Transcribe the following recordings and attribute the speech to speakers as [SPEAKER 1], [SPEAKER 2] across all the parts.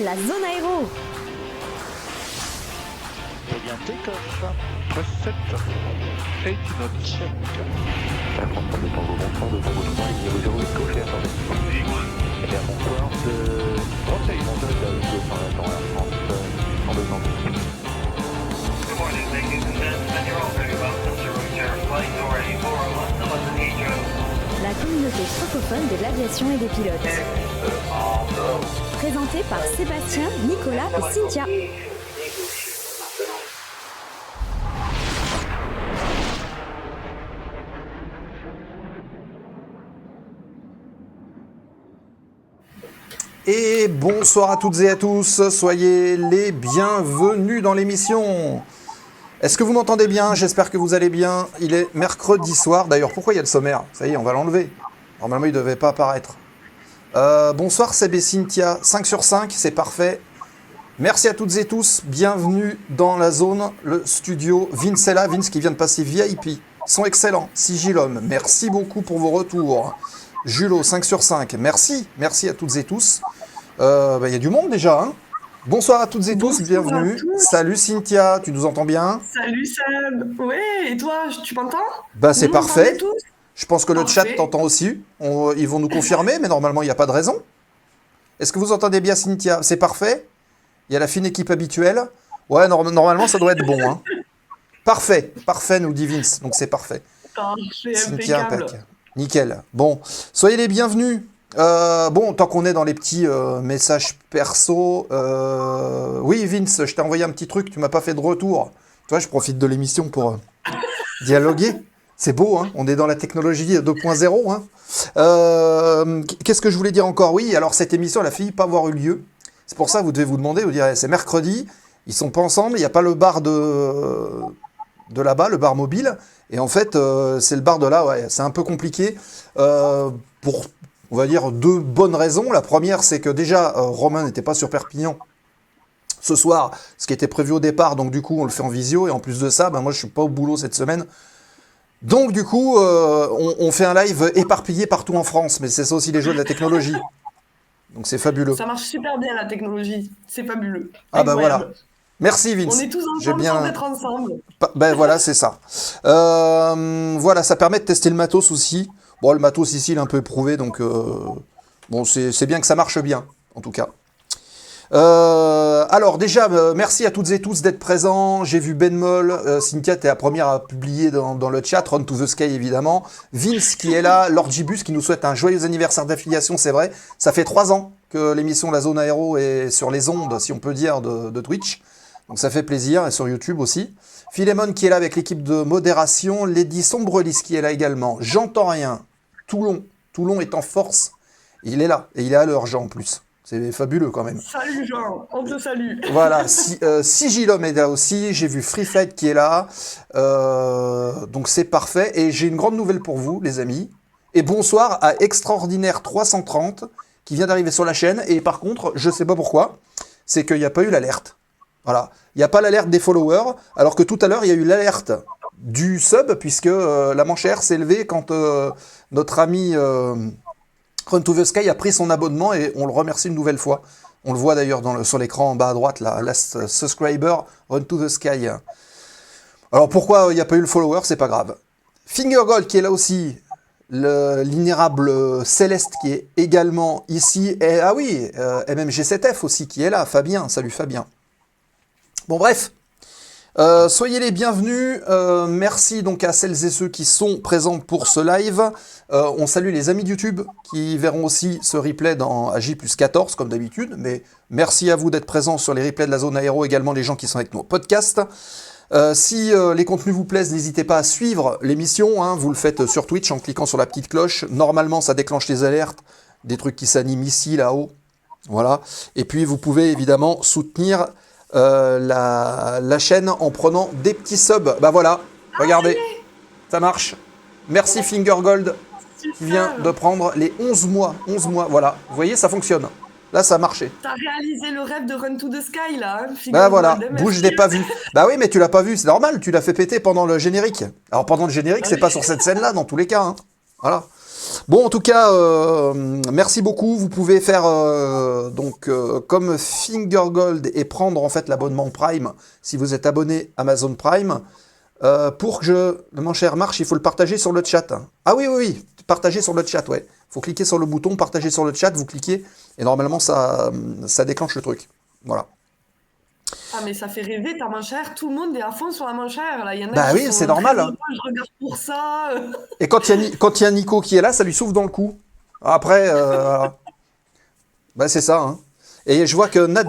[SPEAKER 1] la zone aéro.
[SPEAKER 2] Eh bien, take-off. Press 7. 8 knots.
[SPEAKER 3] Ça prend pas de temps au bon temps, de temps au temps, il y a 0 gaucher, attendez. Eh bien, bonsoir, c'est monteur de la dans la France, en 2 ans.
[SPEAKER 4] Good morning, ladies and gentlemen. You're all very welcome to Route Flight Authority 401 to London Heathrow.
[SPEAKER 1] La communauté francophone de l'aviation et des pilotes. Présentée par Sébastien, Nicolas et Cynthia.
[SPEAKER 5] Et bonsoir à toutes et à tous, soyez les bienvenus dans l'émission. Est-ce que vous m'entendez bien? J'espère que vous allez bien. Il est mercredi soir. D'ailleurs, pourquoi il y a le sommaire? Ça y est, on va l'enlever. Normalement, il ne devait pas apparaître. Bonsoir, Seb et Cynthia. 5 sur 5, c'est parfait. Merci à toutes et tous. Bienvenue dans la zone, le studio. Vince est là. Vince qui vient de passer VIP. Son excellent. Sigilum, merci beaucoup pour vos retours. Julo, 5 sur 5. Merci. Merci à toutes et tous. Y a du monde déjà, hein. Bonsoir à toutes et tous, bienvenue. Salut Cynthia, tu nous entends bien?
[SPEAKER 6] Salut Seb. Ouais, et toi, tu m'entends?
[SPEAKER 5] Bah c'est
[SPEAKER 6] Vous
[SPEAKER 5] parfait.
[SPEAKER 6] m'entendez tous?
[SPEAKER 5] Je pense que le chat
[SPEAKER 6] Parfait.
[SPEAKER 5] t'entend aussi. Ils vont nous confirmer, mais normalement il n'y a pas de raison. Est-ce que vous entendez bien Cynthia? C'est parfait? Il y a la fine équipe habituelle. Ouais, normalement ça doit être bon, hein. Parfait, parfait nous dit Vince, donc c'est parfait.
[SPEAKER 6] Parfait,
[SPEAKER 5] Cynthia,
[SPEAKER 6] impeccable.
[SPEAKER 5] impec. Nickel. Bon, soyez les bienvenus. Bon, tant qu'on est dans les petits messages perso, oui Vince, je t'ai envoyé un petit truc, tu m'as pas fait de retour. Tu vois, je profite de l'émission pour dialoguer. C'est beau, hein, on est dans la technologie 2.0. Hein. Qu'est-ce que je voulais dire encore? Oui, alors cette émission, elle a failli pas avoir eu lieu. C'est pour ça, vous devez vous demander, vous direz, c'est mercredi, ils sont pas ensemble, il n'y a pas le bar de là-bas, le bar mobile. Et en fait, c'est le bar de là, ouais, c'est un peu compliqué pour, on va dire, 2 bonnes raisons. La première, c'est que déjà, Romain n'était pas sur Perpignan ce soir, ce qui était prévu au départ, donc du coup, on le fait en visio. Et en plus de ça, moi, je suis pas au boulot cette semaine. Donc du coup, on fait un live éparpillé partout en France. Mais c'est ça aussi les jeux de la technologie. Donc c'est fabuleux.
[SPEAKER 6] Ça marche super bien la technologie, c'est fabuleux.
[SPEAKER 5] Ah bah
[SPEAKER 6] Incroyable.
[SPEAKER 5] voilà. Merci Vince.
[SPEAKER 6] On est tous
[SPEAKER 5] J'ai
[SPEAKER 6] ensemble
[SPEAKER 5] bien...
[SPEAKER 6] sans être ensemble.
[SPEAKER 5] Ben voilà, c'est ça. Voilà, ça permet de tester le matos aussi. Bon, le matos ici, il est un peu éprouvé, donc bon, c'est bien que ça marche bien, en tout cas. Alors déjà, merci à toutes et tous d'être présents. J'ai vu Ben Moll, Cynthia, t'es la première à publier dans le chat, Run to the Sky évidemment. Vince qui est là, Lord Gibus qui nous souhaite un joyeux anniversaire d'affiliation, c'est vrai. Ça fait 3 ans que l'émission La Zone Aéro est sur les ondes, si on peut dire, de Twitch. Donc ça fait plaisir, et sur YouTube aussi. Philémon qui est là avec l'équipe de modération. Lady Sombrelis qui est là également. J'entends rien. Toulon est en force. Il est là, et il est à l'heure, Jean, en plus. C'est fabuleux quand même.
[SPEAKER 6] Salut Jean, on te salue.
[SPEAKER 5] Voilà, Sigilum est là aussi. J'ai vu Free Flight qui est là. Donc c'est parfait. Et j'ai une grande nouvelle pour vous, les amis. Et bonsoir à Extraordinaire 330 qui vient d'arriver sur la chaîne. Et par contre, je sais pas pourquoi, c'est qu'il n'y a pas eu l'alerte. Voilà, il n'y a pas l'alerte des followers, alors que tout à l'heure, il y a eu l'alerte du sub, puisque la manchère s'est levée quand notre ami Run to the Sky a pris son abonnement, et on le remercie une nouvelle fois. On le voit d'ailleurs sur l'écran en bas à droite, là, Last Subscriber, Run to the Sky. Alors pourquoi il n'y a pas eu le follower, c'est pas grave. Fingergold qui est là aussi, l'inérable Céleste qui est également ici, et ah oui, MMG7F aussi qui est là, Fabien, salut Fabien. Bon bref, soyez les bienvenus, merci donc à celles et ceux qui sont présents pour ce live. On salue les amis de YouTube qui verront aussi ce replay dans AJ+14 comme d'habitude, mais merci à vous d'être présents sur les replays de la zone aéro, également les gens qui sont avec nous au podcast. Si les contenus vous plaisent, n'hésitez pas à suivre l'émission, hein, vous le faites sur Twitch en cliquant sur la petite cloche, normalement ça déclenche les alertes, des trucs qui s'animent ici, là-haut, voilà. Et puis vous pouvez évidemment soutenir la chaîne en prenant des petits subs. Bah voilà, regardez, ça marche. Merci Fingergold qui vient de prendre les 11 mois. 11 mois, voilà. Vous voyez, ça fonctionne. Là, ça a marché.
[SPEAKER 6] T'as réalisé le rêve de Run to the Sky là.
[SPEAKER 5] Bah voilà, bouge, je l'ai pas vu. Bah oui, mais tu l'as pas vu, c'est normal, tu l'as fait péter pendant le générique. Alors pendant le générique, c'est pas sur cette scène-là, dans tous les cas. Hein. Voilà. Bon, en tout cas, merci beaucoup. Vous pouvez faire comme Fingergold et prendre en fait l'abonnement Prime si vous êtes abonné Amazon Prime. Pour que mon cher marche, il faut le partager sur le chat. Ah oui, partager sur le chat, ouais. Il faut cliquer sur le bouton partager sur le chat, vous cliquez et normalement ça déclenche le truc. Voilà.
[SPEAKER 6] Ah, mais ça fait rêver ta main chère. Tout le monde est à fond sur la main chère. Là. Il y en a
[SPEAKER 5] Bah
[SPEAKER 6] qui
[SPEAKER 5] oui,
[SPEAKER 6] sont
[SPEAKER 5] c'est
[SPEAKER 6] très
[SPEAKER 5] normal, hein.
[SPEAKER 6] heureux, je regarde pour ça.
[SPEAKER 5] Et quand il y a Nico qui est là, ça lui souffle dans le cou. Après, voilà. Bah c'est ça, hein. Et je vois que Nat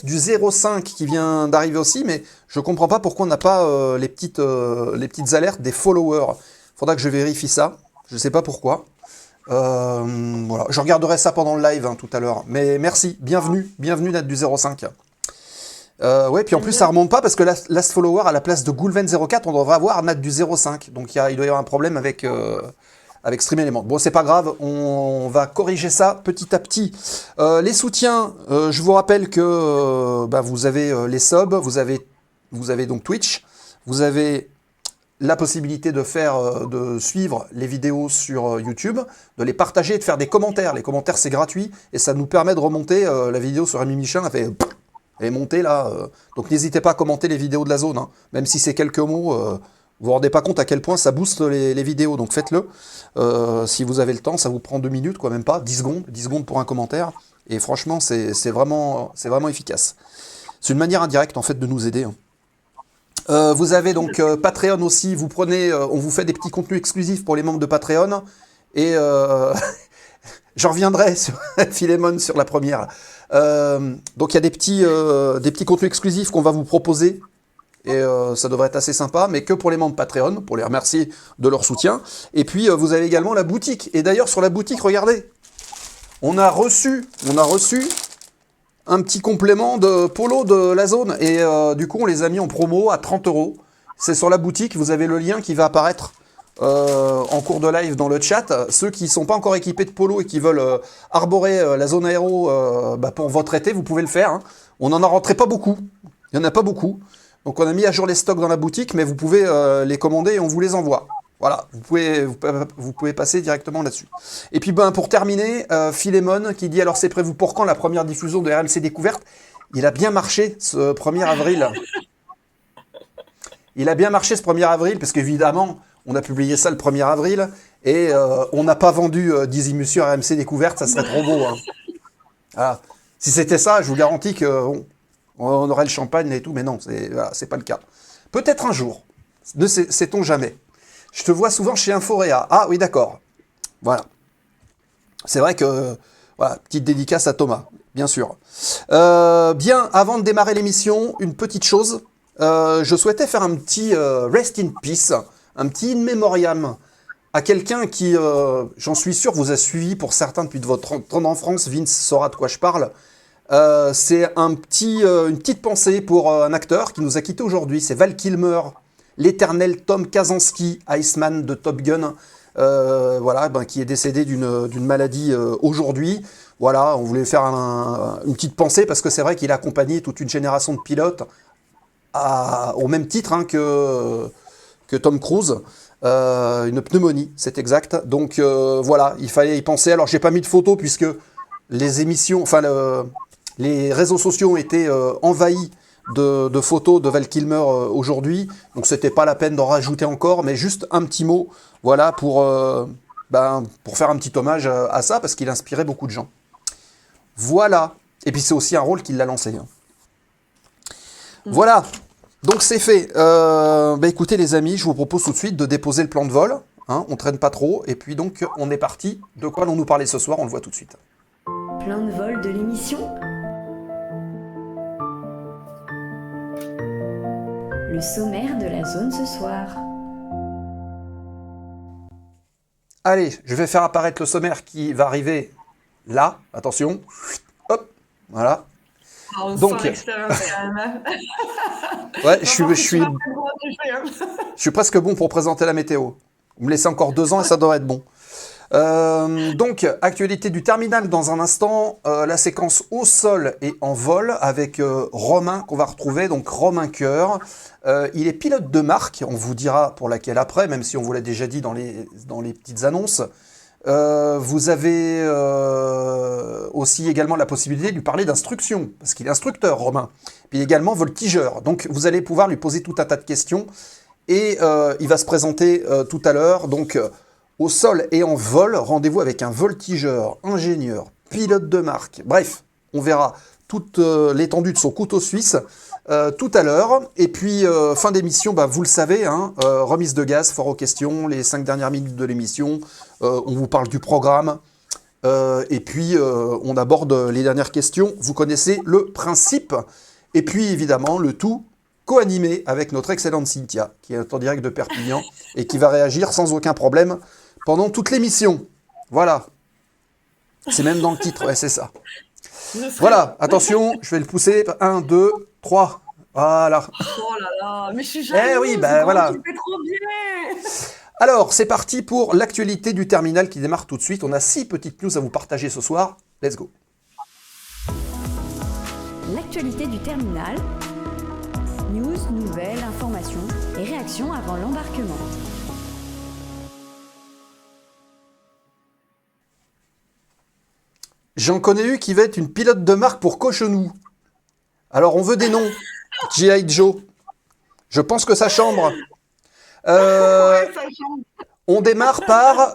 [SPEAKER 5] du 05 qui vient d'arriver aussi, mais je comprends pas pourquoi on n'a pas les petites alertes des followers. Faudra que je vérifie ça. Je sais pas pourquoi. Voilà. Je regarderai ça pendant le live tout à l'heure. Mais merci, bienvenue Nat du 05. Ouais, puis en plus ça remonte pas parce que Last Follower à la place de Goulven04, on devrait avoir Nat du 05. Donc il doit y avoir un problème avec Stream Element. Bon, c'est pas grave, on va corriger ça petit à petit. Les soutiens, je vous rappelle que vous avez les subs, vous avez donc Twitch, vous avez la possibilité de suivre les vidéos sur YouTube, de les partager et de faire des commentaires. Les commentaires, c'est gratuit et ça nous permet de remonter la vidéo sur Rémi Michin. Elle est montée là. Donc n'hésitez pas à commenter les vidéos de la zone, hein. Même si c'est quelques mots. Vous vous rendez pas compte à quel point ça booste les vidéos. Donc faites-le. Si vous avez le temps, ça vous prend 2 minutes, quoi, même pas. 10 secondes pour un commentaire. Et franchement, c'est vraiment efficace. C'est une manière indirecte en fait de nous aider, hein. Vous avez donc Patreon aussi, on vous fait des petits contenus exclusifs pour les membres de Patreon, et j'en reviendrai sur Philémon sur la première. Donc il y a des petits contenus exclusifs qu'on va vous proposer, et ça devrait être assez sympa, mais que pour les membres Patreon, pour les remercier de leur soutien. Et puis vous avez également la boutique, et d'ailleurs sur la boutique, regardez, on a reçu un petit complément de polo de la zone, et du coup on les a mis en promo à 30 €. C'est sur la boutique, vous avez le lien qui va apparaître en cours de live dans le chat. Ceux qui ne sont pas encore équipés de polo et qui veulent arborer la zone aéro pour votre été, vous pouvez le faire, hein. On n'en a rentré pas beaucoup, il n'y en a pas beaucoup, donc on a mis à jour les stocks dans la boutique, mais vous pouvez les commander et on vous les envoie. Voilà, vous pouvez passer directement là-dessus. Et puis pour terminer, Philémon qui dit « Alors c'est prévu pour quand la première diffusion de RMC Découverte ?» Il a bien marché ce 1er avril. Il a bien marché ce 1er avril, parce qu'évidemment, on a publié ça le 1er avril, et on n'a pas vendu 10 émissions RMC Découverte, ça serait trop beau, hein. Voilà. Si c'était ça, je vous garantis qu'on aurait le champagne et tout, mais non, c'est pas le cas. Peut-être un jour, ne sait-on jamais. Je te vois souvent chez Inforéa. Ah oui, d'accord. Voilà. C'est vrai que... Voilà, petite dédicace à Thomas, bien sûr. Bien, avant de démarrer l'émission, une petite chose. Je souhaitais faire un petit rest in peace, un petit in memoriam à quelqu'un qui, j'en suis sûr, vous a suivi pour certains depuis de votre temps en France. Vince saura de quoi je parle. C'est une petite pensée pour un acteur qui nous a quittés aujourd'hui. C'est Val Kilmer, l'éternel Tom Kazansky, Iceman de Top Gun, qui est décédé d'une maladie aujourd'hui. Voilà, on voulait faire une petite pensée parce que c'est vrai qu'il a accompagné toute une génération de pilotes au même titre, hein, que Tom Cruise. Une pneumonie, c'est exact. Donc voilà, il fallait y penser. Alors j'ai pas mis de photos puisque les émissions, les réseaux sociaux ont été envahis de photos de Val Kilmer aujourd'hui, donc c'était pas la peine d'en rajouter encore, mais juste un petit mot, voilà, pour faire un petit hommage à ça, parce qu'il inspirait beaucoup de gens. Voilà, et puis c'est aussi un rôle qui l'a lancé, hein. Voilà, donc c'est fait. Écoutez les amis, je vous propose tout de suite de déposer le plan de vol, hein, on traîne pas trop, et puis donc on est parti. De quoi allons-nous parler ce soir, on le voit tout de suite.
[SPEAKER 1] Plan de vol de l'émission. Le sommaire de la zone ce soir.
[SPEAKER 5] Allez, je vais faire apparaître le sommaire qui va arriver là. Attention. Hop, voilà.
[SPEAKER 6] On
[SPEAKER 5] Donc,
[SPEAKER 6] sent l'expérience quand même, hein.
[SPEAKER 5] Ouais, je suis presque bon pour présenter la météo. Vous me laissez encore 2 ans et ça devrait être bon. Donc, actualité du terminal dans un instant, la séquence au sol et en vol avec Romain qu'on va retrouver, donc Romain Coeur. Il est pilote de marque, on vous dira pour laquelle après, même si on vous l'a déjà dit dans les petites annonces. Vous avez aussi également la possibilité de lui parler d'instruction, parce qu'il est instructeur, Romain. Puis également voltigeur. Donc vous allez pouvoir lui poser tout un tas de questions. Et il va se présenter tout à l'heure. Donc au sol et en vol, rendez-vous avec un voltigeur, ingénieur, pilote de marque. Bref, on verra toute l'étendue de son couteau suisse tout à l'heure. Et puis, fin d'émission, bah, vous le savez, hein, remise de gaz, fort aux questions, les 5 dernières minutes de l'émission. On vous parle du programme. Et puis, on aborde les dernières questions. Vous connaissez le principe. Et puis, évidemment, le tout co-animé avec notre excellente Cynthia, qui est en direct de Perpignan et qui va réagir sans aucun problème pendant toute l'émission. Voilà. C'est même dans le titre, ouais, c'est ça. Voilà, attention, je vais le pousser. 1, 2, 3. Voilà.
[SPEAKER 6] Oh là là, mais je suis jalouse.
[SPEAKER 5] Eh oui, ben voilà.
[SPEAKER 6] Tu fais trop bien.
[SPEAKER 5] Alors, c'est parti pour l'actualité du terminal qui démarre tout de suite. On a 6 petites news à vous partager ce soir. Let's go.
[SPEAKER 1] L'actualité du terminal. News, nouvelles, informations et réactions avant l'embarquement.
[SPEAKER 5] J'en connais eu qui va être une pilote de marque pour Cochonou. Alors, on veut des noms. G.I. Joe. Je pense que ça chambre.
[SPEAKER 6] Ouais, ça change.
[SPEAKER 5] On démarre par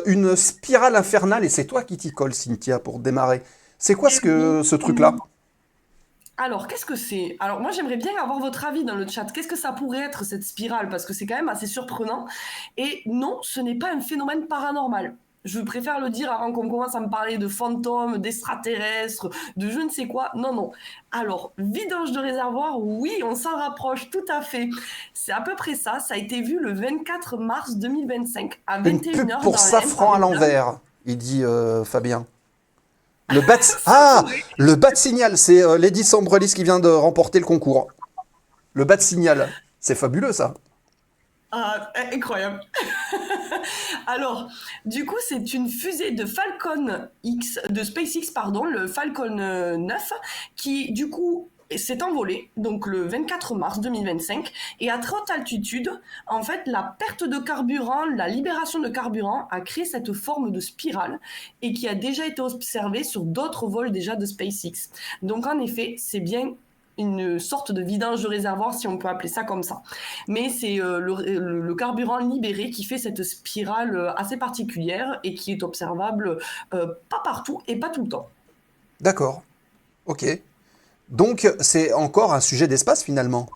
[SPEAKER 5] une spirale infernale, et c'est toi qui t'y colle, Cynthia, pour démarrer. C'est quoi ce truc-là?
[SPEAKER 6] Alors, qu'est-ce que c'est? Alors, moi, j'aimerais bien avoir votre avis dans le chat. Qu'est-ce que ça pourrait être, cette spirale? Parce que c'est quand même assez surprenant. Et non, ce n'est pas un phénomène paranormal. Je préfère le dire avant qu'on commence à me parler de fantômes, d'extraterrestres, de je ne sais quoi. Non, non. Alors, vidange de réservoir, oui, on s'en rapproche, tout à fait. C'est à peu près ça. Ça a été vu le 24 mars 2025, à 21h.
[SPEAKER 5] Une pub pour Safran à l'envers, il dit Fabien. Le bat de signal, c'est Lady Sambrelis qui vient de remporter le concours. Le bat de signal, c'est fabuleux ça.
[SPEAKER 6] Ah, incroyable. Alors, du coup, c'est une fusée de Falcon X, de SpaceX, pardon, le Falcon 9, qui, du coup, s'est envolé, donc le 24 mars 2025, et à très haute altitude, en fait, la perte de carburant, la libération de carburant a créé cette forme de spirale, et qui a déjà été observée sur d'autres vols déjà de SpaceX. Donc, en effet, c'est bien une sorte de vidange de réservoir, si on peut appeler ça comme ça. Mais c'est le carburant libéré qui fait cette spirale assez particulière et qui est observable pas partout et pas tout le temps.
[SPEAKER 5] D'accord. Ok. Donc, c'est encore un sujet d'espace finalement.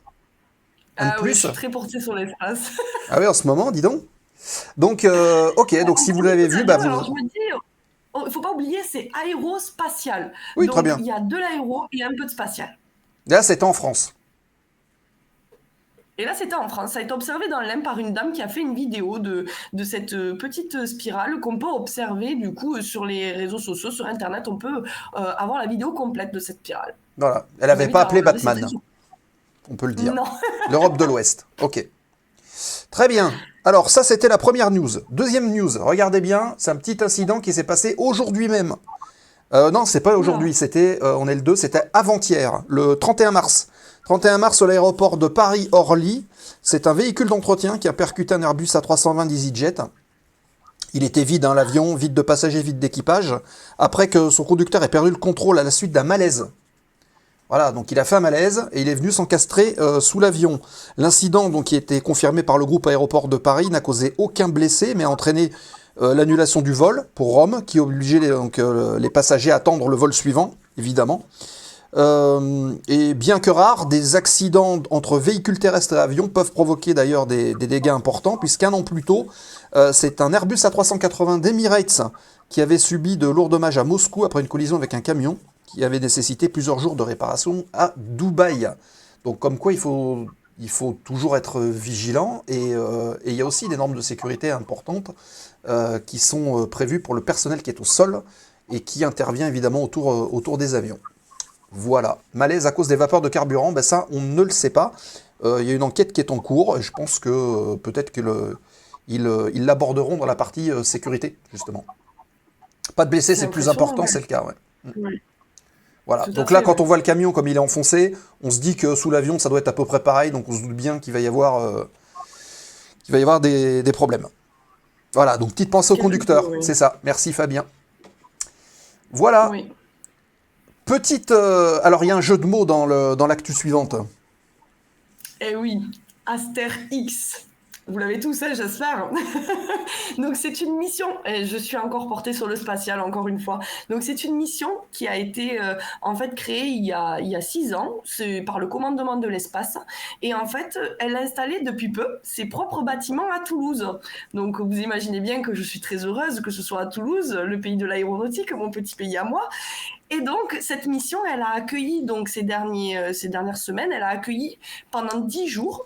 [SPEAKER 6] Ah
[SPEAKER 5] plus.
[SPEAKER 6] Oui, je suis très portée sur l'espace.
[SPEAKER 5] Ah oui, en ce moment, dis donc. Donc, ok, donc si vous l'avez vu, bah vous...
[SPEAKER 6] Alors, je me dis, il ne faut pas oublier, c'est aérospatial.
[SPEAKER 5] Oui,
[SPEAKER 6] donc,
[SPEAKER 5] très bien.
[SPEAKER 6] Il y a de l'aéro et un peu de spatial.
[SPEAKER 5] Là, c'était en France.
[SPEAKER 6] Et là, c'était en France. Ça a été observé dans l'Ain par une dame qui a fait une vidéo de cette petite spirale qu'on peut observer du coup sur les réseaux sociaux, sur Internet. On peut avoir la vidéo complète de cette spirale.
[SPEAKER 5] Voilà. Elle n'avait pas appelé Batman. On peut le dire.
[SPEAKER 6] Non.
[SPEAKER 5] L'Europe de l'Ouest. Ok. Très bien. Alors, ça, c'était la première news. Deuxième news. Regardez bien, c'est un petit incident qui s'est passé aujourd'hui même. Non, c'est pas aujourd'hui, c'était, on est le 2, c'était avant-hier, le 31 mars. 31 mars, à l'aéroport de Paris-Orly, c'est un véhicule d'entretien qui a percuté un Airbus A320 d'EasyJet. Il était vide, hein, l'avion, vide de passagers, vide d'équipage, après que son conducteur ait perdu le contrôle à la suite d'un malaise. Voilà, donc il a fait un malaise et il est venu s'encastrer sous l'avion. L'incident, donc, qui a été confirmé par le groupe Aéroport de Paris, n'a causé aucun blessé, mais a entraîné l'annulation du vol pour Rome, qui obligeait les passagers à attendre le vol suivant, évidemment. Et bien que rares, des accidents entre véhicules terrestres et avions peuvent provoquer d'ailleurs des dégâts importants, puisqu'un an plus tôt, c'est un Airbus A380 d'Emirates qui avait subi de lourds dommages à Moscou après une collision avec un camion, qui avait nécessité plusieurs jours de réparation à Dubaï. Donc comme quoi il faut toujours être vigilant, et il y a aussi des normes de sécurité importantes qui sont prévues pour le personnel qui est au sol et qui intervient évidemment autour des avions. Voilà. Malaise à cause des vapeurs de carburant, ben ça on ne le sait pas. Il y a une enquête qui est en cours et je pense que peut-être qu'ils l'aborderont dans la partie sécurité, justement. Pas de blessés, c'est le plus important, c'est le cas. Ouais.
[SPEAKER 6] Oui.
[SPEAKER 5] Voilà.
[SPEAKER 6] Tout à
[SPEAKER 5] Donc là,
[SPEAKER 6] fait,
[SPEAKER 5] quand
[SPEAKER 6] ouais.
[SPEAKER 5] on voit le camion comme il est enfoncé, on se dit que sous l'avion, ça doit être à peu près pareil, donc on se doute bien qu'il va y avoir des problèmes. Voilà, donc petite pensée au
[SPEAKER 6] Quel
[SPEAKER 5] conducteur,
[SPEAKER 6] rigolo, oui.
[SPEAKER 5] c'est ça. Merci Fabien. Voilà.
[SPEAKER 6] Oui.
[SPEAKER 5] Petite. Alors, il y a un jeu de mots dans l'actu suivante.
[SPEAKER 6] Eh oui, Aster X. Vous l'avez tous, hein, j'espère. Donc c'est une mission, et je suis encore portée sur le spatial, encore une fois. Donc c'est une mission qui a été en fait créée il y a 6 ans, c'est par le commandement de l'espace. Et en fait, elle a installé depuis peu ses propres bâtiments à Toulouse. Donc vous imaginez bien que je suis très heureuse que ce soit à Toulouse, le pays de l'aéronautique, mon petit pays à moi. Et donc, cette mission, elle a accueilli, donc ces dernières semaines, elle a accueilli pendant 10 jours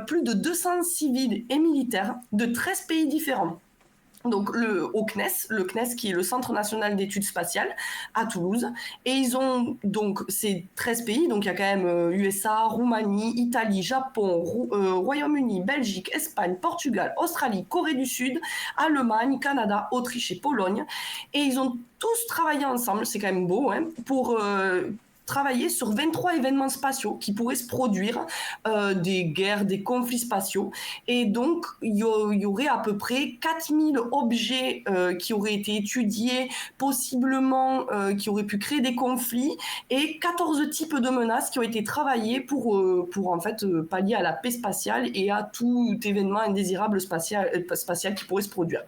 [SPEAKER 6] plus de 200 civils et militaires de 13 pays différents. Donc au CNES, le CNES qui est le Centre National d'Études Spatiales à Toulouse. Et ils ont donc ces 13 pays, donc il y a quand même USA, Roumanie, Italie, Japon, Royaume-Uni, Belgique, Espagne, Portugal, Australie, Corée du Sud, Allemagne, Canada, Autriche et Pologne. Et ils ont tous travaillé ensemble, c'est quand même beau, hein, pour travailler sur 23 événements spatiaux qui pourraient se produire, des guerres, des conflits spatiaux. Et donc, il y aurait à peu près 4000 objets qui auraient été étudiés, possiblement qui auraient pu créer des conflits, et 14 types de menaces qui ont été travaillées pour en fait pallier à la paix spatiale et à tout événement indésirable spatial qui pourrait se produire.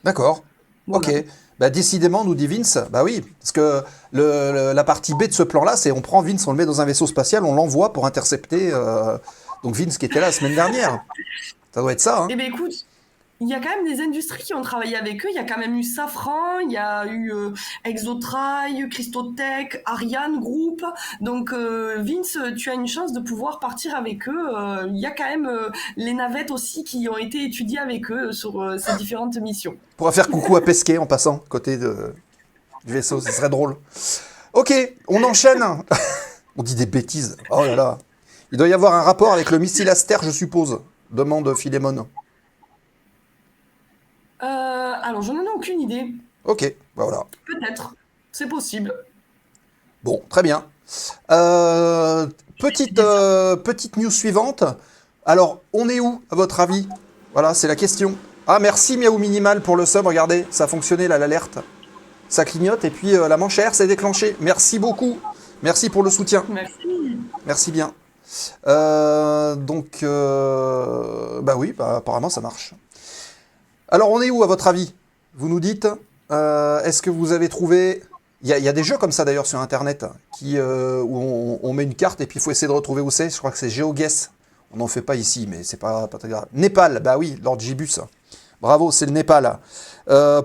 [SPEAKER 5] D'accord.
[SPEAKER 6] Voilà.
[SPEAKER 5] Ok. Bah, décidément, nous dit Vince, bah oui, parce que la partie B de ce plan-là, c'est on prend Vince, on le met dans un vaisseau spatial, on l'envoie pour intercepter. Donc Vince qui était là la semaine dernière. Ça doit être ça, hein.
[SPEAKER 6] Eh bien, écoute, il y a quand même des industries qui ont travaillé avec eux. Il y a quand même eu Safran, il y a eu Exotrail, Christotech, Ariane Group. Donc, Vince, tu as une chance de pouvoir partir avec eux. Il y a quand même les navettes aussi qui ont été étudiées avec eux sur ces différentes missions.
[SPEAKER 5] On pourra faire coucou à Pesquet en passant, côté du vaisseau, ce serait drôle. Ok, on enchaîne. On dit des bêtises. Oh là là. Il doit y avoir un rapport avec le missile Aster, je suppose, demande Philémon.
[SPEAKER 6] Alors, je n'en ai aucune idée.
[SPEAKER 5] Ok, bah voilà.
[SPEAKER 6] Peut-être. C'est possible.
[SPEAKER 5] Bon, très bien. Petite news suivante. Alors, on est où, à votre avis? Voilà, c'est la question. Ah, merci Miaou Minimal pour le sub. Regardez, ça a fonctionné, là, l'alerte. Ça clignote et puis la manchère s'est déclenchée. Merci beaucoup. Merci pour le soutien.
[SPEAKER 6] Merci.
[SPEAKER 5] Merci bien. Bah oui, bah, apparemment ça marche. Alors, on est où, à votre avis? Vous nous dites, est-ce que vous avez trouvé... Il y a des jeux comme ça, d'ailleurs, sur Internet, où on met une carte et puis il faut essayer de retrouver où c'est. Je crois que c'est GeoGuess. On n'en fait pas ici, mais c'est pas très grave. Népal, bah oui, Lord Gibus. Bravo, c'est le Népal.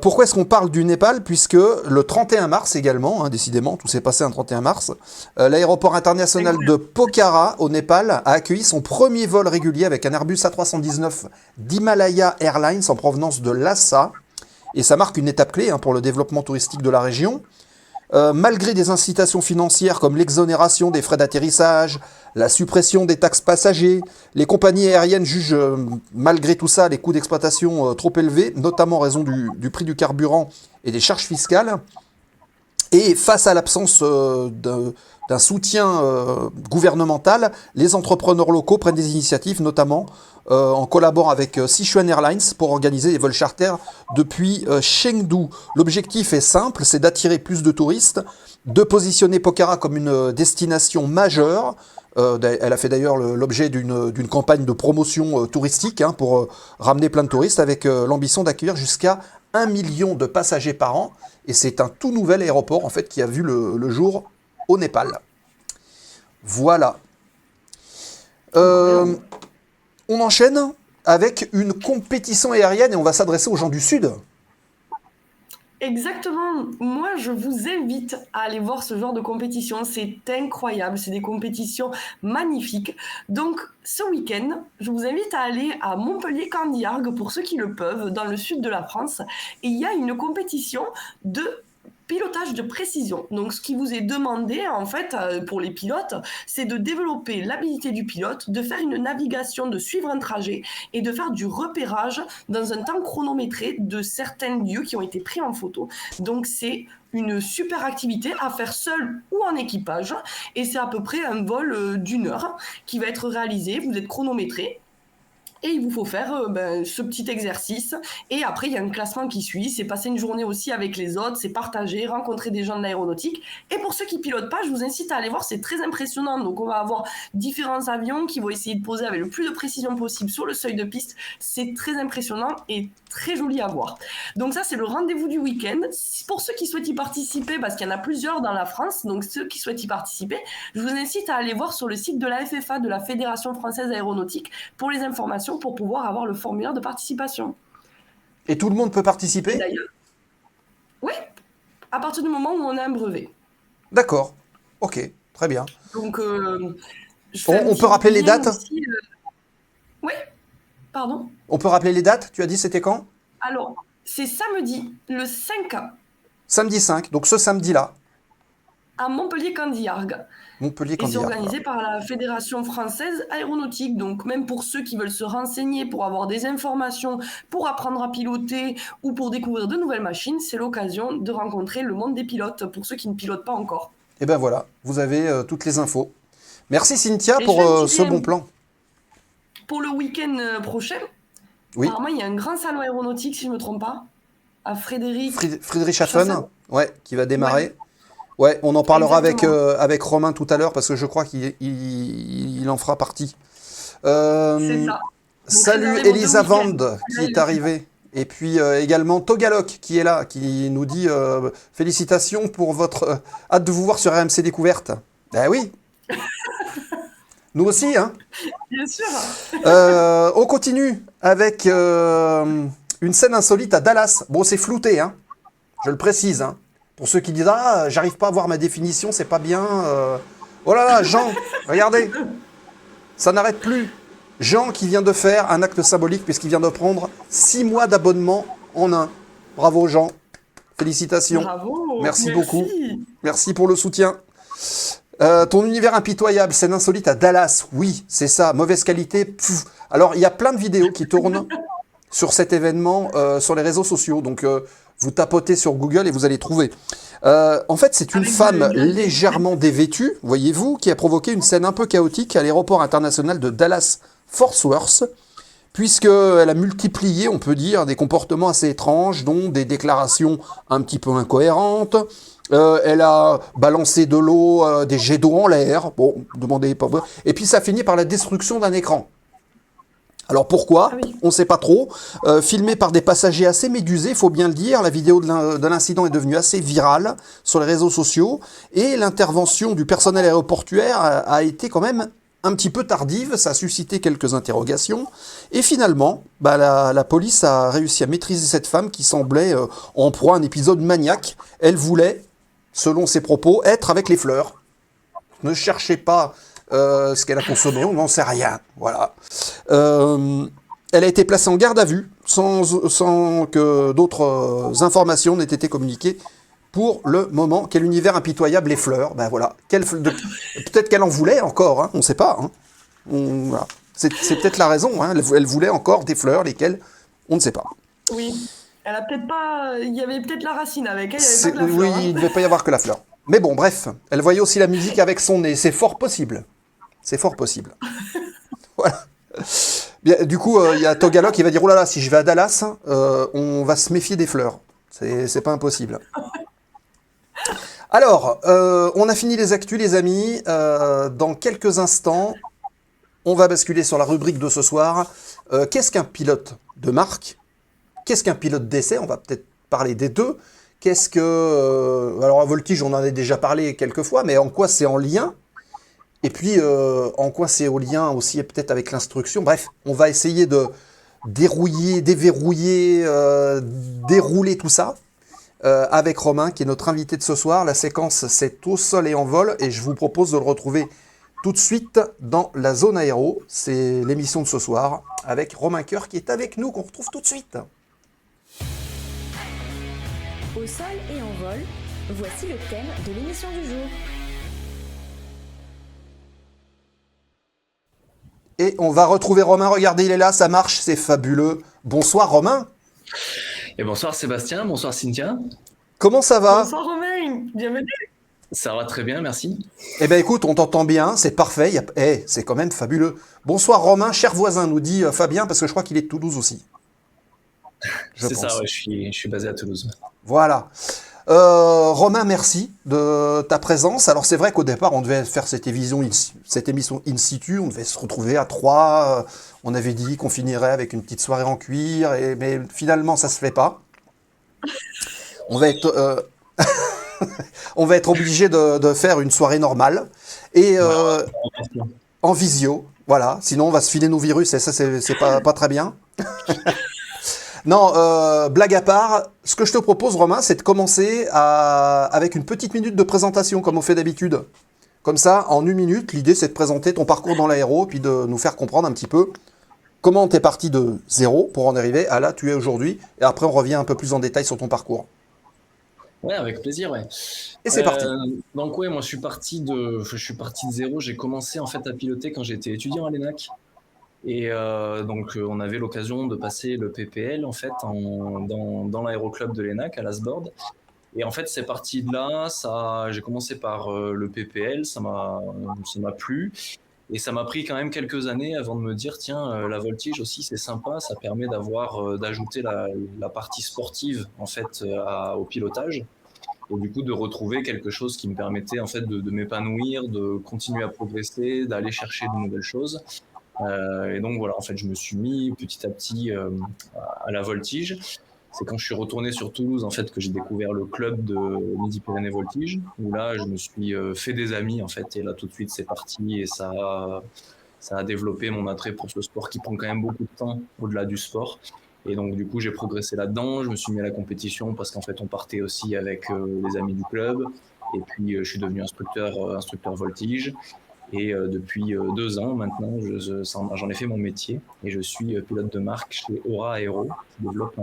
[SPEAKER 5] Pourquoi est-ce qu'on parle du Népal? Puisque le 31 mars également, hein, décidément, tout s'est passé un 31 mars, l'aéroport international de Pokhara, au Népal, a accueilli son premier vol régulier avec un Airbus A319 d'Himalaya Airlines en provenance de Lhasa. Et ça marque une étape clé, hein, pour le développement touristique de la région. Malgré des incitations financières comme l'exonération des frais d'atterrissage, la suppression des taxes passagers, les compagnies aériennes jugent malgré tout ça les coûts d'exploitation trop élevés, notamment en raison du prix du carburant et des charges fiscales. Et face à l'absence d'un soutien gouvernemental, les entrepreneurs locaux prennent des initiatives, notamment en collaborant avec Sichuan Airlines pour organiser des vols charters depuis Chengdu. L'objectif est simple, c'est d'attirer plus de touristes, de positionner Pokhara comme une destination majeure. Elle a fait d'ailleurs l'objet d'une campagne de promotion touristique, hein, pour ramener plein de touristes, avec l'ambition d'accueillir jusqu'à 1 million de passagers par an. Et c'est un tout nouvel aéroport en fait qui a vu le jour au Népal. Voilà. On enchaîne avec une compétition aérienne et on va s'adresser aux gens du Sud.
[SPEAKER 6] Exactement. Moi, je vous invite à aller voir ce genre de compétition. C'est incroyable. C'est des compétitions magnifiques. Donc, ce week-end, je vous invite à aller à Montpellier-Candiargues, pour ceux qui le peuvent, dans le sud de la France. Et il y a une compétition de pilotage de précision. Donc, ce qui vous est demandé, en fait, pour les pilotes, c'est de développer l'habilité du pilote, de faire une navigation, de suivre un trajet et de faire du repérage dans un temps chronométré de certains lieux qui ont été pris en photo. Donc, c'est une super activité à faire seul ou en équipage. Et c'est à peu près un vol d'1 heure qui va être réalisé. Vous êtes chronométré. Et il vous faut faire ce petit exercice. Et après, il y a un classement qui suit. C'est passer une journée aussi avec les autres, c'est partager, rencontrer des gens de l'aéronautique. Et pour ceux qui pilotent pas, je vous incite à aller voir, c'est très impressionnant. Donc, on va avoir différents avions qui vont essayer de poser avec le plus de précision possible sur le seuil de piste. C'est très impressionnant et très joli à voir. Donc ça, c'est le rendez-vous du week-end. Pour ceux qui souhaitent y participer, parce qu'il y en a plusieurs dans la France, donc ceux qui souhaitent y participer, je vous incite à aller voir sur le site de la FFA, de la Fédération Française Aéronautique, pour les informations, pour pouvoir avoir le formulaire de participation.
[SPEAKER 5] Et tout le monde peut participer ?
[SPEAKER 6] D'ailleurs, oui, à partir du moment où on a un brevet.
[SPEAKER 5] D'accord, ok, très bien.
[SPEAKER 6] Donc,
[SPEAKER 5] on peut rappeler les dates ?
[SPEAKER 6] aussi, oui, pardon.
[SPEAKER 5] On peut rappeler les dates ? Tu as dit c'était quand ?
[SPEAKER 6] Alors, c'est samedi, le 5,
[SPEAKER 5] Samedi 5, donc ce samedi-là.
[SPEAKER 6] à Montpellier-Candiargues. Et c'est
[SPEAKER 5] Montpellier-Candiargues.
[SPEAKER 6] organisé par la Fédération Française Aéronautique. Donc, même pour ceux qui veulent se renseigner, pour avoir des informations, pour apprendre à piloter ou pour découvrir de nouvelles machines, c'est l'occasion de rencontrer le monde des pilotes, pour ceux qui ne pilotent pas encore.
[SPEAKER 5] Et ben voilà, vous avez toutes les infos. Merci Cynthia
[SPEAKER 6] Et
[SPEAKER 5] pour
[SPEAKER 6] je vais te
[SPEAKER 5] ce
[SPEAKER 6] dire,
[SPEAKER 5] bon plan.
[SPEAKER 6] Pour le week-end prochain,
[SPEAKER 5] Oui.
[SPEAKER 6] apparemment, il y a un grand salon aéronautique, si je ne me trompe pas, à Friedrichshafen.
[SPEAKER 5] Friedrichshafen, ouais, qui va démarrer. Ouais, on en parlera avec Romain tout à l'heure parce que je crois qu'il en fera partie.
[SPEAKER 6] C'est ça. Donc,
[SPEAKER 5] Salut
[SPEAKER 6] réservez vos
[SPEAKER 5] Elisa
[SPEAKER 6] 2 week-ends.
[SPEAKER 5] Vand qui est arrivée. Et puis également Togalok qui est là, qui nous dit félicitations pour votre hâte de vous voir sur RMC Découverte. Ben oui. Nous aussi, hein.
[SPEAKER 6] Bien sûr.
[SPEAKER 5] On continue avec une scène insolite à Dallas. Bon, c'est flouté, hein. Je le précise, hein. Pour ceux qui disent « Ah, j'arrive pas à voir ma définition, c'est pas bien. » Oh là là, Jean, regardez. Ça n'arrête plus. Jean qui vient de faire un acte symbolique puisqu'il vient de prendre 6 mois d'abonnement en un. Bravo Jean. Félicitations.
[SPEAKER 6] Bravo.
[SPEAKER 5] Merci beaucoup. Merci pour le soutien. Ton univers impitoyable, scène insolite à Dallas. Oui, c'est ça. Mauvaise qualité. Pfff. Alors, il y a plein de vidéos qui tournent sur cet événement sur les réseaux sociaux. Donc, vous tapotez sur Google et vous allez trouver. En fait, c'est une femme légèrement dévêtue, voyez-vous, qui a provoqué une scène un peu chaotique à l'aéroport international de Dallas-Fort Worth, puisqu'elle a multiplié, on peut dire, des comportements assez étranges, dont des déclarations un petit peu incohérentes. Elle a balancé de l'eau, des jets d'eau en l'air. Bon, demandez pas. Et puis ça finit par la destruction d'un écran. Alors pourquoi ? On ne sait pas trop. Filmé par des passagers assez médusés, il faut bien le dire. La vidéo de l'incident est devenue assez virale sur les réseaux sociaux. Et l'intervention du personnel aéroportuaire a été quand même un petit peu tardive. Ça a suscité quelques interrogations. Et finalement, la police a réussi à maîtriser cette femme qui semblait en proie à un épisode maniaque. Elle voulait, selon ses propos, être avec les fleurs. Ne cherchez pas ce qu'elle a consommé, on n'en sait rien. Voilà. Elle a été placée en garde à vue sans que d'autres informations n'aient été communiquées pour le moment. Quel univers impitoyable, les fleurs. Ben voilà. Peut-être qu'elle en voulait encore, hein, on ne sait pas. Hein. Voilà. C'est peut-être la raison. Hein. Elle voulait encore des fleurs, lesquelles on ne sait pas.
[SPEAKER 6] Oui. Elle a peut-être pas. Il y avait peut-être la racine avec elle. Il y avait pas que la fleur,
[SPEAKER 5] oui, il ne devait pas y avoir que la fleur. Mais bon, bref, elle voyait aussi la musique avec son nez. C'est fort possible. C'est fort possible. Voilà. Bien, du coup, il y a Togalok qui va dire « Oh là là, si je vais à Dallas, on va se méfier des fleurs. C'est pas impossible. » Alors, on a fini les actus, les amis. Dans quelques instants, on va basculer sur la rubrique de ce soir. Qu'est-ce qu'un pilote de marque ? Qu'est-ce qu'un pilote d'essai ? On va peut-être parler des deux. Qu'est-ce que... alors, à Voltige, on en a déjà parlé quelques fois, mais en quoi c'est en lien ? Et puis, en quoi c'est au lien aussi peut-être avec l'instruction. Bref, on va essayer de dérouiller, déverrouiller, dérouler tout ça avec Romain, qui est notre invité de ce soir. La séquence, c'est au sol et en vol. Et je vous propose de le retrouver tout de suite dans la zone aéro. C'est l'émission de ce soir avec Romain Coeur qui est avec nous, qu'on retrouve tout de suite.
[SPEAKER 1] Au sol et en vol, voici le thème de l'émission du jour.
[SPEAKER 5] Et on va retrouver Romain. Regardez, il est là, ça marche, c'est fabuleux. Bonsoir Romain.
[SPEAKER 7] Et bonsoir Sébastien, bonsoir Cynthia.
[SPEAKER 5] Comment ça va ?
[SPEAKER 6] Bonsoir Romain, bienvenue.
[SPEAKER 7] Ça va très bien, merci.
[SPEAKER 5] Eh ben écoute, on t'entend bien, c'est parfait, c'est quand même fabuleux. Bonsoir Romain, cher voisin, nous dit Fabien, parce que je crois qu'il est de Toulouse aussi.
[SPEAKER 7] C'est ça, ouais, je suis basé à Toulouse.
[SPEAKER 5] Voilà. Romain, merci de ta présence. Alors c'est vrai qu'au départ, on devait faire cette émission in situ, on devait se retrouver à 3. On avait dit qu'on finirait avec une petite soirée en cuir, mais finalement, ça se fait pas. On va être... on va être obligé de faire une soirée normale et en visio, voilà. Sinon, on va se filer nos virus et ça, c'est pas très bien. Non, blague à part, ce que je te propose, Romain, c'est de commencer avec une petite minute de présentation, comme on fait d'habitude. Comme ça, en 1 minute, l'idée, c'est de présenter ton parcours dans l'aéro, puis de nous faire comprendre un petit peu comment tu es parti de zéro pour en arriver à là tu es aujourd'hui. Et après, on revient un peu plus en détail sur ton parcours.
[SPEAKER 7] Ouais, avec plaisir, ouais.
[SPEAKER 5] Et c'est parti.
[SPEAKER 7] Donc ouais, moi je suis parti de zéro. J'ai commencé en fait à piloter quand j'étais étudiant à l'ENAC. Et donc on avait l'occasion de passer le PPL en fait dans l'aéroclub de l'ENAC à l'Asbord. Et en fait c'est parti de là. J'ai commencé par le PPL, ça m'a plu. Et ça m'a pris quand même quelques années avant de me dire, tiens, la voltige aussi, c'est sympa, ça permet d'ajouter la partie sportive, en fait, au pilotage. Et du coup, de retrouver quelque chose qui me permettait, en fait, de m'épanouir, de continuer à progresser, d'aller chercher de nouvelles choses. Et donc, voilà, en fait, je me suis mis petit à petit à la voltige. C'est quand je suis retourné sur Toulouse en fait que j'ai découvert le club de Midi-Pyrénées Voltige où là je me suis fait des amis en fait et là tout de suite c'est parti et ça a développé mon attrait pour ce sport qui prend quand même beaucoup de temps au-delà du sport et donc du coup j'ai progressé là-dedans, je me suis mis à la compétition parce qu'en fait on partait aussi avec les amis du club et puis je suis devenu instructeur voltige. Et depuis 2 ans maintenant, j'en ai fait mon métier et je suis pilote de marque chez Aura Aero qui développe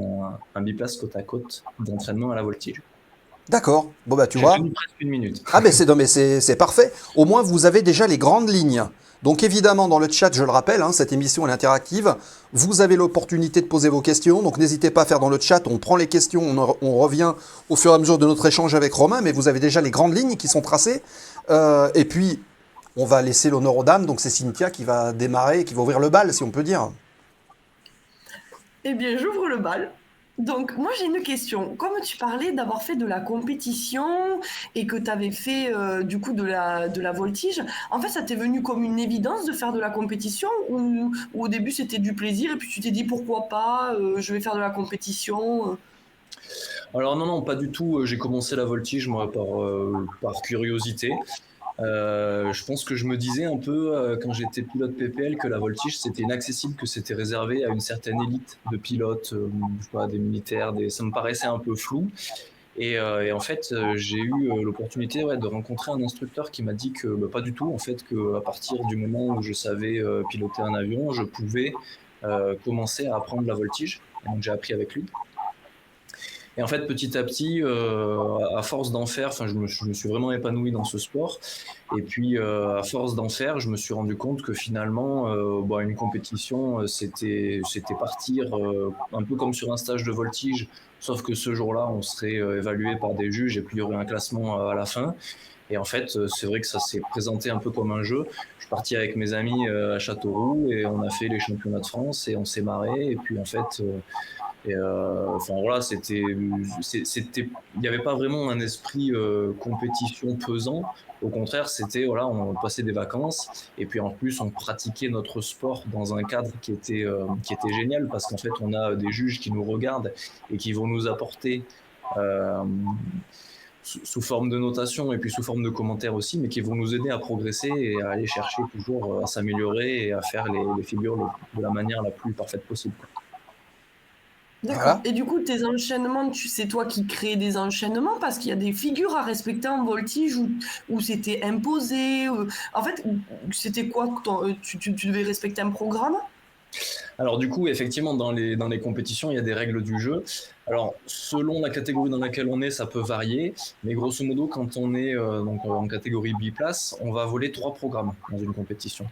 [SPEAKER 7] un biplace côte à côte d'entraînement à la voltige.
[SPEAKER 5] D'accord. Bon bah tu vois.
[SPEAKER 7] J'ai tenu presque 1 minute.
[SPEAKER 5] Ah mais c'est parfait. Au moins vous avez déjà les grandes lignes. Donc évidemment dans le chat, je le rappelle, hein, cette émission est interactive. Vous avez l'opportunité de poser vos questions, donc n'hésitez pas à faire dans le chat. On prend les questions, on revient au fur et à mesure de notre échange avec Romain, mais vous avez déjà les grandes lignes qui sont tracées. Et puis on va laisser l'honneur aux dames, donc c'est Cynthia qui va démarrer, qui va ouvrir le bal, si on peut dire.
[SPEAKER 6] Eh bien, j'ouvre le bal. Donc, moi, j'ai une question. Comme tu parlais d'avoir fait de la compétition et que tu avais fait, du coup, de la voltige, en fait, ça t'est venu comme une évidence de faire de la compétition ou au début, c'était du plaisir et puis tu t'es dit, pourquoi pas, je vais faire de la compétition
[SPEAKER 7] Alors non, pas du tout. J'ai commencé la voltige, moi, par curiosité. Je pense que je me disais un peu quand j'étais pilote PPL que la voltige c'était inaccessible, que c'était réservé à une certaine élite de pilotes, je sais pas, des militaires, ça me paraissait un peu flou. Et en fait, j'ai eu l'opportunité de rencontrer un instructeur qui m'a dit que pas du tout, en fait, qu'à partir du moment où je savais piloter un avion, je pouvais commencer à apprendre la voltige. Et donc j'ai appris avec lui. Et en fait, petit à petit, à force d'en faire, je me suis vraiment épanoui dans ce sport. Et puis, à force d'en faire, je me suis rendu compte que finalement, une compétition, c'était partir un peu comme sur un stage de voltige, sauf que ce jour-là, on serait évalué par des juges et puis il y aurait un classement à la fin. Et en fait, c'est vrai que ça s'est présenté un peu comme un jeu. Je suis parti avec mes amis à Châteauroux et on a fait les championnats de France et on s'est marré. Et puis en fait... il n'y avait pas vraiment un esprit compétition pesant. Au contraire, on passait des vacances et puis en plus on pratiquait notre sport dans un cadre qui était génial parce qu'en fait on a des juges qui nous regardent et qui vont nous apporter sous forme de notation et puis sous forme de commentaires aussi, mais qui vont nous aider à progresser et à aller chercher toujours à s'améliorer et à faire les figures de la manière la plus parfaite possible.
[SPEAKER 6] D'accord.
[SPEAKER 5] Voilà.
[SPEAKER 6] Et du coup, tes enchaînements, c'est toi qui crées des enchaînements parce qu'il y a des figures à respecter en voltige où c'était imposé. En fait, c'était quoi tu devais respecter un programme?
[SPEAKER 7] Alors du coup, effectivement, dans les compétitions, il y a des règles du jeu. Alors, selon la catégorie dans laquelle on est, ça peut varier. Mais grosso modo, quand on est en catégorie biplace, on va voler 3 programmes dans une compétition.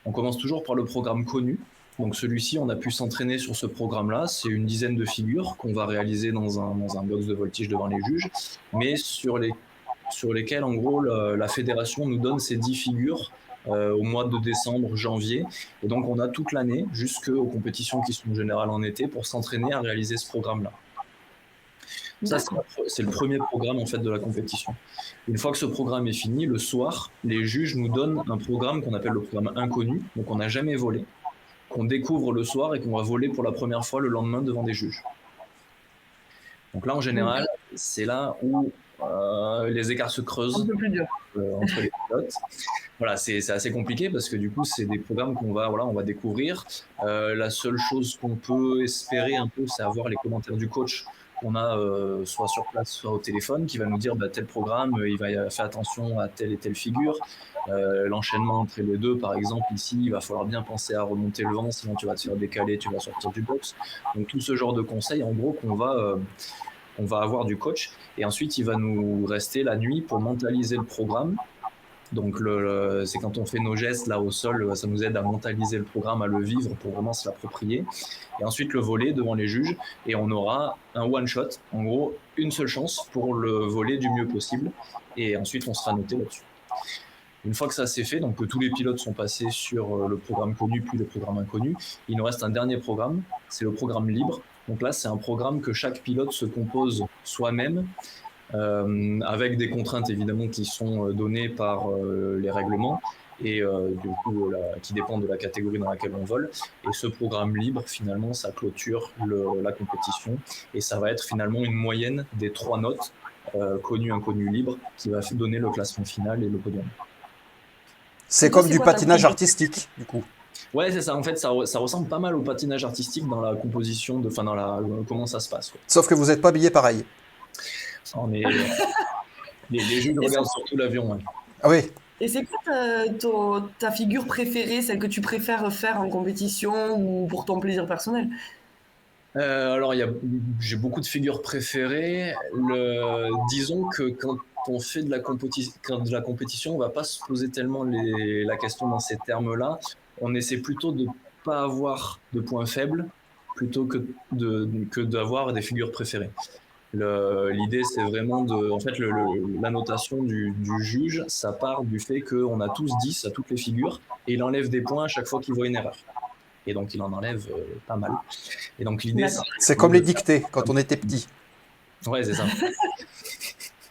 [SPEAKER 7] On commence toujours par le programme connu. Donc celui-ci, on a pu s'entraîner sur ce programme-là. C'est une dizaine de figures qu'on va réaliser dans un box de voltige devant les juges. Mais sur les sur lesquels, en gros, la fédération nous donne ces 10 figures au mois de décembre, janvier. Et donc, on a toute l'année, jusqu'aux compétitions qui sont générales en été, pour s'entraîner à réaliser ce programme-là. Ça, c'est le premier programme en fait de la compétition. Une fois que ce programme est fini, le soir, les juges nous donnent un programme qu'on appelle le programme inconnu, donc on n'a jamais volé, qu'on découvre le soir et qu'on va voler pour la première fois le lendemain devant des juges. Donc là, en général, c'est là où les écarts se creusent
[SPEAKER 6] Un peu plus dur.
[SPEAKER 7] entre les pilotes. Voilà, c'est assez compliqué parce que du coup, c'est des programmes on va découvrir. La seule chose qu'on peut espérer un peu, c'est avoir les commentaires du coach qu'on a soit sur place, soit au téléphone, qui va nous dire tel programme, il va faire attention à telle et telle figure. L'enchaînement entre les deux, par exemple, ici, il va falloir bien penser à remonter le vent, sinon tu vas te faire décaler, tu vas sortir du box. Donc tout ce genre de conseils, en gros, qu'on va avoir du coach. Et ensuite, il va nous rester la nuit pour mentaliser le programme. Donc c'est quand on fait nos gestes là au sol, ça nous aide à mentaliser le programme, à le vivre pour vraiment se l'approprier. Et ensuite le voler devant les juges et on aura un one shot, en gros une seule chance pour le voler du mieux possible. Et ensuite on sera noté là-dessus. Une fois que ça c'est fait, donc que tous les pilotes sont passés sur le programme connu puis le programme inconnu, il nous reste un dernier programme, c'est le programme libre. Donc là c'est un programme que chaque pilote se compose soi-même. Avec des contraintes évidemment qui sont données par les règlements et du coup qui dépendent de la catégorie dans laquelle on vole. Et ce programme libre, finalement, ça clôture la compétition et ça va être finalement une moyenne des 3 notes connues, inconnues, libres qui va donner le classement final et le podium.
[SPEAKER 5] C'est comme du patinage artistique, du coup.
[SPEAKER 7] Ouais, c'est ça. En fait, ça ressemble pas mal au patinage artistique dans la composition, comment ça se passe, quoi.
[SPEAKER 5] Sauf que vous n'êtes pas habillé pareil.
[SPEAKER 7] Mais les juges regardent surtout l'avion. Ouais.
[SPEAKER 5] Ah oui.
[SPEAKER 6] Et c'est quoi ta figure préférée, celle que tu préfères faire en compétition ou pour ton plaisir personnel?
[SPEAKER 7] Alors, j'ai beaucoup de figures préférées. Disons que quand on fait de la compétition, on ne va pas se poser tellement la question dans ces termes-là. On essaie plutôt de ne pas avoir de points faibles plutôt que d'avoir des figures préférées. L'idée, c'est vraiment la notation du juge, ça part du fait qu'on a tous 10 à toutes les figures et il enlève des points à chaque fois qu'il voit une erreur. Et donc, il en enlève pas mal. Et donc, l'idée,
[SPEAKER 5] c'est comme les dictées quand on était petit.
[SPEAKER 7] Ouais, c'est ça.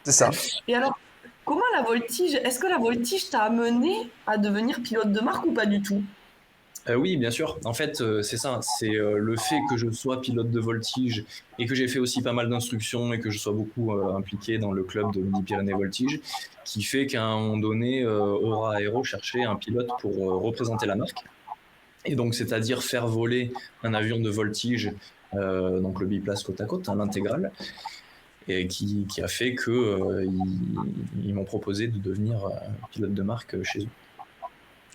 [SPEAKER 5] C'est ça.
[SPEAKER 6] Et alors, comment la voltige, est-ce que la voltige t'a amené à devenir pilote de marque ou pas du tout?
[SPEAKER 7] Oui, bien sûr. En fait, c'est ça. C'est le fait que je sois pilote de voltige et que j'ai fait aussi pas mal d'instructions et que je sois beaucoup impliqué dans le club de Midi-Pyrénées Voltige qui fait qu'à un moment donné, Aura Aero cherchait un pilote pour représenter la marque. Et donc, c'est-à-dire faire voler un avion de voltige, donc le biplace côte à côte, l'intégrale, et qui a fait qu'ils m'ont proposé de devenir pilote de marque chez eux.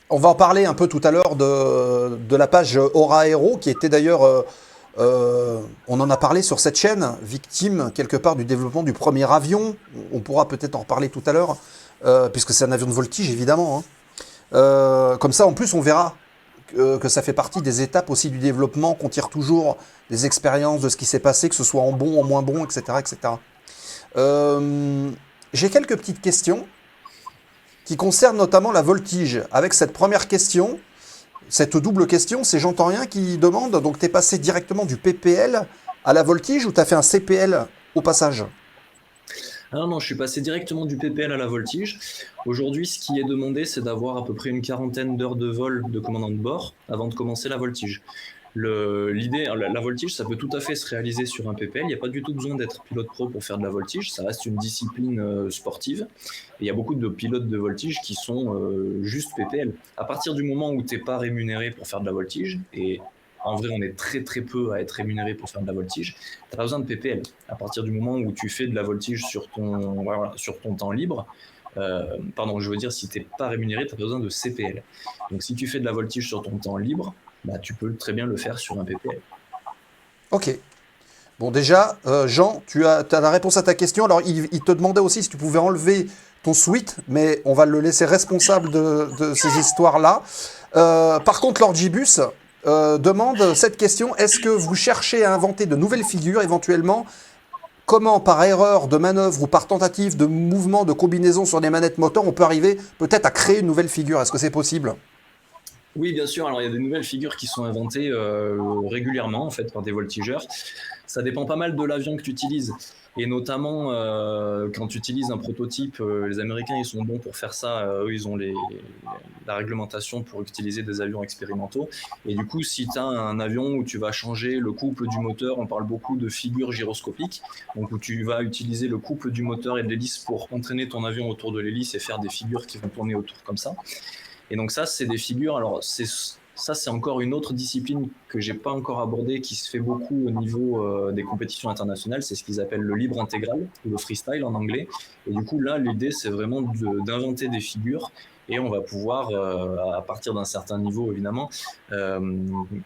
[SPEAKER 5] On va en parler un peu tout à l'heure de la page Aura Aero, qui était d'ailleurs, on en a parlé sur cette chaîne, victime quelque part du développement du premier avion. On pourra peut-être en reparler tout à l'heure, puisque c'est un avion de voltige, évidemment. Hein. Comme ça, en plus, on verra que ça fait partie des étapes aussi du développement, qu'on tire toujours des expériences de ce qui s'est passé, que ce soit en bon, en moins bon, etc. etc. J'ai quelques petites questions qui concerne notamment la voltige. Avec cette première question, cette double question, c'est J'entends rien qui demande, donc tu es passé directement du PPL à la voltige ou tu as fait un CPL au passage?
[SPEAKER 7] Non, je suis passé directement du PPL à la voltige. Aujourd'hui, ce qui est demandé, c'est d'avoir à peu près une 40aine d'heures de vol de commandant de bord avant de commencer la voltige. La voltige, ça peut tout à fait se réaliser sur un PPL. Il n'y a pas du tout besoin d'être pilote pro pour faire de la voltige. Ça reste une discipline sportive. Et il y a beaucoup de pilotes de voltige qui sont juste PPL. À partir du moment où tu n'es pas rémunéré pour faire de la voltige, et en vrai, on est très très peu à être rémunéré pour faire de la voltige, tu n'as pas besoin de PPL. À partir du moment où tu fais de la voltige sur ton temps libre, si tu n'es pas rémunéré, tu n'as pas besoin de CPL. Donc si tu fais de la voltige sur ton temps libre, tu peux très bien le faire sur un PPL.
[SPEAKER 5] Ok. Bon, déjà, Jean, tu as la réponse à ta question. Alors, il te demandait aussi si tu pouvais enlever ton suite, mais on va le laisser responsable de ces histoires-là. Par contre, Lord Gibus demande cette question. Est-ce que vous cherchez à inventer de nouvelles figures, éventuellement comment, par erreur de manœuvre ou par tentative de mouvement, de combinaison sur des manettes moteurs, on peut arriver peut-être à créer une nouvelle figure? Est-ce que c'est possible?
[SPEAKER 7] Oui, bien sûr. Alors, il y a des nouvelles figures qui sont inventées régulièrement, en fait, par des voltigeurs. Ça dépend pas mal de l'avion que tu utilises. Et notamment, quand tu utilises un prototype, les Américains, ils sont bons pour faire ça. Eux, ils ont la réglementation pour utiliser des avions expérimentaux. Et du coup, si tu as un avion où tu vas changer le couple du moteur, on parle beaucoup de figures gyroscopiques, donc où tu vas utiliser le couple du moteur et de l'hélice pour entraîner ton avion autour de l'hélice et faire des figures qui vont tourner autour comme ça. Et donc ça, c'est des figures. Alors ça, c'est encore une autre discipline que j'ai pas encore abordée, qui se fait beaucoup au niveau des compétitions internationales. C'est ce qu'ils appellent le libre intégral ou le freestyle en anglais. Et du coup, là, l'idée, c'est vraiment d'inventer des figures. Et on va pouvoir, à partir d'un certain niveau, évidemment,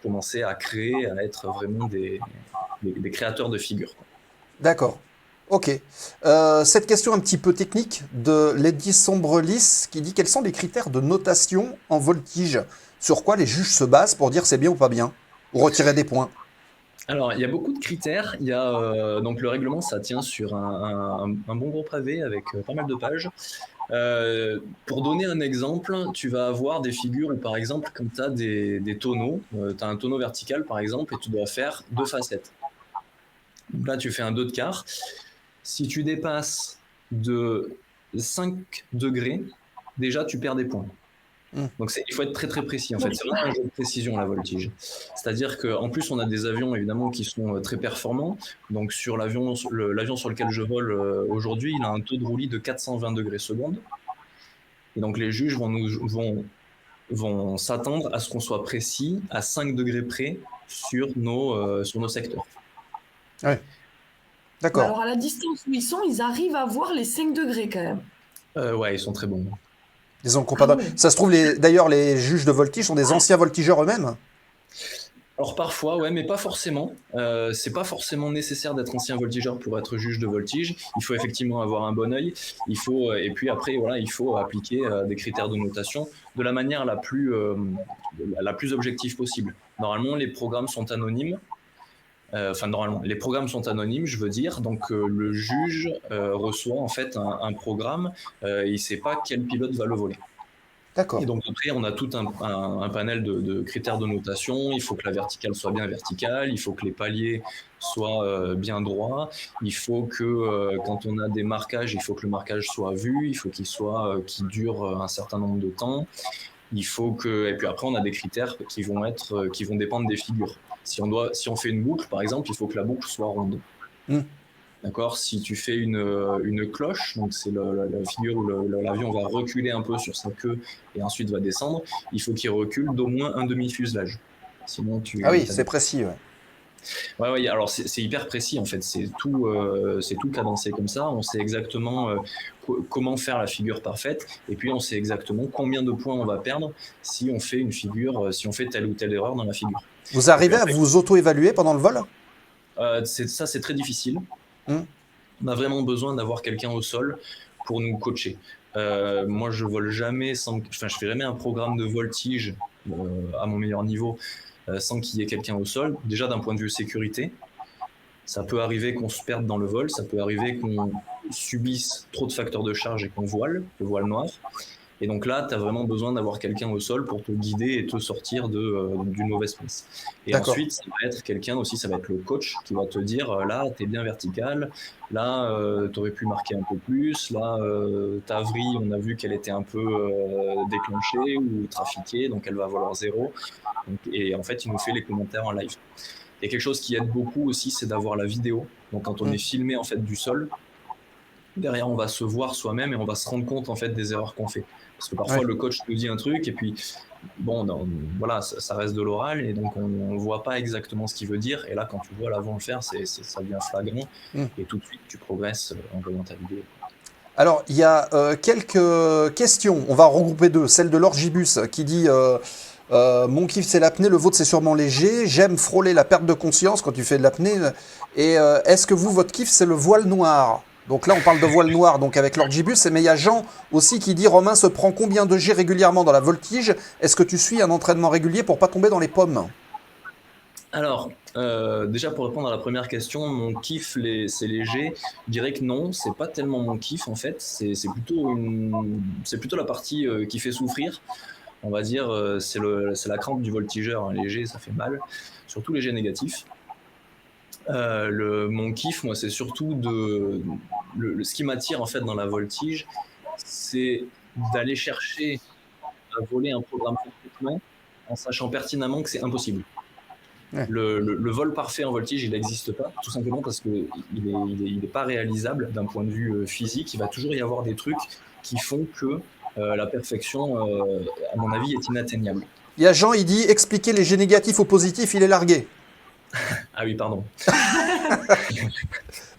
[SPEAKER 7] commencer à créer, à être vraiment des créateurs de figures.
[SPEAKER 5] D'accord. Ok. Cette question un petit peu technique de Lady Sombrelis qui dit quels sont les critères de notation en voltige? Sur quoi les juges se basent pour dire c'est bien ou pas bien? Ou retirer des points?
[SPEAKER 7] Alors, il y a beaucoup de critères. Il y a donc le règlement, ça tient sur un bon gros pavé avec pas mal de pages. Pour donner un exemple, tu vas avoir des figures où, par exemple, quand tu as des tonneaux, tu as un tonneau vertical, par exemple, et tu dois faire 2 facettes. Donc là, tu fais un 2 de quart. Si tu dépasses de 5 degrés, déjà, tu perds des points. Donc il faut être très très précis en fait, c'est vraiment un jeu de précision la voltige. C'est-à-dire qu'en plus on a des avions évidemment qui sont très performants. Donc sur l'avion sur lequel je vole aujourd'hui, il a un taux de roulis de 420 degrés secondes. Et donc les juges vont s'attendre à ce qu'on soit précis à 5 degrés près sur nos secteurs.
[SPEAKER 5] Ouais. D'accord.
[SPEAKER 6] Alors à la distance où ils sont, ils arrivent à voir les 5 degrés quand même.
[SPEAKER 7] Ouais, ils sont très bons.
[SPEAKER 5] Disons qu'on pas. Ça se trouve, d'ailleurs, les juges de voltige sont des anciens voltigeurs eux-mêmes?
[SPEAKER 7] Alors parfois, ouais, mais pas forcément. C'est pas forcément nécessaire d'être ancien voltigeur pour être juge de voltige. Il faut effectivement avoir un bon œil. Et puis après, voilà, il faut appliquer des critères de notation de la manière la plus objective possible. Normalement, les programmes sont anonymes. Normalement, les programmes sont anonymes, je veux dire. Donc, le juge reçoit en fait un programme. Il ne sait pas quel pilote va le voler.
[SPEAKER 5] D'accord.
[SPEAKER 7] Et donc, après, on a tout un panel de critères de notation. Il faut que la verticale soit bien verticale. Il faut que les paliers soient bien droits. Il faut que, quand on a des marquages, il faut que le marquage soit vu. Il faut qu'il dure un certain nombre de temps. Et puis après, on a des critères qui vont dépendre des figures. Si on fait une boucle, par exemple, il faut que la boucle soit ronde. D'accord. Si tu fais une cloche, donc c'est la figure où l'avion va reculer un peu sur sa queue et ensuite va descendre, il faut qu'il recule d'au moins un demi-fuselage. Sinon,
[SPEAKER 5] Ah oui, c'est précis, ouais.
[SPEAKER 7] Ouais, alors c'est hyper précis en fait, c'est tout cadencé comme ça, on sait exactement comment faire la figure parfaite, et puis on sait exactement combien de points on va perdre si on fait si on fait telle ou telle erreur dans la figure.
[SPEAKER 5] Vous arrivez à vous auto-évaluer pendant le vol?
[SPEAKER 7] C'est très difficile. On a vraiment besoin d'avoir quelqu'un au sol pour nous coacher. Moi, je vole jamais je fais jamais un programme de voltige à mon meilleur niveau sans qu'il y ait quelqu'un au sol. Déjà, d'un point de vue sécurité, ça peut arriver qu'on se perde dans le vol, ça peut arriver qu'on subisse trop de facteurs de charge et qu'on voile, le voile noir. Et donc là, tu as vraiment besoin d'avoir quelqu'un au sol pour te guider et te sortir d'une mauvaise place. Et ensuite, ça va être quelqu'un aussi, ça va être le coach qui va te dire là, tu es bien vertical, là, tu aurais pu marquer un peu plus, là, ta vrille, on a vu qu'elle était un peu déclenchée ou trafiquée, donc elle va valoir 0. Et en fait, il nous fait les commentaires en live. Et quelque chose qui aide beaucoup aussi, c'est d'avoir la vidéo. Donc quand on est filmé en fait du sol, derrière, on va se voir soi-même et on va se rendre compte en fait des erreurs qu'on fait. Parce que parfois, le coach nous dit un truc et puis, voilà, ça reste de l'oral et donc on ne voit pas exactement ce qu'il veut dire. Et là, quand tu vois l'avant le faire, ça devient flagrant et tout de suite, tu progresses en voyant ta vidéo.
[SPEAKER 5] Alors, il y a quelques questions. On va regrouper 2. Celle de Lorgibus qui dit mon kiff, c'est l'apnée. Le vôtre, c'est sûrement léger. J'aime frôler la perte de conscience quand tu fais de l'apnée. Et est-ce que votre kiff, c'est le voile noir? Donc là, on parle de voile noir, donc avec Lorgibus, mais il y a Jean aussi qui dit « Romain se prend combien de G régulièrement dans la voltige? Est-ce que tu suis un entraînement régulier pour pas tomber dans les pommes ?»
[SPEAKER 7] Alors, déjà pour répondre à la première question, mon kiff, c'est léger. Je dirais que non, c'est pas tellement mon kiff en fait. C'est plutôt la partie qui fait souffrir. On va dire, c'est la crampe du voltigeur. Hein. Léger, ça fait mal, surtout léger négatif. Mon kiff, moi, c'est surtout ce qui m'attire en fait dans la voltige, c'est d'aller chercher à voler un programme parfaitement en sachant pertinemment que c'est impossible.
[SPEAKER 5] Ouais.
[SPEAKER 7] Le vol parfait en voltige, il n'existe pas, tout simplement parce qu'il n'est pas réalisable d'un point de vue physique. Il va toujours y avoir des trucs qui font que la perfection, à mon avis, est inatteignable.
[SPEAKER 5] Il y a Jean, il dit expliquer les jets négatifs ou positifs, il est largué.
[SPEAKER 7] Ah oui, pardon.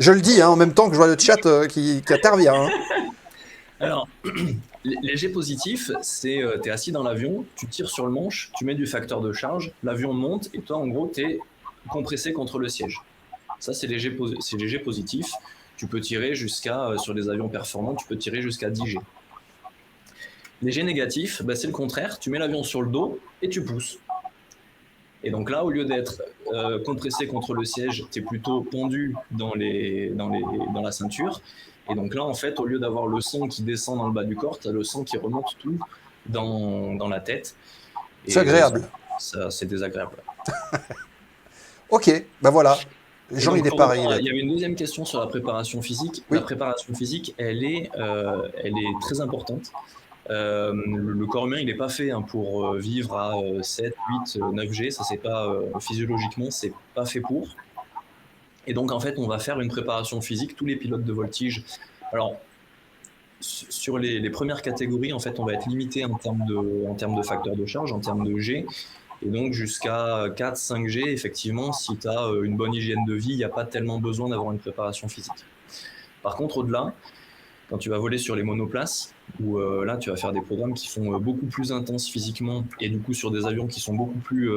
[SPEAKER 5] Je le dis, hein, en même temps que je vois le chat qui intervient. Hein.
[SPEAKER 7] Alors, les jets positifs, c'est tu es assis dans l'avion, tu tires sur le manche, tu mets du facteur de charge, l'avion monte et toi, en gros, tu es compressé contre le siège. Ça, c'est les jets positifs. Tu peux tirer sur des avions performants, tu peux tirer jusqu'à 10 G. Les jets négatifs, c'est le contraire. Tu mets l'avion sur le dos et tu pousses. Et donc là, au lieu d'être compressé contre le siège, tu es plutôt pendu dans la ceinture. Et donc là, en fait, au lieu d'avoir le sang qui descend dans le bas du corps, tu as le sang qui remonte tout dans la tête.
[SPEAKER 5] C'est agréable.
[SPEAKER 7] Ça, c'est désagréable.
[SPEAKER 5] Ok, ben voilà. Jean, il est pareil.
[SPEAKER 7] Il y avait une deuxième question sur la préparation physique.
[SPEAKER 5] Oui.
[SPEAKER 7] La préparation physique, elle est très importante. Le corps humain, il n'est pas fait pour vivre à 7, 8, 9 G. Ça, c'est pas physiologiquement, c'est pas fait pour. Et donc, en fait, on va faire une préparation physique, tous les pilotes de voltige. Alors, sur les premières catégories, en fait, on va être limité en termes de facteur de charge, en termes de G. Et donc, jusqu'à 4, 5 G, effectivement, si tu as une bonne hygiène de vie, il n'y a pas tellement besoin d'avoir une préparation physique. Par contre, au-delà, quand tu vas voler sur les monoplaces, où là, tu vas faire des programmes qui sont beaucoup plus intenses physiquement et du coup sur des avions qui sont beaucoup plus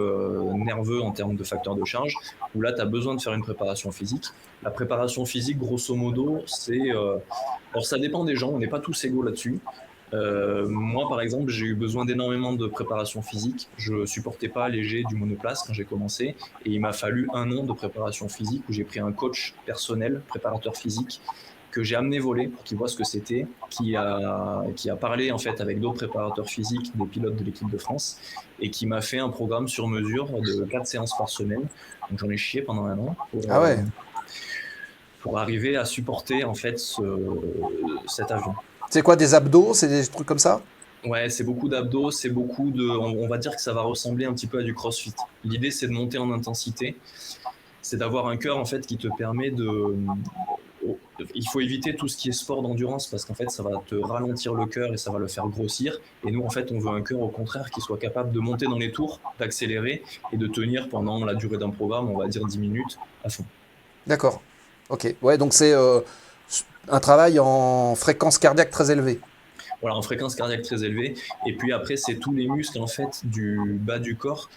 [SPEAKER 7] nerveux en termes de facteur de charge, où là, tu as besoin de faire une préparation physique. La préparation physique, grosso modo, c'est... alors, ça dépend des gens, on n'est pas tous égaux là-dessus. Moi, par exemple, j'ai eu besoin d'énormément de préparation physique. Je supportais pas les jets du monoplace quand j'ai commencé et il m'a fallu 1 an de préparation physique où j'ai pris un coach personnel, préparateur physique, que j'ai amené voler pour qu'il voit ce que c'était, qui a parlé en fait avec d'autres préparateurs physiques, des pilotes de l'équipe de France, et qui m'a fait un programme sur mesure de 4 séances par semaine. Donc j'en ai chié pendant 1 an pour arriver à supporter en fait cet avion.
[SPEAKER 5] C'est quoi, des abdos? C'est des trucs comme ça?
[SPEAKER 7] Ouais, c'est beaucoup d'abdos, c'est beaucoup de... On va dire que ça va ressembler un petit peu à du crossfit. L'idée, c'est de monter en intensité, c'est d'avoir un cœur en fait qui te permet de... Il faut éviter tout ce qui est sport d'endurance parce qu'en fait ça va te ralentir le cœur et ça va le faire grossir. Et nous en fait on veut un cœur au contraire qui soit capable de monter dans les tours, d'accélérer et de tenir pendant la durée d'un programme, on va dire 10 minutes à fond.
[SPEAKER 5] D'accord. Ok. Ouais, donc c'est un travail en fréquence cardiaque très élevée.
[SPEAKER 7] Voilà, en fréquence cardiaque très élevée. Et puis après c'est tous les muscles en fait du bas du corps.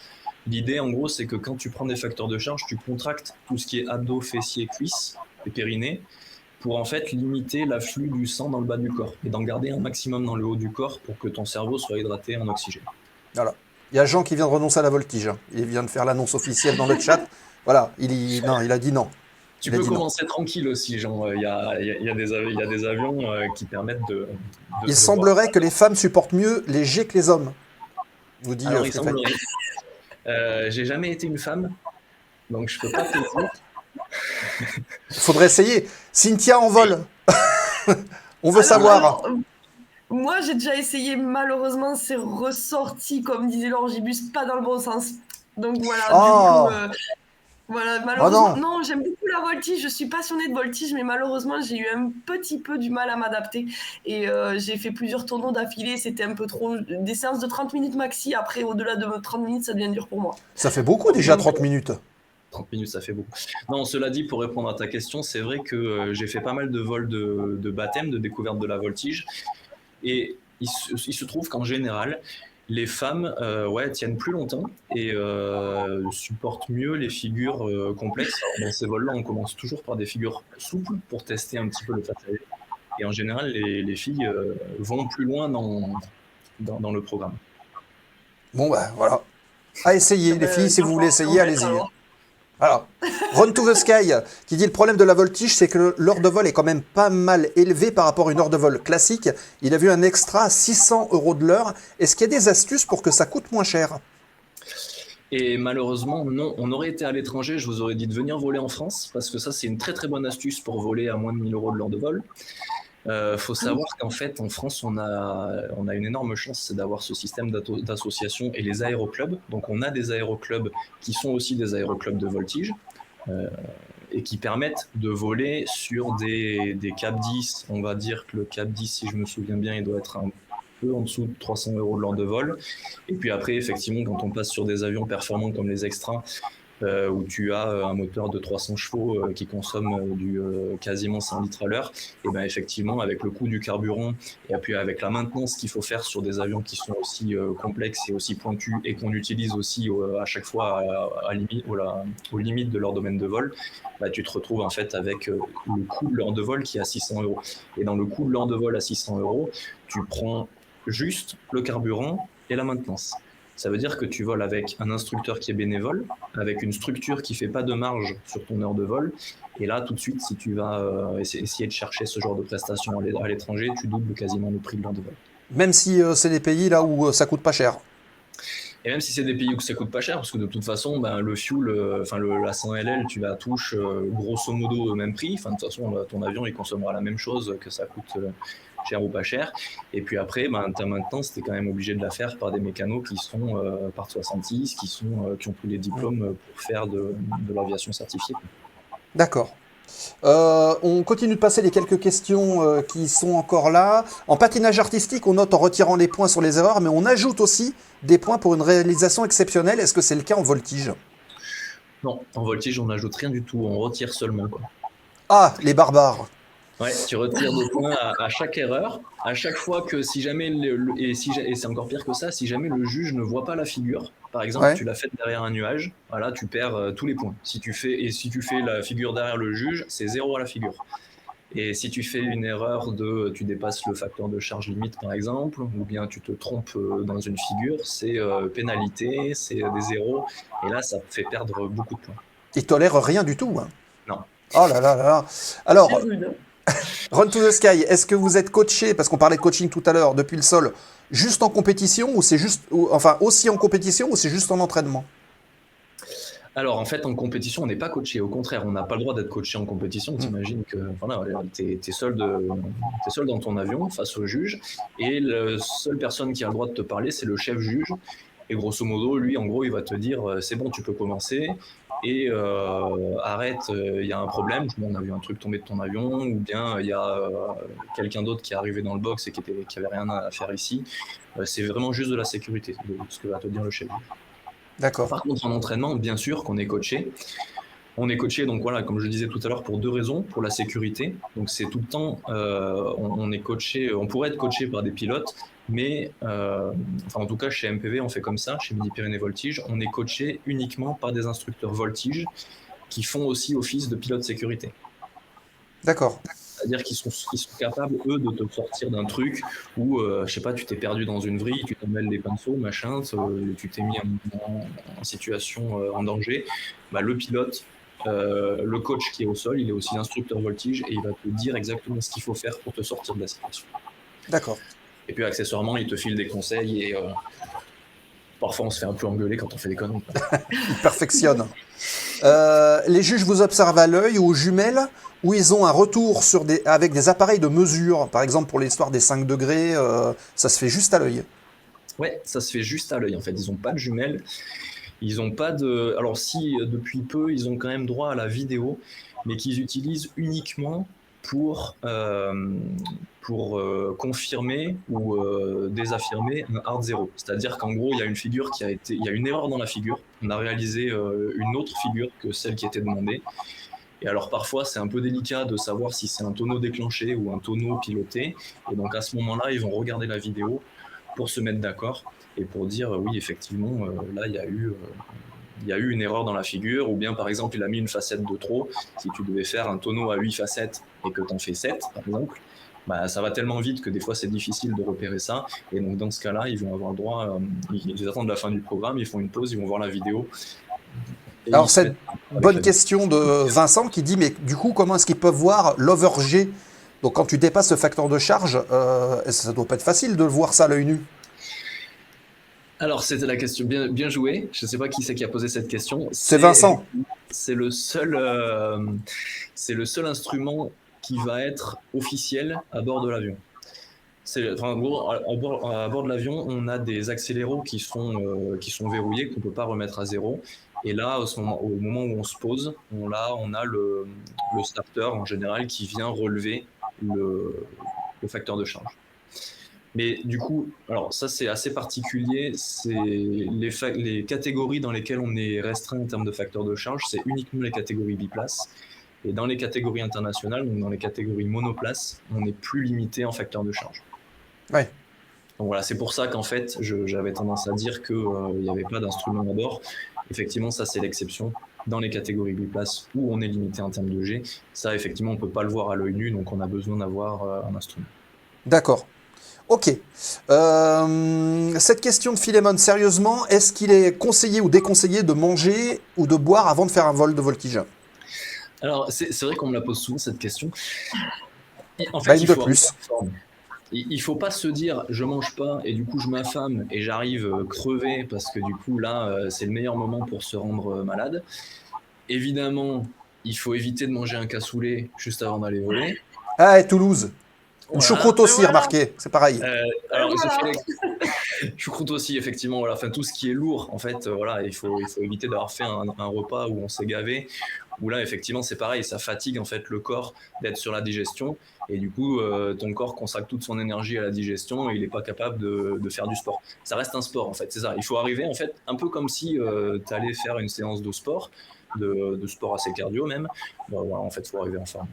[SPEAKER 7] L'idée en gros c'est que quand tu prends des facteurs de charge, tu contractes tout ce qui est abdos, fessiers, cuisses et périnée pour en fait limiter l'afflux du sang dans le bas du corps et d'en garder un maximum dans le haut du corps pour que ton cerveau soit hydraté en oxygène.
[SPEAKER 5] Voilà. Il y a Jean qui vient de renoncer à la voltige. Il vient de faire l'annonce officielle dans le chat. Voilà, il a dit non.
[SPEAKER 7] Tu peux commencer tranquille aussi, Jean. Il y a des avions qui permettent de
[SPEAKER 5] il semblerait que les femmes supportent mieux les jets que les hommes. Vous dit
[SPEAKER 7] alors, il semblerait. J'ai jamais été une femme, donc je peux pas te dire.
[SPEAKER 5] Il faudrait essayer. Cynthia en vol. On veut savoir.
[SPEAKER 6] Moi, j'ai déjà essayé. Malheureusement, c'est ressorti, comme disait l'Orgibus, pas dans le bon sens. Donc voilà.
[SPEAKER 5] Oh.
[SPEAKER 6] Du coup, voilà, malheureusement.
[SPEAKER 5] Oh
[SPEAKER 6] non, j'aime beaucoup la voltige. Je suis passionnée de voltige, mais malheureusement, j'ai eu un petit peu du mal à m'adapter. Et j'ai fait plusieurs tournois d'affilée. C'était un peu trop. Des séances de 30 minutes maxi. Après, au-delà de 30 minutes, ça devient dur pour moi.
[SPEAKER 5] Ça fait beaucoup déjà, 30 minutes.
[SPEAKER 7] 30 minutes, ça fait beaucoup. Non, cela dit, pour répondre à ta question, c'est vrai que j'ai fait pas mal de vols de baptême, de découverte de la voltige. Et il se trouve qu'en général, les femmes tiennent plus longtemps et supportent mieux les figures complexes. Alors, dans ces vols-là, on commence toujours par des figures souples pour tester un petit peu le passager. Et en général, les filles vont plus loin dans le programme.
[SPEAKER 5] Bon, bah voilà. À essayer, les filles, si vous voulez essayer, allez-y. Alors, Run to the Sky qui dit le problème de la voltige, c'est que l'heure de vol est quand même pas mal élevée par rapport à une heure de vol classique. Il a vu un extra à 600 € de l'heure. Est-ce qu'il y a des astuces pour que ça coûte moins cher?
[SPEAKER 7] Et malheureusement, non. On aurait été à l'étranger, je vous aurais dit de venir voler en France, parce que ça, c'est une très très bonne astuce pour voler à moins de 1000 € de l'heure de vol. Faut savoir qu'en fait, en France, on a une énorme chance, c'est d'avoir ce système d'association et les aéroclubs. Donc, on a des aéroclubs qui sont aussi des aéroclubs de voltige et qui permettent de voler sur des Cap 10. On va dire que le Cap 10, si je me souviens bien, il doit être un peu en dessous de 300 € de l'heure de vol. Et puis après, effectivement, quand on passe sur des avions performants comme les Extra, où tu as un moteur de 300 chevaux qui consomme quasiment 100 litres à l'heure, et ben effectivement, avec le coût du carburant et puis avec la maintenance qu'il faut faire sur des avions qui sont aussi complexes et aussi pointus et qu'on utilise aussi à chaque fois aux limites de leur domaine de vol, bah, tu te retrouves en fait avec le coût de l'heure de vol qui est à 600 €. Et dans le coût de l'heure de vol à 600 €, tu prends juste le carburant et la maintenance. Ça veut dire que tu voles avec un instructeur qui est bénévole, avec une structure qui ne fait pas de marge sur ton heure de vol. Et là, tout de suite, si tu vas essayer de chercher ce genre de prestations à l'étranger, tu doubles quasiment le prix de l'heure de vol.
[SPEAKER 5] Même si c'est des pays là où ça coûte pas cher.
[SPEAKER 7] Et même si c'est des pays où ça coûte pas cher, parce que de toute façon, ben, le fuel, la 100 LL, tu la touches grosso modo au même prix. Enfin, de toute façon, ton avion, il consommera la même chose, que ça coûte cher ou pas cher. Et puis après, ben, ta maintenance, t'es quand même obligé de la faire par des mécanos qui sont par 66, qui ont tous les diplômes pour faire de l'aviation certifiée.
[SPEAKER 5] D'accord. On continue de passer les quelques questions qui sont encore là. En patinage artistique, on note en retirant les points sur les erreurs, mais on ajoute aussi des points pour une réalisation exceptionnelle. Est-ce que c'est le cas en voltige?
[SPEAKER 7] Non, en voltige, on n'ajoute rien du tout, on retire seulement, quoi.
[SPEAKER 5] Ah, les barbares.
[SPEAKER 7] Ouais, tu retires des points à chaque erreur, à chaque fois que si jamais, et c'est encore pire que ça, si jamais le juge ne voit pas la figure, par exemple,
[SPEAKER 5] Ouais.
[SPEAKER 7] tu l'as faite derrière un nuage, voilà, tu perds tous les points. Si tu fais la figure derrière le juge, c'est 0 à la figure. Et si tu fais une erreur tu dépasses le facteur de charge limite par exemple, ou bien tu te trompes dans une figure, c'est pénalité, c'est des zéros, et là ça fait perdre beaucoup de points.
[SPEAKER 5] Ils tolèrent rien du tout. Hein.
[SPEAKER 7] Non.
[SPEAKER 5] Oh là là là là. Alors,
[SPEAKER 6] C'est rude.
[SPEAKER 5] Run to the Sky, est-ce que vous êtes coaché, parce qu'on parlait de coaching tout à l'heure, depuis le sol, juste en compétition, ou c'est juste, enfin aussi en compétition, ou c'est juste en entraînement?
[SPEAKER 7] Alors en fait en compétition on n'est pas coaché, au contraire on n'a pas le droit d'être coaché en compétition. T'imagines que voilà, t'es seul dans ton avion face au juge et la seule personne qui a le droit de te parler c'est le chef juge et grosso modo lui en gros il va te dire c'est bon tu peux commencer et arrête il y a un problème, on a vu un truc tomber de ton avion ou bien il y a quelqu'un d'autre qui est arrivé dans le box et qui avait rien à faire ici. C'est vraiment juste de la sécurité de ce que va te dire le chef juge.
[SPEAKER 5] D'accord.
[SPEAKER 7] Par contre, en entraînement, bien sûr qu'on est coaché. On est coaché, donc voilà, comme je le disais tout à l'heure, pour deux raisons. Pour la sécurité, donc c'est tout le temps, on est coaché, on pourrait être coaché par des pilotes, mais en tout cas chez MPV, on fait comme ça, chez Midi-Pyrénées Voltige, on est coaché uniquement par des instructeurs voltige qui font aussi office de pilote sécurité.
[SPEAKER 5] D'accord.
[SPEAKER 7] C'est-à-dire qu'ils sont capables, eux, de te sortir d'un truc où, je sais pas, tu t'es perdu dans une vrille, tu t'emmêles les pinceaux, machin, tu t'es mis en situation en danger. Bah, le pilote, le coach qui est au sol, il est aussi instructeur voltige et il va te dire exactement ce qu'il faut faire pour te sortir de la situation.
[SPEAKER 5] D'accord.
[SPEAKER 7] Et puis, accessoirement, il te file des conseils et parfois, on se fait un peu engueuler quand on fait des conneries.
[SPEAKER 5] Ils perfectionnent. Les juges vous observent à l'œil ou aux jumelles, où ils ont un retour avec des appareils de mesure. Par exemple, pour l'histoire des 5 degrés, ça se fait juste à l'œil.
[SPEAKER 7] Ouais, ça se fait juste à l'œil. En fait, ils n'ont pas de jumelles. Ils n'ont pas de... Alors si, depuis peu, ils ont quand même droit à la vidéo, mais qu'ils utilisent uniquement pour confirmer ou désaffirmer un hard zero. C'est-à-dire qu'en gros, il y a une figure il y a une erreur dans la figure. On a réalisé une autre figure que celle qui était demandée. Et alors parfois, c'est un peu délicat de savoir si c'est un tonneau déclenché ou un tonneau piloté. Et donc à ce moment-là, ils vont regarder la vidéo pour se mettre d'accord et pour dire oui, effectivement, là, il y a eu une erreur dans la figure, ou bien par exemple, il a mis une facette de trop. Si tu devais faire un tonneau à 8 facettes et que tu en fais 7, par exemple, bah, ça va tellement vite que des fois, c'est difficile de repérer ça. Et donc dans ce cas-là, ils vont avoir le droit, ils attendent la fin du programme, ils font une pause, ils vont voir la vidéo. Et
[SPEAKER 5] Alors,
[SPEAKER 7] ils se
[SPEAKER 5] cette
[SPEAKER 7] mettent avec
[SPEAKER 5] bonne
[SPEAKER 7] la-
[SPEAKER 5] question de Vincent qui dit, mais du coup, comment est-ce qu'ils peuvent voir l'overg? Donc, quand tu dépasses ce facteur de charge, ça doit pas être facile de voir ça à l'œil nu.
[SPEAKER 7] Alors, c'était la question. Bien joué. Je ne sais pas qui c'est qui a posé cette question.
[SPEAKER 5] C'est Vincent.
[SPEAKER 7] C'est c'est le seul instrument qui va être officiel à bord de l'avion. En gros, à bord de l'avion, on a des accéléros qui sont verrouillés, qu'on ne peut pas remettre à zéro. Et là, au moment où on se pose, on a le starter en général qui vient relever le facteur de charge. Mais du coup, alors ça c'est assez particulier, c'est les catégories dans lesquelles on est restreint en termes de facteur de charge, c'est uniquement les catégories biplace. Et dans les catégories internationales, donc dans les catégories monoplace, on est plus limité en facteur de charge.
[SPEAKER 5] Ouais.
[SPEAKER 7] Donc voilà, c'est pour ça qu'en fait, j'avais tendance à dire qu'il n'y avait pas d'instrument à bord. Effectivement, ça c'est l'exception. Dans les catégories biplace où on est limité en termes de G, ça effectivement on ne peut pas le voir à l'œil nu, donc on a besoin d'avoir un instrument.
[SPEAKER 5] D'accord. Ok. Cette question de Philémon, sérieusement, est-ce qu'il est conseillé ou déconseillé de manger ou de boire avant de faire un vol de voltige?
[SPEAKER 7] Alors, c'est vrai qu'on me la pose souvent cette question. Et en
[SPEAKER 5] Bah,
[SPEAKER 7] fait,
[SPEAKER 5] une de plus.
[SPEAKER 7] Il faut pas se dire je mange pas et du coup je m'affame et j'arrive crevé parce que du coup là c'est le meilleur moment pour se rendre malade. Évidemment, il faut éviter de manger un cassoulet juste avant d'aller voler.
[SPEAKER 5] Ah, et Toulouse. Une
[SPEAKER 7] Voilà.
[SPEAKER 5] choucroute aussi,
[SPEAKER 6] Voilà.
[SPEAKER 5] remarqué, c'est pareil.
[SPEAKER 7] Alors,
[SPEAKER 6] Voilà.
[SPEAKER 7] choucroute aussi, effectivement, voilà. Enfin, tout ce qui est lourd, en fait, voilà, il faut éviter d'avoir fait un repas où on s'est gavé, où là, effectivement, c'est pareil, ça fatigue en fait le corps d'être sur la digestion, et du coup, ton corps consacre toute son énergie à la digestion, et il n'est pas capable de faire du sport. Ça reste un sport, en fait, c'est ça. Il faut arriver, en fait, un peu comme si tu allais faire une séance de sport, de sport assez cardio même. Bon, voilà, en fait, il faut arriver en forme.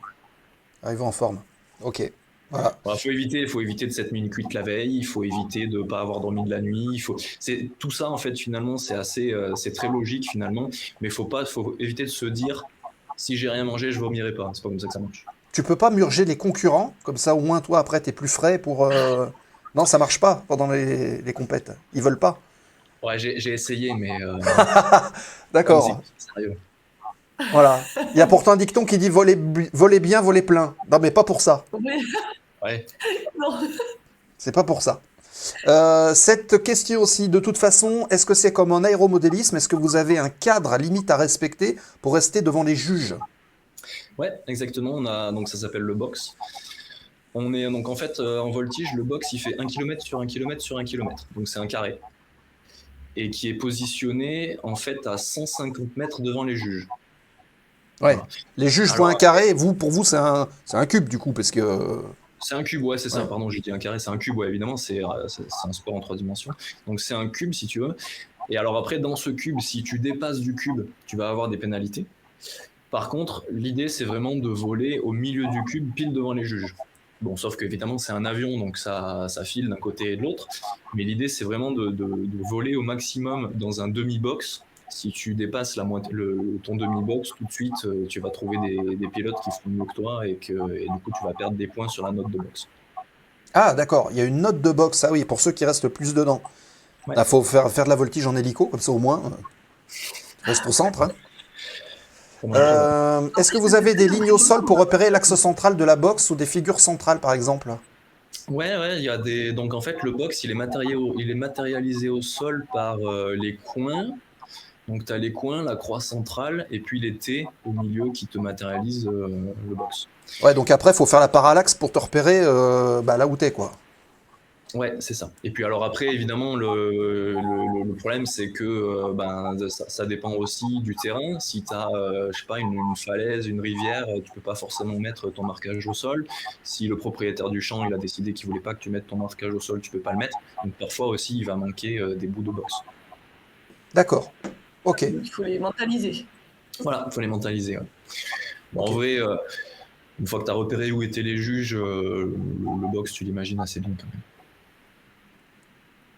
[SPEAKER 5] Arrivons en forme. Ok. Voilà.
[SPEAKER 7] Il faut éviter de s'être mis une cuite la veille, il faut éviter de ne pas avoir dormi de la nuit. Tout ça, en fait, finalement, c'est très logique, finalement. Mais faut éviter de se dire, si j'ai rien mangé, je vomirai pas. C'est pas comme ça que ça marche.
[SPEAKER 5] Tu peux pas murger les concurrents, comme ça au moins toi après t'es plus frais pour... Non, ça marche pas pendant les compètes. Ils veulent pas.
[SPEAKER 7] Ouais, j'ai essayé, mais...
[SPEAKER 5] D'accord.
[SPEAKER 7] C'est sérieux.
[SPEAKER 5] Voilà. Il y a pourtant un dicton qui dit voler bien, voler plein. Non, mais pas pour ça.
[SPEAKER 7] Ouais.
[SPEAKER 6] Non.
[SPEAKER 5] C'est pas pour ça. Cette question aussi, de toute façon, est-ce que c'est comme en aéromodélisme? Est-ce que vous avez un cadre limite à respecter pour rester devant les juges?
[SPEAKER 7] Ouais, exactement. Donc ça s'appelle le box. On est donc en fait en voltige, le box il fait 1 km sur 1 km sur 1 km. Donc c'est un carré. Et qui est positionné en fait à 150 mètres devant les juges.
[SPEAKER 5] Ouais.
[SPEAKER 7] Voilà.
[SPEAKER 5] Les juges voient un carré, et pour vous, c'est un cube, du coup, parce que...
[SPEAKER 7] C'est un cube, ouais, c'est ça,
[SPEAKER 5] Ouais.
[SPEAKER 7] pardon, j'ai dit un carré, c'est un cube, ouais, évidemment, c'est un sport en 3 dimensions. Donc c'est un cube, si tu veux. Et alors après, dans ce cube, si tu dépasses du cube, tu vas avoir des pénalités. Par contre, l'idée, c'est vraiment de voler au milieu du cube, pile devant les juges. Bon, sauf qu'évidemment, c'est un avion, donc ça file d'un côté et de l'autre. Mais l'idée, c'est vraiment de voler au maximum dans un demi-box. Si tu dépasses ton demi-box, tout de suite, tu vas trouver des pilotes qui font mieux que toi et du coup, tu vas perdre des points sur la note de box.
[SPEAKER 5] Ah, d'accord, il y a une note de boxe. Ah oui, pour ceux qui restent plus dedans.
[SPEAKER 7] Ouais.
[SPEAKER 5] Il faut faire de la voltige en hélico, comme ça au moins. Reste au centre. Hein. Est-ce que vous avez des lignes au sol pour repérer l'axe central de la boxe ou des figures centrales, par exemple?
[SPEAKER 7] Ouais, il y a donc en fait, le box, il est matérialisé au sol par les coins. Donc, tu as les coins, la croix centrale, et puis les T au milieu qui te matérialisent le box.
[SPEAKER 5] Ouais, donc après, il faut faire la parallaxe pour te repérer là où t'es, quoi.
[SPEAKER 7] Ouais, c'est ça. Et puis alors après, évidemment, le problème, c'est que ça dépend aussi du terrain. Si tu as, je sais pas, une falaise, une rivière, tu peux pas forcément mettre ton marquage au sol. Si le propriétaire du champ, il a décidé qu'il voulait pas que tu mettes ton marquage au sol, tu peux pas le mettre. Donc parfois aussi, il va manquer des bouts de box.
[SPEAKER 5] D'accord. Ok.
[SPEAKER 6] Il faut les mentaliser.
[SPEAKER 7] Voilà, il faut les mentaliser. Ouais. Bon, en vrai, une fois que tu as repéré où étaient les juges, le box, tu l'imagines assez bien quand même.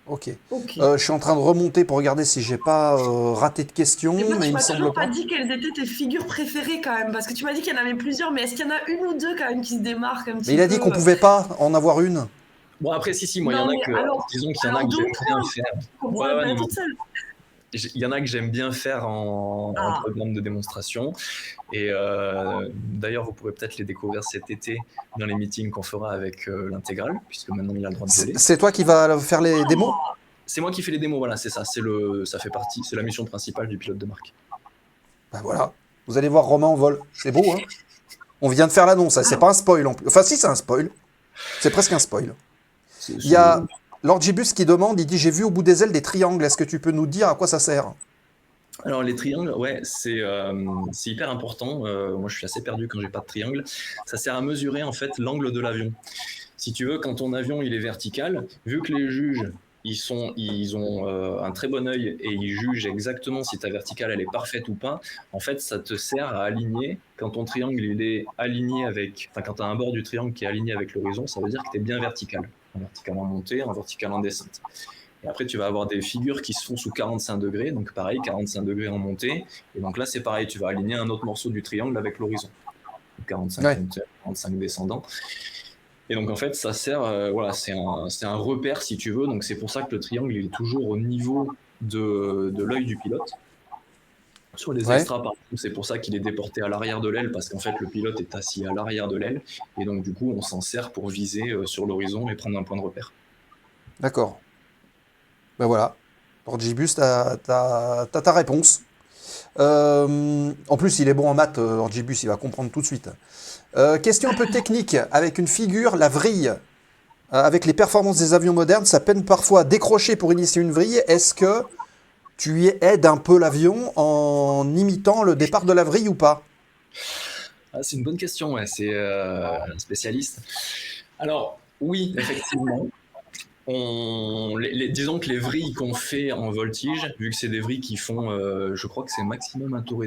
[SPEAKER 5] Ok.
[SPEAKER 6] Ok.
[SPEAKER 5] Je suis en train de remonter pour regarder si j'ai pas raté de questions,
[SPEAKER 6] Et moi,
[SPEAKER 5] mais
[SPEAKER 6] tu
[SPEAKER 5] il me
[SPEAKER 6] m'as
[SPEAKER 5] semble
[SPEAKER 6] toujours
[SPEAKER 5] pas.
[SPEAKER 6] pas dit quelles étaient tes figures préférées quand même, parce que tu m'as dit qu'il y en avait plusieurs, mais est-ce qu'il y en a une ou deux quand même qui se démarquent un petit peu?
[SPEAKER 5] Mais il a dit qu'on pouvait pas en avoir une.
[SPEAKER 7] Bon, après, si, moi, il y
[SPEAKER 6] Non,
[SPEAKER 7] en a
[SPEAKER 6] mais
[SPEAKER 7] que.
[SPEAKER 6] alors-
[SPEAKER 7] Disons qu'il y en a
[SPEAKER 6] alors
[SPEAKER 7] que
[SPEAKER 6] deux ou
[SPEAKER 7] j'aime bien
[SPEAKER 6] trois.
[SPEAKER 7] faire.
[SPEAKER 6] Pour
[SPEAKER 7] Ouais,
[SPEAKER 6] voir
[SPEAKER 7] non,
[SPEAKER 6] toute seule.
[SPEAKER 7] il y en a que j'aime bien faire en programme de démonstration. Et d'ailleurs, vous pourrez peut-être les découvrir cet été dans les meetings qu'on fera avec l'intégrale, puisque maintenant il a le droit de voler.
[SPEAKER 5] C'est toi qui vas faire les démos?
[SPEAKER 7] C'est moi qui fais les démos, voilà, c'est ça. Ça fait partie, c'est la mission principale du pilote de marque.
[SPEAKER 5] Ben voilà. Vous allez voir Romain en vol. C'est beau, hein? On vient de faire l'annonce, c'est pas un spoil en plus. Enfin, si, c'est un spoil. C'est presque un spoil. Il y a Lord Gibus qui demande, il dit, j'ai vu au bout des ailes des triangles. Est-ce que tu peux nous dire à quoi ça sert?
[SPEAKER 7] Alors les triangles, ouais, c'est hyper important. Moi, je suis assez perdu quand j'ai pas de triangle. Ça sert à mesurer en fait l'angle de l'avion. Si tu veux, quand ton avion il est vertical, vu que les juges ils ont un très bon œil et ils jugent exactement si ta verticale elle est parfaite ou pas. En fait, ça te sert à aligner. Quand ton triangle il est aligné avec, enfin quand tu as un bord du triangle qui est aligné avec l'horizon, ça veut dire que tu es bien vertical. Un vertical en montée, un vertical en descente. Et après, tu vas avoir des figures qui se font sous 45 degrés, donc pareil, 45 degrés en montée. Et donc là, c'est pareil, tu vas aligner un autre morceau du triangle avec l'horizon. 45 montée, 45 descendant. Et donc en fait, ça sert, voilà, c'est un repère si tu veux. Donc c'est pour ça que le triangle il est toujours au niveau de l'œil du pilote. Sur les extras, par exemple, c'est pour ça qu'il est déporté à l'arrière de l'aile, parce qu'en fait le pilote est assis à l'arrière de l'aile, et donc du coup on s'en sert pour viser sur l'horizon et prendre un point de repère.
[SPEAKER 5] D'accord. Ben voilà. Lord Gibus, t'as ta réponse. En plus, il est bon en maths, Lord Gibus, il va comprendre tout de suite. Question un peu technique, avec une figure, la vrille. Avec les performances des avions modernes, ça peine parfois à décrocher pour initier une vrille. Est-ce que tu aides un peu l'avion en imitant le départ de la vrille ou pas?
[SPEAKER 7] C'est une bonne question, ouais. C'est un spécialiste. Alors, oui, effectivement. Disons que les vrilles qu'on fait en voltige, vu que c'est des vrilles qui font, je crois que c'est maximum 1,5 tour,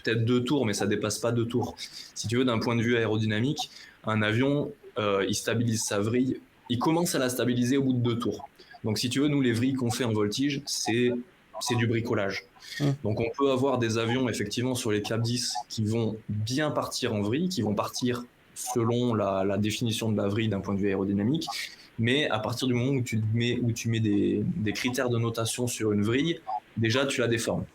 [SPEAKER 7] peut-être 2 tours, mais ça dépasse pas 2 tours. Si tu veux, d'un point de vue aérodynamique, un avion, il stabilise sa vrille, il commence à la stabiliser au bout de 2 tours. Donc si tu veux, nous, les vrilles qu'on fait en voltige, c'est du bricolage. Donc on peut avoir des avions, effectivement, sur les Cap 10 qui vont bien partir en vrille, qui vont partir selon la définition de la vrille d'un point de vue aérodynamique, mais à partir du moment où tu mets des critères de notation sur une vrille, déjà tu la déformes.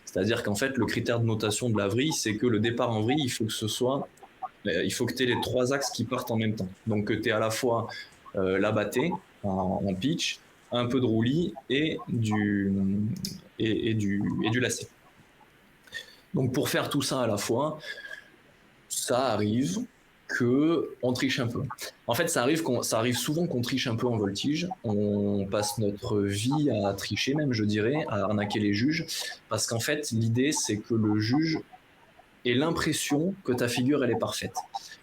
[SPEAKER 7] C'est-à-dire qu'en fait, le critère de notation de la vrille, c'est que le départ en vrille, il faut que tu aies les 3 axes qui partent en même temps. Donc que tu aies à la fois la bâtée en pitch, un peu de roulis et du lacet. Donc pour faire tout ça à la fois, ça arrive qu'on triche un peu. En fait, ça arrive souvent qu'on triche un peu en voltige. On passe notre vie à tricher même, je dirais, à arnaquer les juges, parce qu'en fait, l'idée, c'est que le juge ait l'impression que ta figure, elle est parfaite.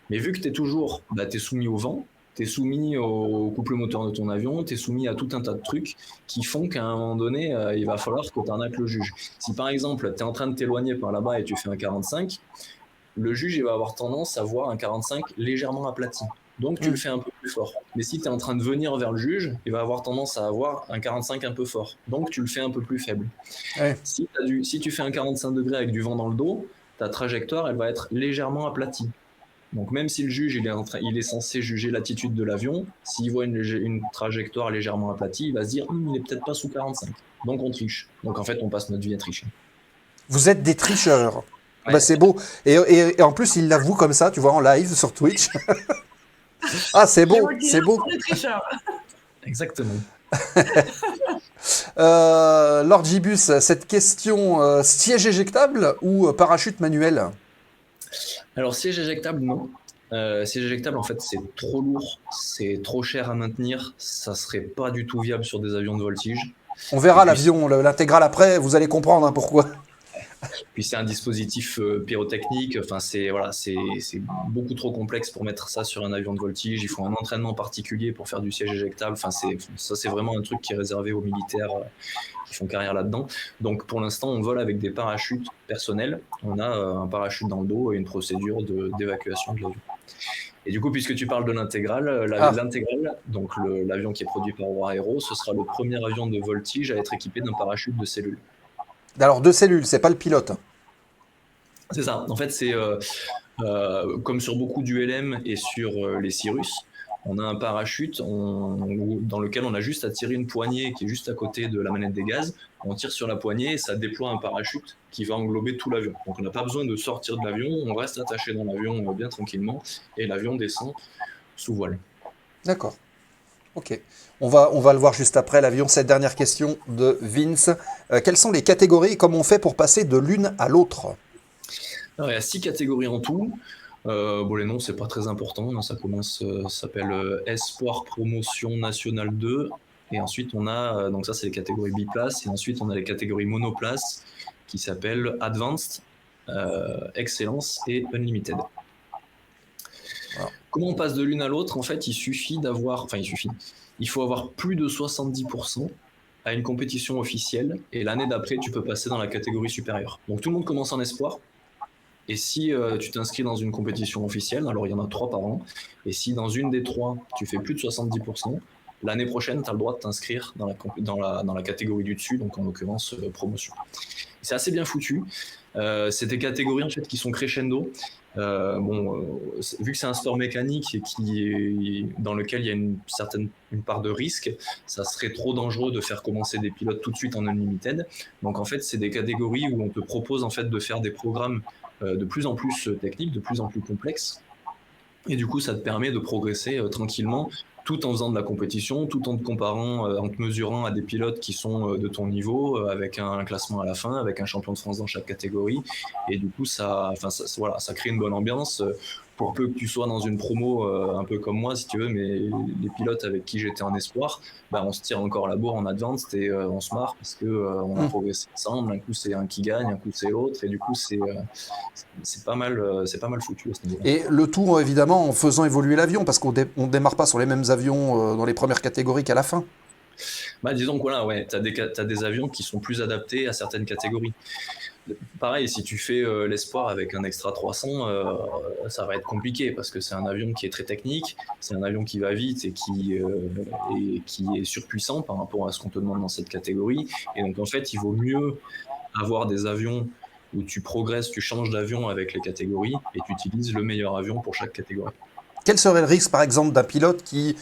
[SPEAKER 7] Mais vu que tu es soumis au vent, tu es soumis au couple moteur de ton avion, tu es soumis à tout un tas de trucs qui font qu'à un moment donné, il va falloir que tu arnaques le juge. Si par exemple, tu es en train de t'éloigner par là-bas et tu fais un 45, le juge il va avoir tendance à voir un 45 légèrement aplati. Donc tu le fais un peu plus fort. Mais si tu es en train de venir vers le juge, il va avoir tendance à avoir un 45 un peu fort. Donc tu le fais un peu plus faible. Ouais. Si tu fais un 45 degrés avec du vent dans le dos, ta trajectoire elle va être légèrement aplatie. Donc même si le juge il est censé juger l'attitude de l'avion, s'il voit une trajectoire légèrement aplatie, il va se dire il est peut-être pas sous 45. Donc on triche. Donc en fait on passe notre vie à tricher.
[SPEAKER 5] Vous êtes des tricheurs. Ouais. Bah, c'est beau. Et en plus, il l'avoue comme ça, tu vois, en live sur Twitch. Ah, c'est beau, c'est beau.
[SPEAKER 7] Exactement.
[SPEAKER 5] Lord Gibus, cette question, siège éjectable ou parachute manuel?
[SPEAKER 7] Alors, siège éjectable, non. Siège éjectable, en fait, c'est trop lourd, c'est trop cher à maintenir, ça serait pas du tout viable sur des avions de voltige.
[SPEAKER 5] On verra l'avion, l'intégrale après, vous allez comprendre pourquoi.
[SPEAKER 7] Puis c'est un dispositif pyrotechnique, enfin c'est beaucoup trop complexe pour mettre ça sur un avion de voltige. Il faut un entraînement particulier pour faire du siège éjectable. Enfin c'est vraiment un truc qui est réservé aux militaires qui font carrière là-dedans. Donc pour l'instant on vole avec des parachutes personnels. On a un parachute dans le dos et une procédure d'évacuation de l'avion. Et du coup, puisque tu parles de l'intégrale, l'intégrale, donc l'avion qui est produit par War Aero, ce sera le premier avion de voltige à être équipé d'un parachute de cellule.
[SPEAKER 5] Alors, 2 cellules, c'est pas le pilote.
[SPEAKER 7] C'est ça. En fait, c'est comme sur beaucoup d'ULM et sur les Cirrus, on a un parachute dans lequel on a juste à tirer une poignée qui est juste à côté de la manette des gaz. On tire sur la poignée et ça déploie un parachute qui va englober tout l'avion. Donc on n'a pas besoin de sortir de l'avion, on reste attaché dans l'avion bien tranquillement et l'avion descend sous voile.
[SPEAKER 5] D'accord. Ok. On va le voir juste après l'avion. Cette dernière question de Vince. Quelles sont les catégories et comment on fait pour passer de l'une à l'autre?
[SPEAKER 7] Alors, il y a 6 catégories en tout. Bon, les noms, c'est pas très important. Ça commence, ça s'appelle Espoir Promotion Nationale 2. Et ensuite, on a, donc ça, c'est les catégories biplace. Et ensuite, on a les catégories monoplace qui s'appellent Advanced, Excellence et Unlimited. Voilà. Comment on passe de l'une à l'autre? En fait, il faut avoir plus de 70% à une compétition officielle. Et l'année d'après, tu peux passer dans la catégorie supérieure. Donc, tout le monde commence en espoir. Et si tu t'inscris dans une compétition officielle, alors il y en a 3 par an, et si dans une des 3, tu fais plus de 70%, l'année prochaine, tu as le droit de t'inscrire dans la catégorie du dessus, donc en l'occurrence promotion. C'est assez bien foutu. C'est des catégories en fait, qui sont crescendo. Vu que c'est un sport mécanique et dans lequel il y a une part de risque, ça serait trop dangereux de faire commencer des pilotes tout de suite en unlimited. Donc en fait, c'est des catégories où on te propose en fait de faire des programmes de plus en plus techniques, de plus en plus complexes. Et du coup, ça te permet de progresser tranquillement, tout en faisant de la compétition, tout en te comparant, en te mesurant à des pilotes qui sont de ton niveau, avec un classement à la fin, avec un champion de France dans chaque catégorie. Et du coup, ça crée une bonne ambiance. Pour peu que tu sois dans une promo un peu comme moi, si tu veux, mais les pilotes avec qui j'étais en espoir, on se tire encore la bourre en advanced et on se marre parce qu'on a progressé ensemble. Un coup, c'est un qui gagne, un coup, c'est l'autre. Et du coup, c'est pas mal foutu à ce niveau-là. Et
[SPEAKER 5] le tout, évidemment, en faisant évoluer l'avion, parce qu'on ne démarre pas sur les mêmes avions dans les premières catégories qu'à la fin.
[SPEAKER 7] Disons que voilà, ouais, t'as des avions qui sont plus adaptés à certaines catégories. Pareil, si tu fais l'espoir avec un extra 300, ça va être compliqué parce que c'est un avion qui est très technique, c'est un avion qui va vite et qui est surpuissant par rapport à ce qu'on te demande dans cette catégorie. Et donc en fait, il vaut mieux avoir des avions où tu progresses, tu changes d'avion avec les catégories et tu utilises le meilleur avion pour chaque catégorie.
[SPEAKER 5] Quel serait le risque, par exemple, d'un pilote qui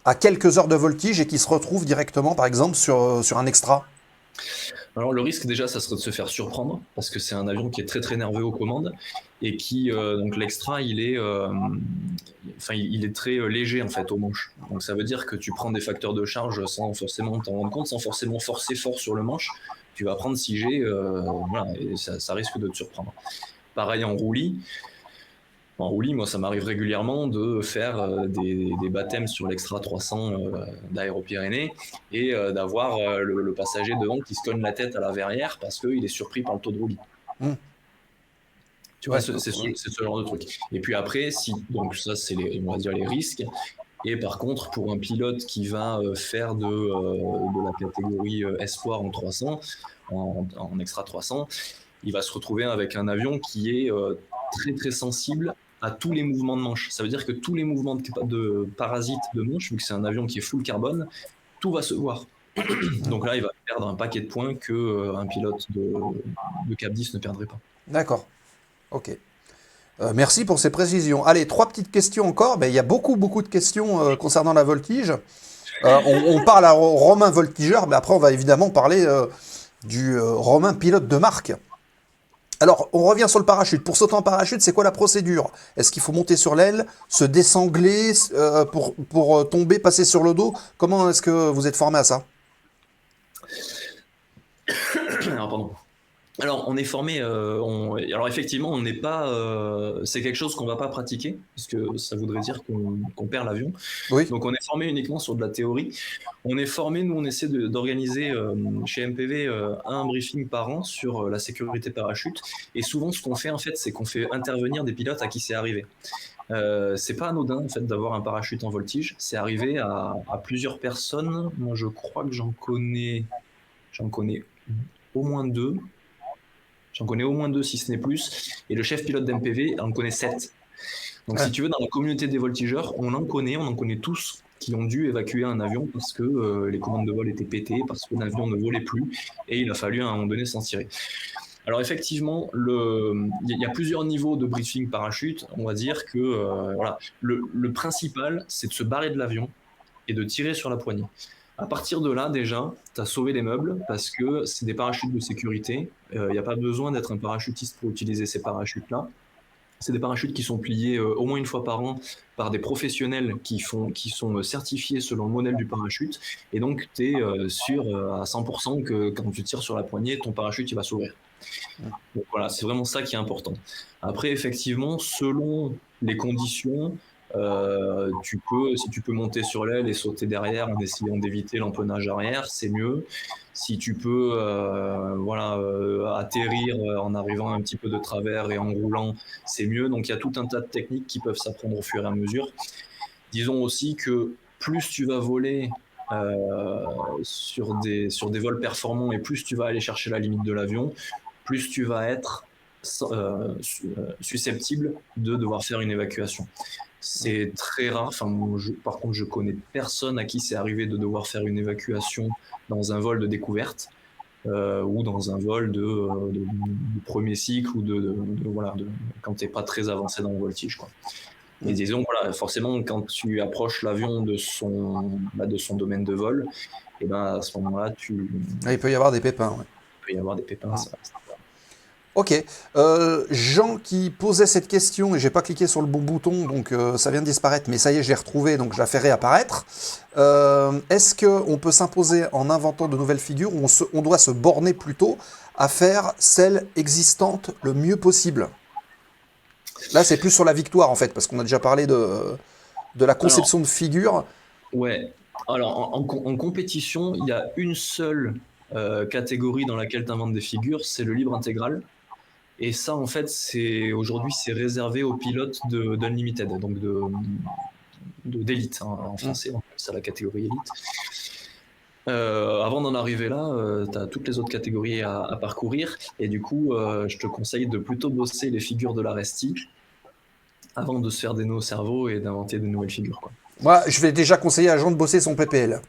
[SPEAKER 5] a quelques heures de voltige et qui se retrouve directement, par exemple, sur un extra?
[SPEAKER 7] Alors le risque déjà, ça serait de se faire surprendre parce que c'est un avion qui est très très nerveux aux commandes et qui donc l'extra il est très léger en fait au manche. Donc ça veut dire que tu prends des facteurs de charge sans forcément t'en rendre compte, sans forcément forcer fort sur le manche. Tu vas prendre 6G, et ça risque de te surprendre. Pareil en roulis. En roulis, moi, ça m'arrive régulièrement de faire des baptêmes sur l'extra 300 d'Aéropyrénées et d'avoir le passager devant qui se cogne la tête à la verrière parce qu'il est surpris par le taux de roulis. Tu vois, c'est ce genre de truc. Et puis après, donc ça, c'est on va dire les risques. Et par contre, pour un pilote qui va faire de la catégorie espoir en 300, en extra 300, il va se retrouver avec un avion qui est très très sensible à tous les mouvements de manche. Ça veut dire que tous les mouvements de parasites de manche, vu que c'est un avion qui est full carbone, tout va se voir. Donc là, il va perdre un paquet de points qu'un pilote de Cap 10 ne perdrait pas.
[SPEAKER 5] D'accord. Ok. Merci pour ces précisions. Allez, 3 petites questions encore. Il y a beaucoup de questions concernant la voltige. On parle à Romain voltigeur, mais après on va évidemment parler du Romain pilote de marque. Alors, on revient sur le parachute. Pour sauter en parachute, c'est quoi la procédure? Est-ce qu'il faut monter sur l'aile, se désangler pour tomber, passer sur le dos? Comment est-ce que vous êtes formé à ça?
[SPEAKER 7] Alors, pardon. Alors, on est formé. Alors, effectivement, on n'est pas. C'est quelque chose qu'on ne va pas pratiquer, puisque ça voudrait dire qu'on perd l'avion.
[SPEAKER 5] Oui.
[SPEAKER 7] Donc, on est formé uniquement sur de la théorie. On est formé, nous, on essaie d'organiser chez MPV un briefing par an sur la sécurité parachute. Et souvent, ce qu'on fait, en fait, c'est qu'on fait intervenir des pilotes à qui c'est arrivé. C'est pas anodin, en fait, d'avoir un parachute en voltige. C'est arrivé à plusieurs personnes. Moi, je crois que j'en connais au moins 2. J'en connais au moins 2 si ce n'est plus, et le chef pilote d'MPV en connaît 7. Donc si tu veux, dans la communauté des voltigeurs, on en connaît tous qui ont dû évacuer un avion parce que les commandes de vol étaient pétées, parce que l'avion ne volait plus, et il a fallu à un moment donné s'en tirer. Alors effectivement, il y a plusieurs niveaux de briefing parachute. On va dire que voilà, le principal, c'est de se barrer de l'avion et de tirer sur la poignée. À partir de là, déjà, tu as sauvé les meubles parce que c'est des parachutes de sécurité. Il n'y a pas besoin d'être un parachutiste pour utiliser ces parachutes-là. C'est des parachutes qui sont pliés au moins une fois par an par des professionnels qui sont certifiés selon le modèle du parachute. Et donc, tu es sûr à 100% que quand tu tires sur la poignée, ton parachute il va s'ouvrir. Donc voilà, c'est vraiment ça qui est important. Après, effectivement, selon les conditions, si tu peux monter sur l'aile et sauter derrière en essayant d'éviter l'empennage arrière, c'est mieux. Si tu peux atterrir en arrivant un petit peu de travers et en roulant, c'est mieux. Donc il y a tout un tas de techniques qui peuvent s'apprendre au fur et à mesure. Disons aussi que plus tu vas voler sur des vols performants et plus tu vas aller chercher la limite de l'avion, plus tu vas être susceptible de devoir faire une évacuation. C'est très rare. Par contre, je connais personne à qui c'est arrivé de devoir faire une évacuation dans un vol de découverte ou dans un vol de premier cycle ou quand tu n'es pas très avancé dans le voltige, quoi. Et disons, voilà, forcément, quand tu approches l'avion de son domaine de vol, et ben à ce moment-là,
[SPEAKER 5] il peut y avoir des pépins. Ouais.
[SPEAKER 7] Il peut y avoir des pépins. Ça.
[SPEAKER 5] Ok. Jean qui posait cette question, et j'ai pas cliqué sur le bon bouton, donc ça vient de disparaître, mais ça y est, je l'ai retrouvé, donc je la fais réapparaître. Est-ce qu'on peut s'imposer en inventant de nouvelles figures, ou on doit se borner plutôt à faire celles existantes le mieux possible? Là, c'est plus sur la victoire, en fait, parce qu'on a déjà parlé de la conception de figures.
[SPEAKER 7] Ouais. Alors, en compétition, il y a une seule catégorie dans laquelle tu inventes des figures, c'est le libre intégral. Et ça, en fait, aujourd'hui, c'est réservé aux pilotes d'Unlimited, donc d'élite, hein, en français, c'est la catégorie élite. Avant d'en arriver là, tu as toutes les autres catégories à parcourir, et du coup, je te conseille de plutôt bosser les figures de la Resti avant de se faire des nœuds au cerveau et d'inventer de nouvelles figures, quoi.
[SPEAKER 5] Moi, je vais déjà conseiller à Jean de bosser son PPL.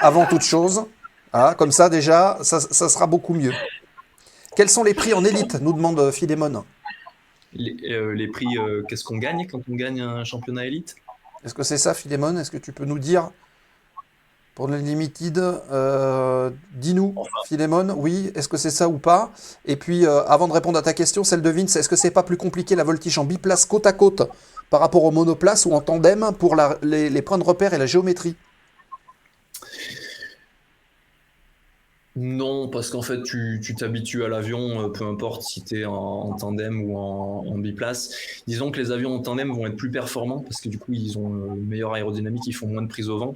[SPEAKER 5] Avant toute chose. Voilà, comme ça, déjà, ça sera beaucoup mieux. Quels sont les prix en élite, nous demande Philémon.
[SPEAKER 7] Les prix, qu'est-ce qu'on gagne quand on gagne un championnat élite?
[SPEAKER 5] Est-ce que c'est ça, Philémon? Est-ce que tu peux nous dire pour l'Unlimited, dis-nous, Philémon, oui, est-ce que c'est ça ou pas? Et puis, avant de répondre à ta question, celle de Vince, est-ce que c'est pas plus compliqué la voltige en biplace côte à côte par rapport au monoplace ou en tandem pour les points de repère et la géométrie?
[SPEAKER 7] Non, parce qu'en fait, tu t'habitues à l'avion, peu importe si tu es en tandem ou en biplace. Disons que les avions en tandem vont être plus performants parce que du coup, ils ont une meilleure aérodynamique, ils font moins de prise au vent.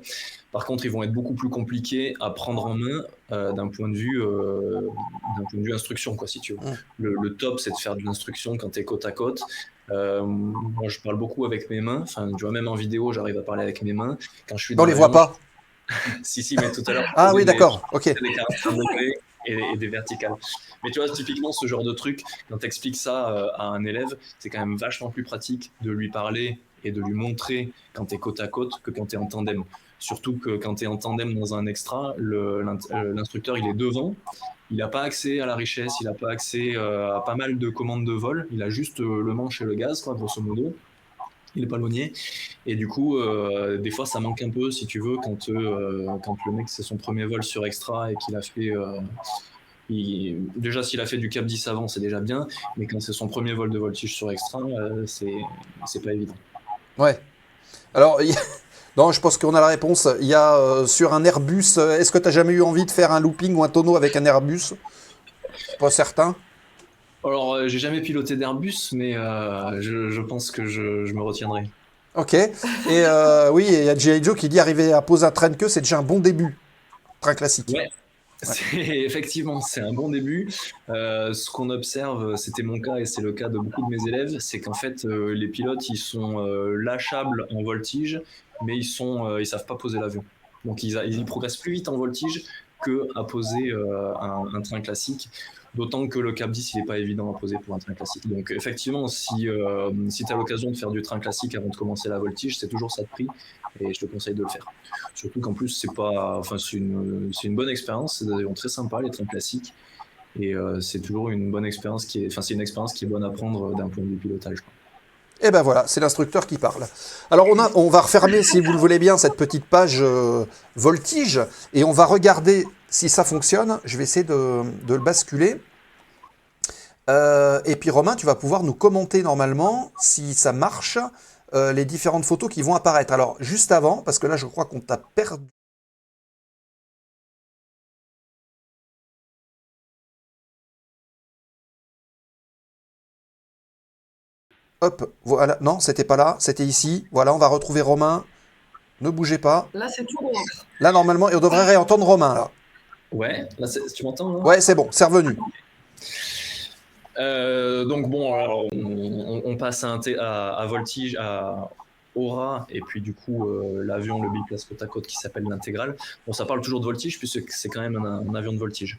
[SPEAKER 7] Par contre, ils vont être beaucoup plus compliqués à prendre en main d'un point de vue instruction, quoi, si tu veux. Le top, c'est de faire de l'instruction quand tu es côte à côte. Moi, je parle beaucoup avec mes mains. Enfin, tu vois, même en vidéo, j'arrive à parler avec mes mains. Quand je suis
[SPEAKER 5] on les voit pas.
[SPEAKER 7] Si, mais tout à l'heure.
[SPEAKER 5] Ah oui, d'accord, ok.
[SPEAKER 7] Des 45 degrés et des verticales. Mais tu vois, typiquement, ce genre de truc, quand tu expliques ça à un élève, c'est quand même vachement plus pratique de lui parler et de lui montrer quand tu es côte à côte que quand tu es en tandem. Surtout que quand tu es en tandem dans un extra, l'instructeur, il est devant. Il n'a pas accès à la richesse, il n'a pas accès à pas mal de commandes de vol. Il a juste le manche et le gaz, quoi, grosso modo. Il est palonnier. Et du coup, des fois, ça manque un peu, si tu veux, quand le mec, c'est son premier vol sur extra et qu'il a fait... déjà, s'il a fait du Cap 10 avant, c'est déjà bien. Mais quand c'est son premier vol de voltige sur extra, c'est pas évident.
[SPEAKER 5] Ouais. Alors, non, je pense qu'on a la réponse. Il y a sur un Airbus, est-ce que tu n'as jamais eu envie de faire un looping ou un tonneau avec un Airbus? Pas certain.
[SPEAKER 7] Alors, j'ai jamais piloté d'Airbus, mais je pense que je me retiendrai.
[SPEAKER 5] Ok. Et oui, il y a G.I. Joe qui dit arriver à poser un train de queue, c'est déjà un bon début. Train classique.
[SPEAKER 7] Ouais. Effectivement, c'est un bon début. Ce qu'on observe, c'était mon cas et c'est le cas de beaucoup de mes élèves, c'est qu'en fait, les pilotes, ils sont lâchables en voltige, mais ils savent pas poser l'avion. Donc, ils progressent plus vite en voltige qu'à poser un train classique. D'autant que le Cap 10, il n'est pas évident à poser pour un train classique. Donc effectivement, si tu as l'occasion de faire du train classique avant de commencer la voltige, c'est toujours ça de prix et je te conseille de le faire. Surtout qu'en plus, c'est une bonne expérience, c'est des avions très sympas, les trains classiques. Et c'est toujours une bonne expérience c'est une expérience qui est bonne à prendre d'un point de vue pilotage.
[SPEAKER 5] Et ben voilà, c'est l'instructeur qui parle. Alors on va refermer, si vous le voulez bien, cette petite page voltige, et on va regarder si ça fonctionne. Je vais essayer de le basculer. Et puis Romain, tu vas pouvoir nous commenter normalement, si ça marche, les différentes photos qui vont apparaître. Alors juste avant, parce que là je crois qu'on t'a perdu. Hop, voilà. Non, c'était pas là, c'était ici. Voilà, on va retrouver Romain. Ne bougez pas.
[SPEAKER 6] Là, c'est tout rond.
[SPEAKER 5] Là, normalement, et on devrait réentendre Romain, là.
[SPEAKER 7] Ouais, là, tu m'entends là?
[SPEAKER 5] Ouais, c'est bon, c'est revenu.
[SPEAKER 7] Donc bon, alors, on passe à Voltige, à Aura, et puis du coup l'avion, le biplace côte à côte qui s'appelle l'Intégrale. Bon, ça parle toujours de Voltige puisque c'est quand même un avion de voltige.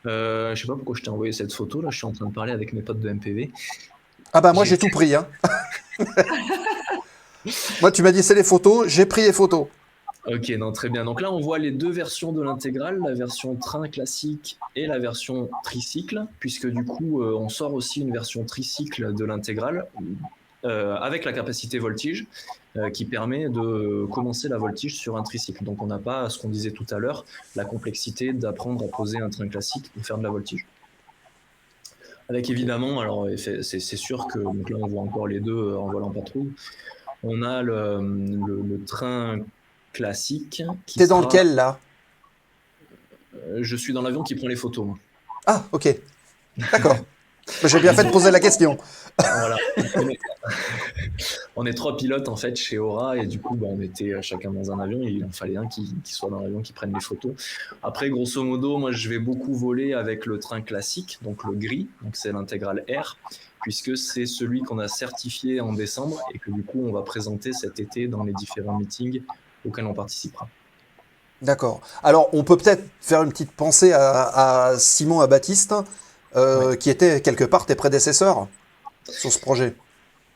[SPEAKER 7] Je sais pas pourquoi je t'ai envoyé cette photo, là je suis en train de parler avec mes potes de MPV.
[SPEAKER 5] Ah bah moi j'ai tout pris, hein. Moi tu m'as dit c'est les photos, j'ai pris les photos.
[SPEAKER 7] Ok, non, très bien. Donc là, on voit les deux versions de l'intégrale, la version train classique et la version tricycle, puisque du coup, on sort aussi une version tricycle de l'intégrale avec la capacité voltige qui permet de commencer la voltige sur un tricycle. Donc on n'a pas, ce qu'on disait tout à l'heure, la complexité d'apprendre à poser un train classique pour faire de la voltige. Avec évidemment, alors c'est sûr que donc là on voit encore les deux en volant patrouille. On a le train classique.
[SPEAKER 5] T'es dans lequel là?
[SPEAKER 7] Je suis dans l'avion qui prend les photos. Moi.
[SPEAKER 5] Ah, ok. D'accord. J'ai bien fait de poser la question.
[SPEAKER 7] Voilà. On est 3 pilotes en fait chez Aura et du coup on était chacun dans un avion et il en fallait un qui soit dans l'avion qui prenne les photos. Après grosso modo moi je vais beaucoup voler avec le train classique, donc le gris, donc c'est l'intégrale R, puisque c'est celui qu'on a certifié en décembre et que du coup on va présenter cet été dans les différents meetings auxquels on participera.
[SPEAKER 5] D'accord. Alors on peut peut-être faire une petite pensée à Simon, à Baptiste, ouais. Qui était quelque part tes prédécesseurs sur ce projet.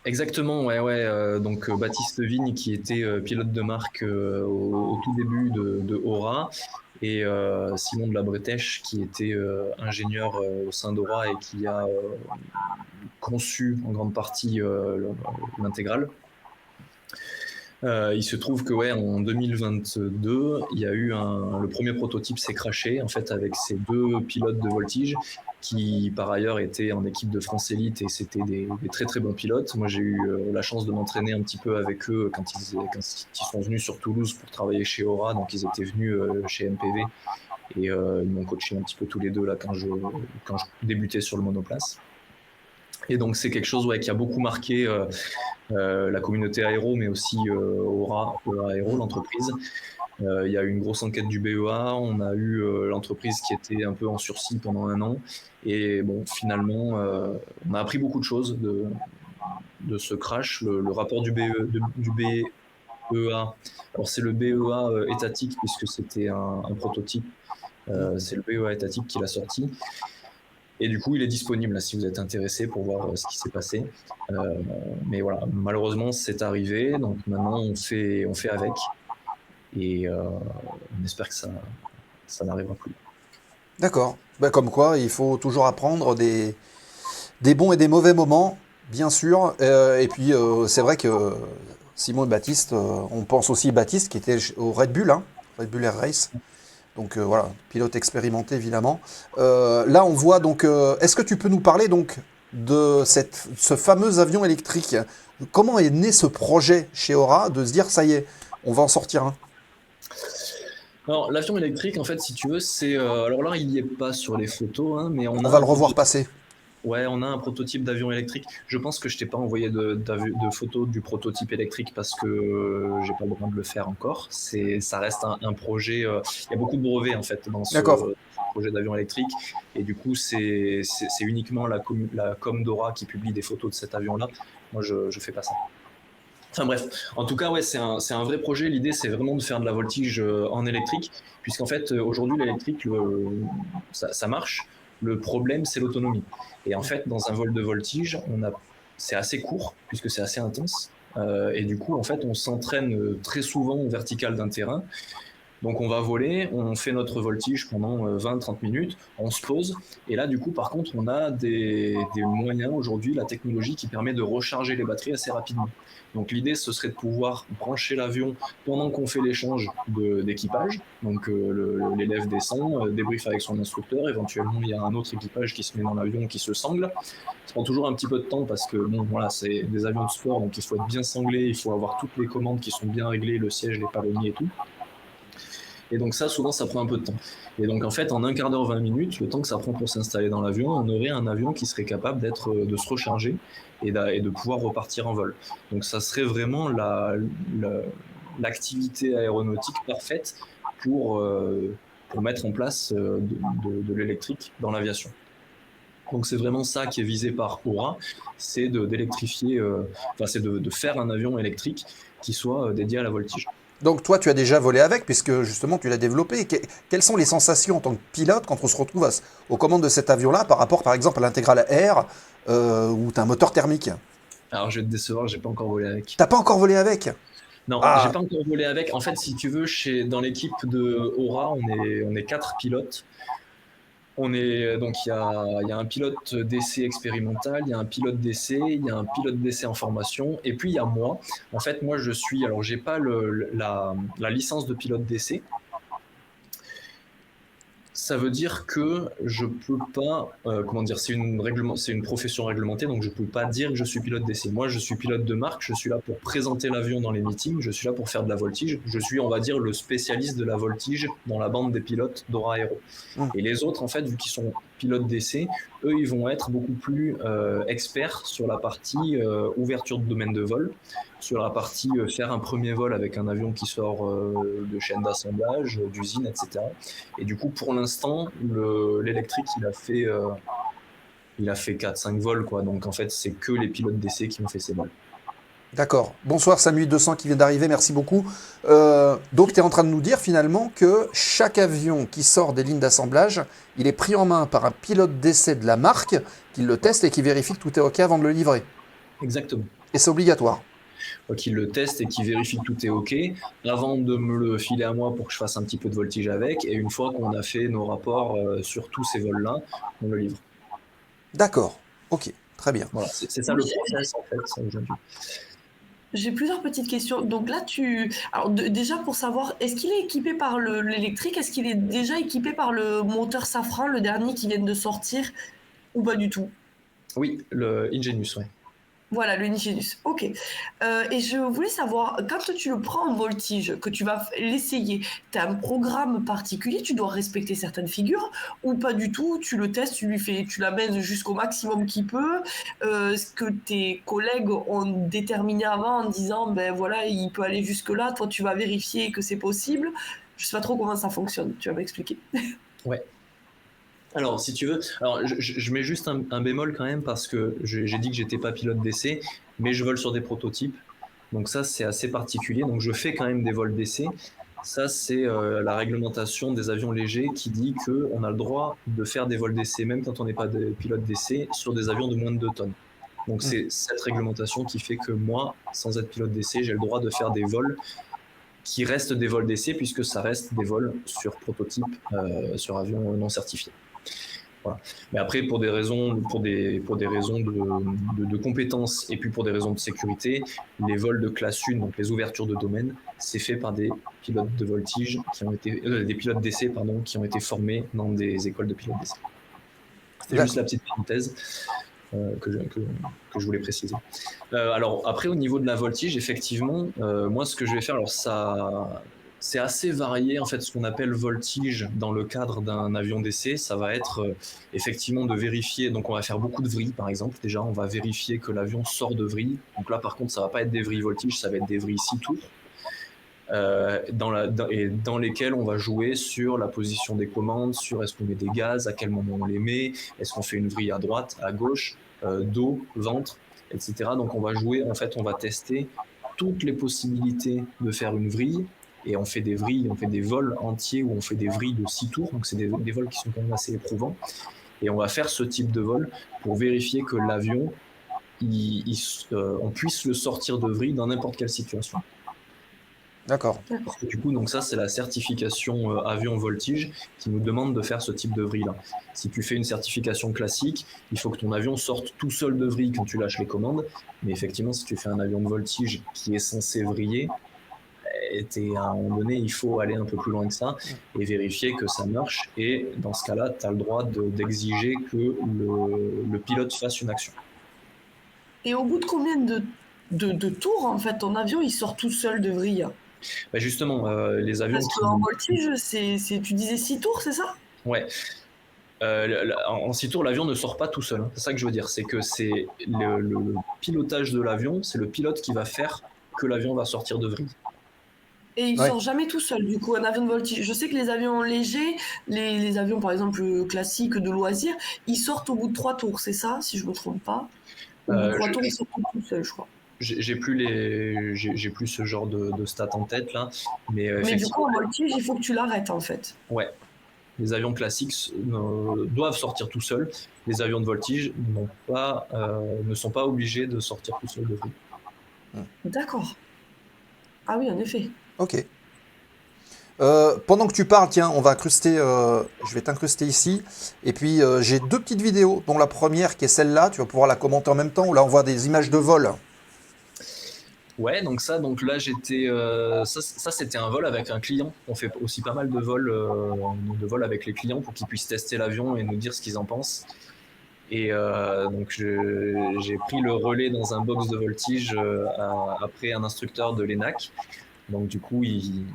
[SPEAKER 7] Exactement, ouais. Donc Baptiste Vigne qui était pilote de marque au tout début de Aura et Simon de la Bretèche qui était ingénieur au sein d'Aura et qui a conçu en grande partie l'intégrale. Il se trouve que en 2022, il y a eu le premier prototype s'est crashé en fait avec ces deux pilotes de voltige qui par ailleurs étaient en équipe de France Elite et c'était des très très bons pilotes. Moi j'ai eu la chance de m'entraîner un petit peu avec eux quand ils sont venus sur Toulouse pour travailler chez Aura, donc ils étaient venus chez MPV et ils m'ont coaché un petit peu tous les deux là quand je débutais sur le monoplace. Et donc c'est quelque chose qui a beaucoup marqué la communauté aéro, mais aussi Aura Aéro, l'entreprise. Il y a eu une grosse enquête du BEA, on a eu l'entreprise qui était un peu en sursis pendant 1 an. Et bon, finalement, on a appris beaucoup de choses de ce crash. Le rapport du BEA, alors c'est le BEA étatique puisque c'était un prototype, c'est le BEA étatique qui l'a sorti. Et du coup, il est disponible là, si vous êtes intéressé pour voir ce qui s'est passé. Mais voilà, malheureusement, c'est arrivé. Donc maintenant, on fait avec. Et on espère que ça n'arrivera plus.
[SPEAKER 5] D'accord. Ben, comme quoi, il faut toujours apprendre des bons et des mauvais moments, bien sûr. Et puis, c'est vrai que Simon et Baptiste, on pense aussi à Baptiste qui était au Red Bull, hein, Red Bull Air Race. Donc voilà, pilote expérimenté évidemment. Là, on voit donc. Est-ce que tu peux nous parler donc de ce fameux avion électrique? Comment est né ce projet chez Aura de se dire ça y est, on va en sortir un?
[SPEAKER 7] Alors l'avion électrique, en fait, si tu veux, c'est alors là, il n'y est pas sur les photos, hein, mais on
[SPEAKER 5] va le revoir passer.
[SPEAKER 7] Ouais, on a un prototype d'avion électrique. Je pense que je t'ai pas envoyé de photos du prototype électrique parce que j'ai pas le droit de le faire encore. Ça reste un projet. Il y a beaucoup de brevets en fait dans ce projet d'avion électrique et du coup c'est uniquement la com d'Aura qui publie des photos de cet avion-là. Moi je fais pas ça. Enfin bref, en tout cas c'est un vrai projet. L'idée c'est vraiment de faire de la voltige en électrique puisqu'en fait aujourd'hui l'électrique ça marche. Le problème, c'est l'autonomie. Et en fait, dans un vol de voltige, c'est assez court, puisque c'est assez intense. Et du coup, en fait, on s'entraîne très souvent au vertical d'un terrain. Donc on va voler, on fait notre voltige pendant 20-30 minutes, on se pose, et là du coup par contre on a des moyens aujourd'hui, la technologie qui permet de recharger les batteries assez rapidement. Donc l'idée ce serait de pouvoir brancher l'avion pendant qu'on fait l'échange d'équipage, donc l'élève descend, débriefe avec son instructeur, éventuellement il y a un autre équipage qui se met dans l'avion, qui se sangle. Ça prend toujours un petit peu de temps parce que bon voilà, c'est des avions de sport, donc il faut être bien sanglé, il faut avoir toutes les commandes qui sont bien réglées, le siège, les palonniers et tout. Et donc ça, souvent, ça prend un peu de temps. Et donc en fait, en un quart d'heure, 20 minutes, le temps que ça prend pour s'installer dans l'avion, on aurait un avion qui serait capable de se recharger et de pouvoir repartir en vol. Donc ça serait vraiment l'activité aéronautique parfaite pour mettre en place de l'électrique dans l'aviation. Donc c'est vraiment ça qui est visé par Aura, c'est d'électrifier, c'est de faire un avion électrique qui soit dédié à la voltige.
[SPEAKER 5] Donc toi, tu as déjà volé avec, puisque justement tu l'as développé. Quelles sont les sensations en tant que pilote quand on se retrouve aux commandes de cet avion-là par rapport par exemple à l'intégrale Air où tu as un moteur thermique?
[SPEAKER 7] Alors je vais te décevoir, j'ai pas encore volé avec.
[SPEAKER 5] T'as pas encore volé avec?
[SPEAKER 7] Non, j'ai pas encore volé avec. En fait, si tu veux, dans l'équipe de Aura, on est 4 pilotes. Donc il y a un pilote d'essai expérimental, il y a un pilote d'essai, il y a un pilote d'essai en formation, et puis il y a moi. En fait, moi j'ai pas la licence de pilote d'essai. Ça veut dire que je peux pas, c'est une profession réglementée, donc je peux pas dire que je suis pilote d'essai. Moi, je suis pilote de marque, je suis là pour présenter l'avion dans les meetings, je suis là pour faire de la voltige. Je suis, on va dire, le spécialiste de la voltige dans la bande des pilotes d'Aura Aero. Et les autres, en fait, vu qu'ils sont pilotes d'essai, eux, ils vont être beaucoup plus experts sur la partie ouverture de domaine de vol, sur la partie faire un premier vol avec un avion qui sort de chaîne d'assemblage, d'usine, etc. Et du coup, pour l'instant, l'électrique, il a fait 4-5 vols, quoi. Donc en fait, c'est que les pilotes d'essai qui ont fait ces vols.
[SPEAKER 5] D'accord. Bonsoir Samu 200 qui vient d'arriver, merci beaucoup. Donc tu es en train de nous dire finalement que chaque avion qui sort des lignes d'assemblage, il est pris en main par un pilote d'essai de la marque qui le teste et qui vérifie que tout est OK avant de le livrer.
[SPEAKER 7] Exactement.
[SPEAKER 5] Et c'est obligatoire.
[SPEAKER 7] Qui le teste et qui vérifie que tout est OK avant de me le filer à moi pour que je fasse un petit peu de voltige avec. Et une fois qu'on a fait nos rapports sur tous ces vols-là, on le livre.
[SPEAKER 5] D'accord. OK. Très bien.
[SPEAKER 7] Voilà, c'est ça le process en fait, ça, aujourd'hui.
[SPEAKER 6] J'ai plusieurs petites questions. Donc là, alors déjà pour savoir, est-ce qu'il est équipé par l'électrique? Est-ce qu'il est déjà équipé par le moteur Safran, le dernier qui vient de sortir, ou pas du tout?
[SPEAKER 7] Oui, le Ingenius, ouais.
[SPEAKER 6] Voilà, le Ingenius. Ok. Et je voulais savoir, quand tu le prends en voltige, que tu vas l'essayer, tu as un programme particulier, tu dois respecter certaines figures, ou pas du tout, tu le testes, tu l'amènes jusqu'au maximum qu'il peut, ce que tes collègues ont déterminé avant en disant, ben voilà, il peut aller jusque-là, toi tu vas vérifier que c'est possible. Je sais pas trop comment ça fonctionne, tu vas m'expliquer.
[SPEAKER 7] Ouais. Alors, si tu veux, je mets juste un bémol quand même parce que j'ai dit que j'étais pas pilote d'essai, mais je vole sur des prototypes. Donc ça, c'est assez particulier. Donc je fais quand même des vols d'essai. Ça, c'est la réglementation des avions légers qui dit qu'on a le droit de faire des vols d'essai, même quand on n'est pas pilote d'essai, sur des avions de moins de 2 tonnes. Donc c'est cette réglementation qui fait que moi, sans être pilote d'essai, j'ai le droit de faire des vols qui restent des vols d'essai puisque ça reste des vols sur prototype, sur avions non certifiés. Voilà. Mais après, pour des raisons de compétences et puis pour des raisons de sécurité, les vols de classe 1, donc les ouvertures de domaine, c'est fait par des pilotes de voltige des pilotes d'essai qui ont été formés dans des écoles de pilotes d'essai. C'était juste la petite parenthèse que je voulais préciser. Alors après, au niveau de la voltige, effectivement, moi ce que je vais faire, alors ça... C'est assez varié, en fait, ce qu'on appelle voltige dans le cadre d'un avion d'essai. Ça va être effectivement de vérifier. Donc, on va faire beaucoup de vrilles, par exemple. Déjà, on va vérifier que l'avion sort de vrilles. Donc là, par contre, ça va pas être des vrilles voltige, ça va être des vrilles 6 tours. Dans lesquelles on va jouer sur la position des commandes, sur est-ce qu'on met des gaz, à quel moment on les met, est-ce qu'on fait une vrille à droite, à gauche, dos, ventre, etc. Donc, on va jouer, en fait, on va tester toutes les possibilités de faire une vrille. Et on fait des vrilles, on fait des vols entiers où on fait des vrilles de 6 tours, donc c'est des vols qui sont quand même assez éprouvants. Et on va faire ce type de vol pour vérifier que l'avion, on puisse le sortir de vrille dans n'importe quelle situation.
[SPEAKER 5] D'accord.
[SPEAKER 7] Parce que du coup, donc ça, c'est la certification avion voltige qui nous demande de faire ce type de vrille-là. Si tu fais une certification classique, il faut que ton avion sorte tout seul de vrille quand tu lâches les commandes. Mais effectivement, si tu fais un avion de voltige qui est censé vriller, à un moment donné, il faut aller un peu plus loin que ça et vérifier que ça marche. Et dans ce cas-là, tu as le droit d'exiger que le pilote fasse une action.
[SPEAKER 6] Et au bout de combien de tours, en fait, ton avion, il sort tout seul de vrille?
[SPEAKER 7] Bah justement, les avions
[SPEAKER 6] Parce qu'en voltige, tu disais 6 tours, c'est ça?
[SPEAKER 7] Ouais. En 6 tours, l'avion ne sort pas tout seul. C'est ça que je veux dire. C'est que c'est le pilotage de l'avion, c'est le pilote qui va faire que l'avion va sortir de vrille.
[SPEAKER 6] Et il sort jamais tout seul, du coup, un avion de voltige. Je sais que les avions légers, les avions, par exemple, classiques de loisirs, ils sortent au bout de 3 tours, c'est ça, si je me trompe pas? Au bout de 3 tours, ils sortent tout seuls, je crois.
[SPEAKER 7] J'ai plus ce genre de stats en tête là, mais
[SPEAKER 6] du coup en voltige il faut que tu l'arrêtes en fait.
[SPEAKER 7] Ouais, les avions classiques doivent sortir tout seuls. Les avions de voltige ne sont pas obligés de sortir tout seuls de vrille.
[SPEAKER 6] D'accord. Ah oui, en effet.
[SPEAKER 5] Ok. Pendant que tu parles, tiens, on va incruster, je vais t'incruster ici. Et puis j'ai 2 petites vidéos, dont la première qui est celle-là. Tu vas pouvoir la commenter en même temps. Où là on voit des images de vol.
[SPEAKER 7] Ouais, donc là j'étais, ça c'était un vol avec un client. On fait aussi pas mal de vols avec les clients pour qu'ils puissent tester l'avion et nous dire ce qu'ils en pensent. Et donc j'ai pris le relais dans un box de voltige après un instructeur de l'ENAC. Donc du coup il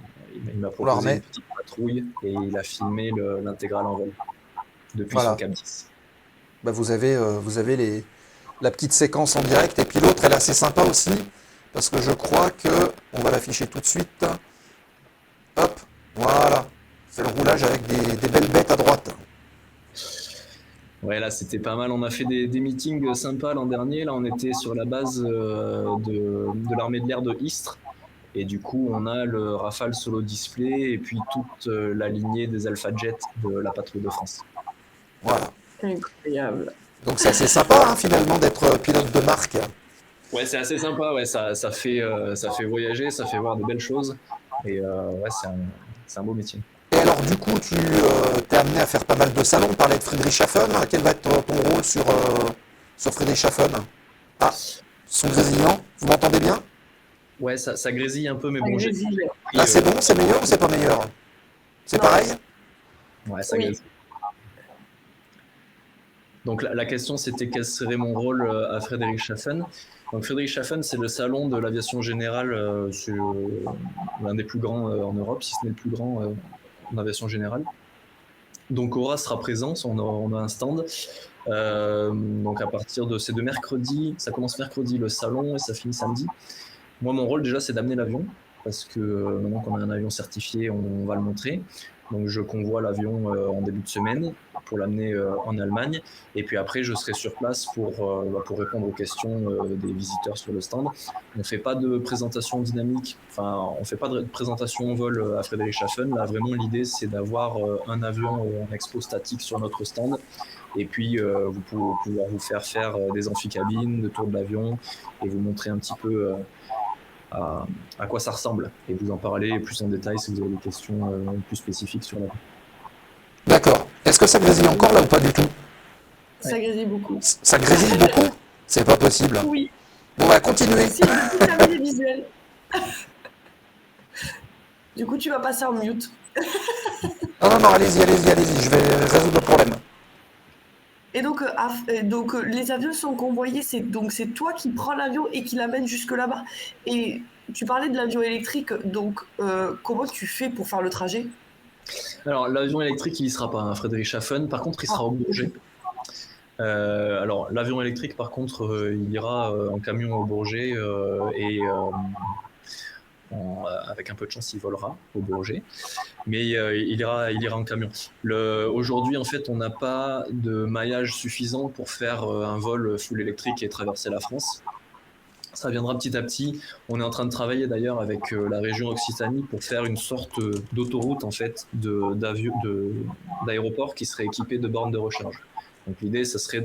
[SPEAKER 7] m'a proposé une petite patrouille et il a filmé l'intégrale en vol depuis son Cap 10.
[SPEAKER 5] Bah, vous avez la petite séquence en direct et puis l'autre elle est assez sympa aussi. Parce que je crois que, on va l'afficher tout de suite. Hop, voilà. C'est le roulage avec des belles bêtes à droite.
[SPEAKER 7] Ouais, là c'était pas mal. On a fait des meetings sympas l'an dernier. Là on était sur la base de l'armée de l'air de Istres. Et du coup on a le Rafale Solo Display et puis toute la lignée des Alpha Jet de la patrouille de France.
[SPEAKER 5] Voilà.
[SPEAKER 6] Incroyable.
[SPEAKER 5] Donc c'est assez sympa finalement d'être pilote de marque.
[SPEAKER 7] Ouais, c'est assez sympa, ouais, ça fait voyager, ça fait voir de belles choses, et ouais, c'est un beau métier.
[SPEAKER 5] Et alors du coup, tu t'es amené à faire pas mal de salons, parler de Friedrichshafen. Quel va être ton rôle sur Friedrichshafen? Ah, son grésillement, vous m'entendez bien?
[SPEAKER 7] Ouais, ça grésille un peu, mais bon,
[SPEAKER 5] là c'est bon, c'est meilleur ou c'est pas meilleur? C'est pareil?
[SPEAKER 7] Ouais, ça grésille. Donc la question c'était quel serait mon rôle à Friedrichshafen. Donc Friedrichshafen, c'est le salon de l'aviation générale, c'est l'un des plus grands en Europe, si ce n'est le plus grand en aviation générale. Donc Aura sera présent, on a un stand. Donc à partir de ces 2 mercredis, ça commence mercredi le salon et ça finit samedi. Moi mon rôle déjà c'est d'amener l'avion, parce que maintenant qu'on a un avion certifié, on va le montrer. Donc je convoie l'avion en début de semaine pour l'amener en Allemagne. Et puis après, je serai sur place pour répondre aux questions des visiteurs sur le stand. On ne fait pas de présentation dynamique, on ne fait pas de présentation en vol à Friedrichshafen. Là, vraiment, l'idée, c'est d'avoir un avion en expo statique sur notre stand. Et puis, vous pouvez pouvoir vous faire des amphicabines, le tour de l'avion, et vous montrer un petit peu à quoi ça ressemble, et vous en parler plus en détail si vous avez des questions plus spécifiques sur l'avion.
[SPEAKER 5] D'accord. Est-ce que ça grésille encore là ou pas du tout?
[SPEAKER 6] Ça grésille beaucoup.
[SPEAKER 5] Ça grésille beaucoup? C'est pas possible.
[SPEAKER 6] Oui.
[SPEAKER 5] Bon, on va continuer.
[SPEAKER 6] Si, du coup, visuel. Du coup, tu vas passer en mute.
[SPEAKER 5] Non, allez-y, je vais résoudre le problème.
[SPEAKER 6] Et donc, les avions sont convoyés, c'est toi qui prends l'avion et qui l'amène jusque là-bas. Et tu parlais de l'avion électrique, donc comment tu fais pour faire le trajet?
[SPEAKER 7] Alors, l'avion électrique, il ne sera pas à Friedrichshafen, par contre, il sera au Bourget. Alors, l'avion électrique, par contre, il ira en camion au Bourget et avec un peu de chance, il volera au Bourget. Mais il ira en camion. Aujourd'hui, en fait, on n'a pas de maillage suffisant pour faire un vol full électrique et traverser la France. Ça viendra petit à petit. On est en train de travailler d'ailleurs avec la région Occitanie pour faire une sorte d'autoroute en fait d'aéroport qui serait équipé de bornes de recharge. Donc l'idée, ce serait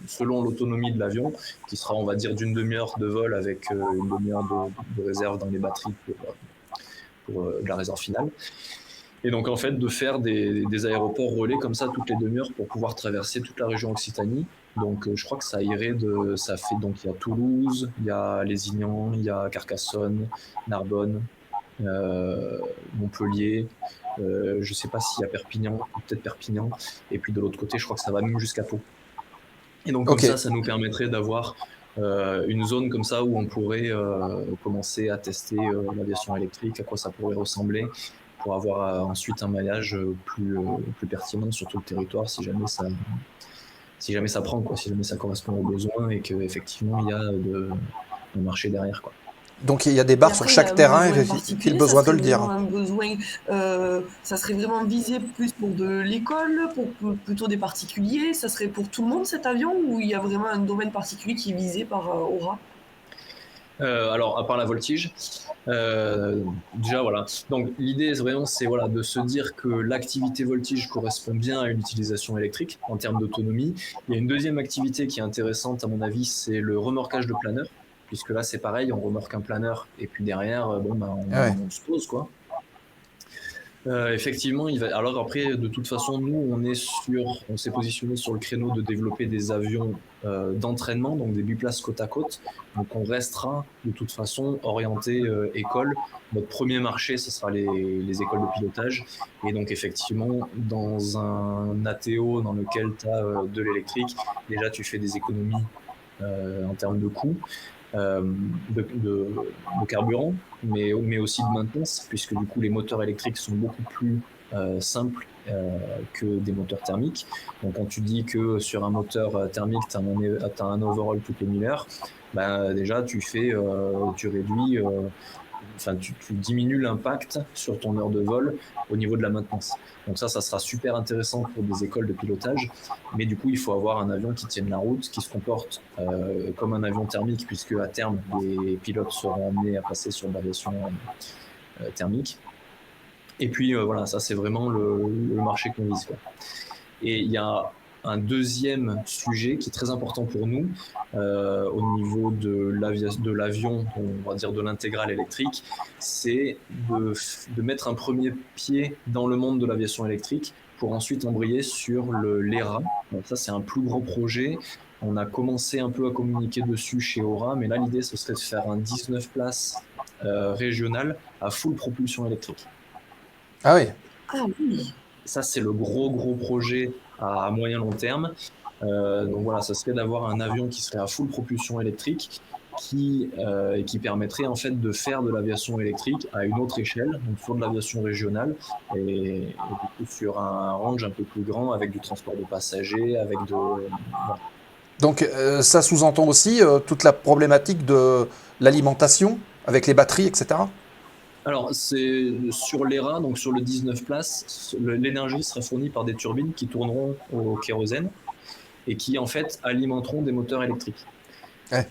[SPEAKER 7] selon l'autonomie de l'avion, qui sera, on va dire, d'une demi-heure de vol avec une demi-heure de réserve dans les batteries pour la réserve finale. Et donc en fait de faire des aéroports relais comme ça toutes les demi-heures pour pouvoir traverser toute la région Occitanie. Donc je crois que ça irait ça fait donc il y a Toulouse, il y a Lézignan, il y a Carcassonne, Narbonne, Montpellier, je sais pas s'il y a Perpignan, peut-être Perpignan, et puis de l'autre côté je crois que ça va même jusqu'à Pau. Et donc comme ça nous permettrait d'avoir une zone comme ça où on pourrait commencer à tester l'aviation électrique, à quoi ça pourrait ressembler, pour avoir ensuite un maillage plus pertinent sur tout le territoire si jamais ça prend, quoi, si jamais ça correspond aux besoins et qu'effectivement il y a un marché derrière, quoi.
[SPEAKER 5] Donc il y a des barres sur chaque terrain et il a besoin de le dire.
[SPEAKER 6] Ça serait vraiment visé plus pour de l'école, pour plutôt des particuliers. Ça serait pour tout le monde cet avion ou il y a vraiment un domaine particulier qui est visé par Aura?
[SPEAKER 7] Alors, à part la voltige, déjà voilà. Donc l'idée vraiment c'est voilà, de se dire que l'activité voltige correspond bien à une utilisation électrique en termes d'autonomie. Il y a une deuxième activité qui est intéressante à mon avis, c'est le remorquage de planeurs, puisque là c'est pareil, on remorque un planeur et puis derrière on se pose, quoi. Effectivement, alors après, de toute façon, nous, on s'est positionné sur le créneau de développer des avions d'entraînement, donc des biplaces côte à côte. Donc, on restera de toute façon orienté école. Notre premier marché, ce sera les écoles de pilotage. Et donc, effectivement, dans un ATO dans lequel tu as de l'électrique, déjà, tu fais des économies en termes de coûts. De carburant, mais aussi de maintenance, puisque du coup les moteurs électriques sont beaucoup plus simples que des moteurs thermiques. Donc quand tu dis que sur un moteur thermique tu as un overhaul toutes les 1000 heures, déjà tu réduis, tu diminues l'impact sur ton heure de vol au niveau de la maintenance. Donc ça sera super intéressant pour des écoles de pilotage, mais du coup il faut avoir un avion qui tienne la route, qui se comporte comme un avion thermique, puisque à terme les pilotes seront amenés à passer sur l'aviation thermique. Et puis voilà, ça c'est vraiment le marché qu'on vise, quoi. Et il y a un deuxième sujet qui est très important pour nous au niveau de l'avion, on va dire de l'intégrale électrique, c'est de mettre un premier pied dans le monde de l'aviation électrique pour ensuite embrayer sur l'ERA. Donc ça c'est un plus gros projet. On a commencé un peu à communiquer dessus chez Aura, mais là l'idée ce serait de faire un 19 places régional à full propulsion électrique.
[SPEAKER 5] Ah oui.
[SPEAKER 6] Ah oui.
[SPEAKER 7] Ça c'est le gros projet à moyen long terme. Donc voilà, ça serait d'avoir un avion qui serait à full propulsion électrique qui permettrait en fait de faire de l'aviation électrique à une autre échelle, donc sur de l'aviation régionale et du coup sur un range un peu plus grand avec du transport de passagers, avec de... Voilà.
[SPEAKER 5] Donc ça sous-entend aussi toute la problématique de l'alimentation avec les batteries, etc.
[SPEAKER 7] Alors, c'est sur l'ERA, donc sur le 19 places, l'énergie sera fournie par des turbines qui tourneront au kérosène et qui, en fait, alimenteront des moteurs électriques.
[SPEAKER 5] Ouais.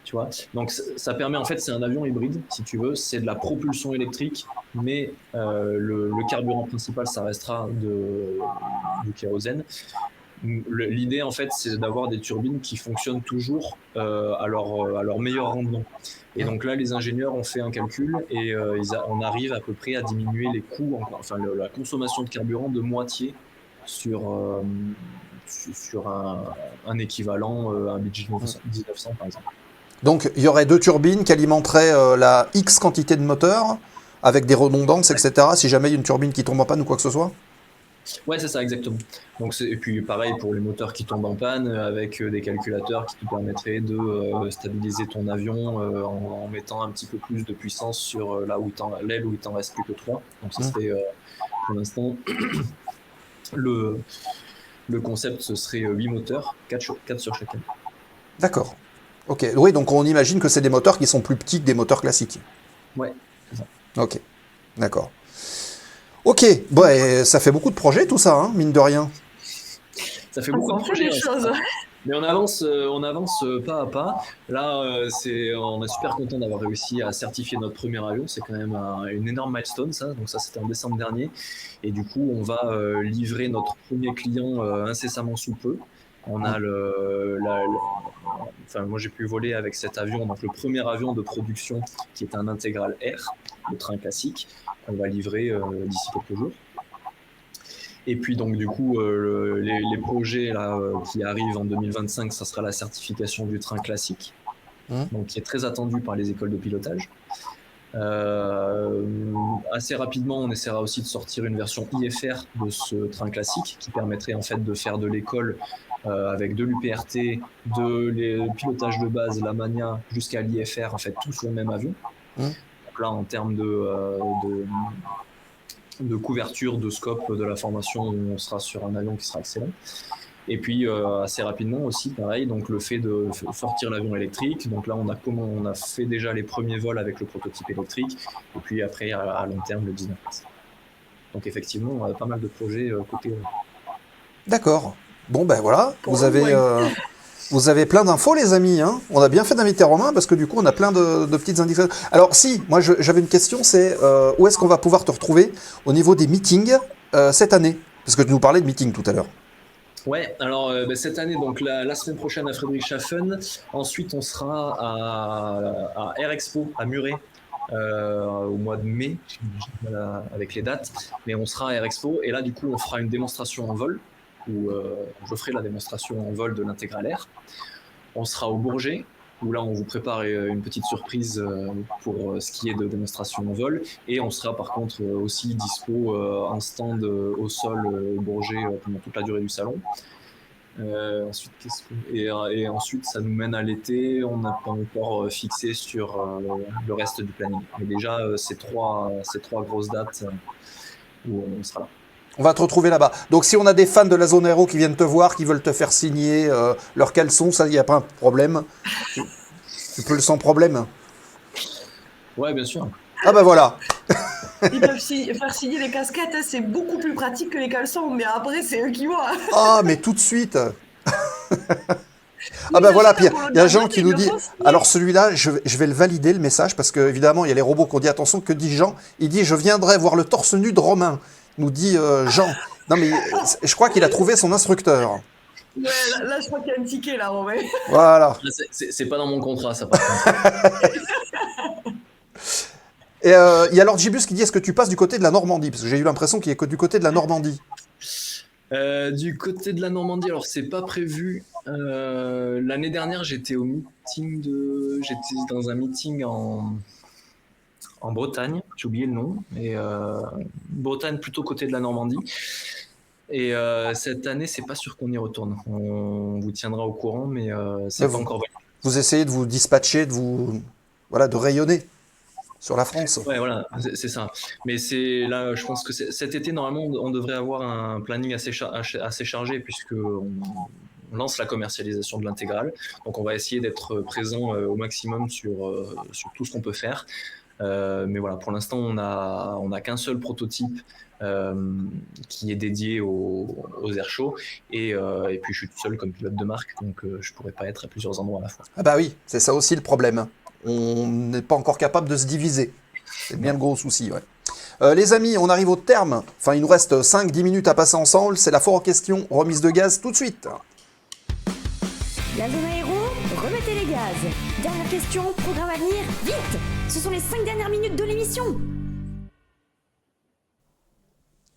[SPEAKER 7] Tu vois ? Donc, ça permet, en fait, c'est un avion hybride, si tu veux, c'est de la propulsion électrique, mais le carburant principal, ça restera du kérosène. L'idée, en fait, c'est d'avoir des turbines qui fonctionnent toujours à leur meilleur rendement. Et donc là, les ingénieurs ont fait un calcul et on arrive à peu près à diminuer les coûts, la consommation de carburant de moitié sur un équivalent, un budget 1900 par exemple.
[SPEAKER 5] Donc il y aurait 2 turbines qui alimenteraient la X quantité de moteurs avec des redondances, etc. si jamais il y a une turbine qui tombe en panne ou quoi que ce soit.
[SPEAKER 7] Ouais, c'est ça, exactement. Donc et puis pareil pour les moteurs qui tombent en panne, avec des calculateurs qui te permettraient de stabiliser ton avion en mettant un petit peu plus de puissance sur l'aile où il t'en reste plus que 3. Donc ça serait pour l'instant le concept, ce serait 8 moteurs, 4 sur chacun.
[SPEAKER 5] D'accord. Ok. Oui, donc on imagine que c'est des moteurs qui sont plus petits que des moteurs classiques.
[SPEAKER 7] Ouais, c'est ça.
[SPEAKER 5] Ok. D'accord. Ok, ça fait beaucoup de projets tout ça, hein, mine de rien.
[SPEAKER 7] Ça fait beaucoup de projets. Mais on avance pas à pas. Là, on est super content d'avoir réussi à certifier notre premier avion. C'est quand même une énorme milestone, ça. Donc ça, c'était en décembre dernier. Et du coup, on va livrer notre premier client incessamment sous peu. On a moi, j'ai pu voler avec cet avion, donc le premier avion de production qui est un Intégral Air, le train classique. On va livrer d'ici quelques jours. Et puis donc du coup, les projets là, qui arrivent en 2025, ça sera la certification du train classique, donc qui est très attendu par les écoles de pilotage. Assez rapidement, on essaiera aussi de sortir une version IFR de ce train classique qui permettrait en fait de faire de l'école avec de l'UPRT, de pilotage de base, la Mania, jusqu'à l'IFR, en fait tout sur le même avion. Donc là, en termes de couverture, de scope, de la formation, on sera sur un avion qui sera excellent. Et puis assez rapidement aussi, pareil, donc le fait de sortir l'avion électrique. Donc là, on a fait déjà les premiers vols avec le prototype électrique, et puis après à long terme le 19 mars. Donc effectivement, on a pas mal de projets côté.
[SPEAKER 5] D'accord. Bon ben voilà, vous avez plein d'infos les amis, hein. On a bien fait d'inviter Romain parce que du coup on a plein de petites indications. Alors si, moi j'avais une question, c'est où est-ce qu'on va pouvoir te retrouver au niveau des meetings cette année? Parce que tu nous parlais de meetings tout à l'heure.
[SPEAKER 7] Ouais, alors cette année, donc la semaine prochaine à Friedrichshafen, ensuite on sera à Air Expo à Muret au mois de mai, avec les dates, mais on sera à Air Expo et là du coup on fera une démonstration en vol, où je ferai la démonstration en vol de l'Intégral Air. On sera au Bourget, où là on vous prépare une petite surprise pour ce qui est de démonstration en vol, et on sera par contre aussi dispo en stand au sol au Bourget pendant toute la durée du salon. Et ensuite ça nous mène à l'été, on n'a pas encore fixé sur le reste du planning. Mais déjà ces trois grosses dates où on sera là.
[SPEAKER 5] On va te retrouver là-bas. Donc si on a des fans de la zone aéro qui viennent te voir, qui veulent te faire signer leurs caleçons, ça, il n'y a pas un problème. Tu peux le sans problème.
[SPEAKER 7] Ouais, bien sûr.
[SPEAKER 5] Ah ben voilà.
[SPEAKER 6] Ils peuvent faire signer les casquettes, c'est beaucoup plus pratique que les caleçons, mais après c'est eux qui voient.
[SPEAKER 5] Ah mais tout de suite. Ah ben voilà, puis il y a Jean qui nous dit, alors celui-là, je vais le valider le message, parce que évidemment il y a les robots qui ont dit, attention, que dit Jean? Il dit, je viendrai voir le torse nu de Romain, nous dit Jean. Non mais je crois qu'il a trouvé son instructeur.
[SPEAKER 6] Ouais, là je crois qu'il y a un ticket là, Romain.
[SPEAKER 5] Voilà.
[SPEAKER 7] C'est pas dans mon contrat, ça par contre.
[SPEAKER 5] Et il y a Lord Gibus qui dit, est-ce que tu passes du côté de la Normandie? Parce que j'ai eu l'impression qu'il est que du côté de la Normandie.
[SPEAKER 7] Du côté de la Normandie, alors c'est pas prévu. L'année dernière, j'étais dans un meeting en Bretagne, j'ai oublié le nom, et Bretagne plutôt côté de la Normandie. Et cette année, c'est pas sûr qu'on y retourne. On vous tiendra au courant, mais c'est pas encore vrai.
[SPEAKER 5] Vous essayez de vous dispatcher, de rayonner sur la France.
[SPEAKER 7] Ouais, voilà, c'est ça. Mais c'est là, je pense que cet été, normalement, on devrait avoir un planning assez chargé, puisqu'on lance la commercialisation de l'intégrale. Donc, on va essayer d'être présent au maximum sur tout ce qu'on peut faire. Mais voilà, pour l'instant, on a qu'un seul prototype qui est dédié aux airshows. Et puis, je suis tout seul comme pilote de marque, donc je pourrais pas être à plusieurs endroits à la fois.
[SPEAKER 5] Ah bah oui, c'est ça aussi le problème. On n'est pas encore capable de se diviser. C'est bien le gros souci, ouais. Les amis, on arrive au terme. Enfin, il nous reste 5-10 minutes à passer ensemble. C'est la foire aux questions, remise de gaz tout de suite.
[SPEAKER 1] La zone aéro, remettez les gaz. Dernière question, programme à venir, vite. Ce sont les 5 dernières minutes de l'émission.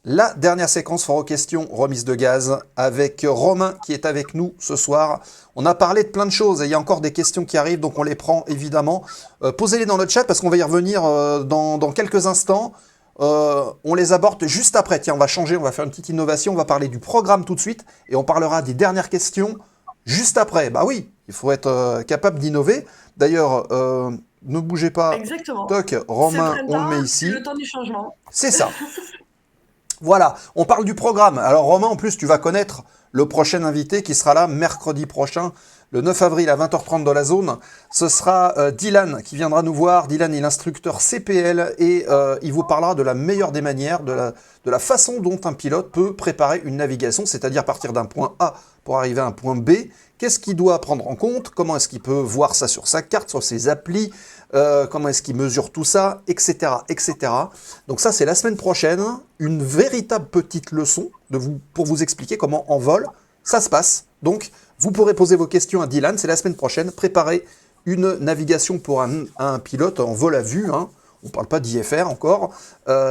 [SPEAKER 5] La dernière séquence foire aux questions, remise de gaz, avec Romain qui est avec nous ce soir. On a parlé de plein de choses et il y a encore des questions qui arrivent, donc on les prend évidemment. Posez-les dans le chat parce qu'on va y revenir dans quelques instants. On les aborde juste après. Tiens, on va changer, on va faire une petite innovation. On va parler du programme tout de suite et on parlera des dernières questions juste après. Bah oui, il faut être capable d'innover. D'ailleurs, ne bougez pas.
[SPEAKER 6] Exactement.
[SPEAKER 5] Toc, Romain, on le met ici.
[SPEAKER 6] C'est le temps du changement.
[SPEAKER 5] C'est ça. Voilà, on parle du programme. Alors Romain, en plus, tu vas connaître le prochain invité qui sera là mercredi prochain. le 9 avril à 20h30 dans la zone, ce sera Dylan qui viendra nous voir. Dylan est l'instructeur CPL et il vous parlera de la meilleure des manières, de la façon dont un pilote peut préparer une navigation, c'est-à-dire partir d'un point A pour arriver à un point B. Qu'est-ce qu'il doit prendre en compte? Comment est-ce qu'il peut voir ça sur sa carte, sur ses applis? Comment est-ce qu'il mesure tout ça, etc., etc. Donc ça, c'est la semaine prochaine, une véritable petite leçon pour vous expliquer comment en vol ça se passe. Donc, vous pourrez poser vos questions à Dylan, c'est la semaine prochaine. Préparez une navigation pour un pilote en vol à vue, hein. On ne parle pas d'IFR encore.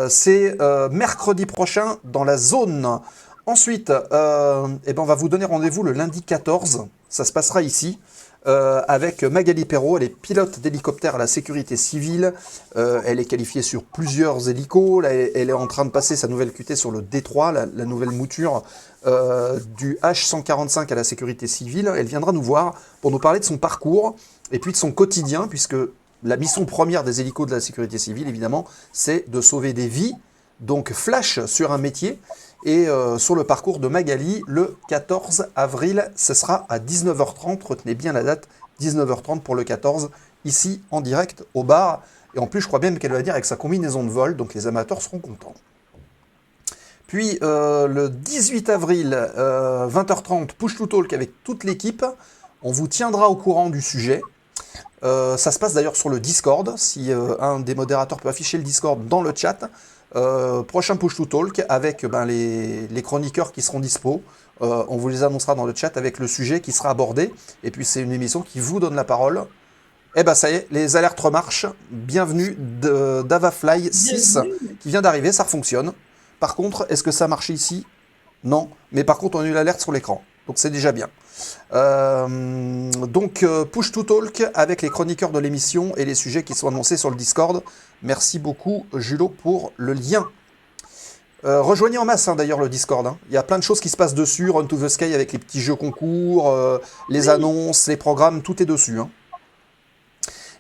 [SPEAKER 5] C'est mercredi prochain dans la zone. Ensuite, on va vous donner rendez-vous le lundi 14. Ça se passera ici. Avec Magali Perrault, elle est pilote d'hélicoptère à la sécurité civile. Elle est qualifiée sur plusieurs hélicos. Là, elle est en train de passer sa nouvelle QT sur le D3, la nouvelle mouture du H145 à la sécurité civile. Elle viendra nous voir pour nous parler de son parcours et puis de son quotidien, puisque la mission première des hélicos de la sécurité civile, évidemment, c'est de sauver des vies. Donc, flash sur un métier. Et sur le parcours de Magali, le 14 avril, ce sera à 19h30. Retenez bien la date, 19h30 pour le 14, ici en direct au bar. Et en plus, je crois bien qu'elle va dire avec sa combinaison de vol, donc les amateurs seront contents. Puis le 18 avril, 20h30, Push to Talk avec toute l'équipe. On vous tiendra au courant du sujet. Ça se passe d'ailleurs sur le Discord. Si un des modérateurs peut afficher le Discord dans le chat. Prochain Push to Talk avec les chroniqueurs qui seront dispo. On vous les annoncera dans le chat avec le sujet qui sera abordé. Et puis c'est une émission qui vous donne la parole. Et ça y est, les alertes remarchent. Bienvenue d'Avafly 6 qui vient d'arriver, ça fonctionne. Par contre, est-ce que ça a marché ici? Non. Mais par contre, on a eu l'alerte sur l'écran. Donc c'est déjà bien. Push to Talk avec les chroniqueurs de l'émission et les sujets qui sont annoncés sur le Discord. Merci beaucoup Julo pour le lien. Rejoignez en masse d'ailleurs le Discord. Il y a plein de choses qui se passent dessus. Run to the Sky avec les petits jeux concours, les annonces, les programmes, tout est dessus.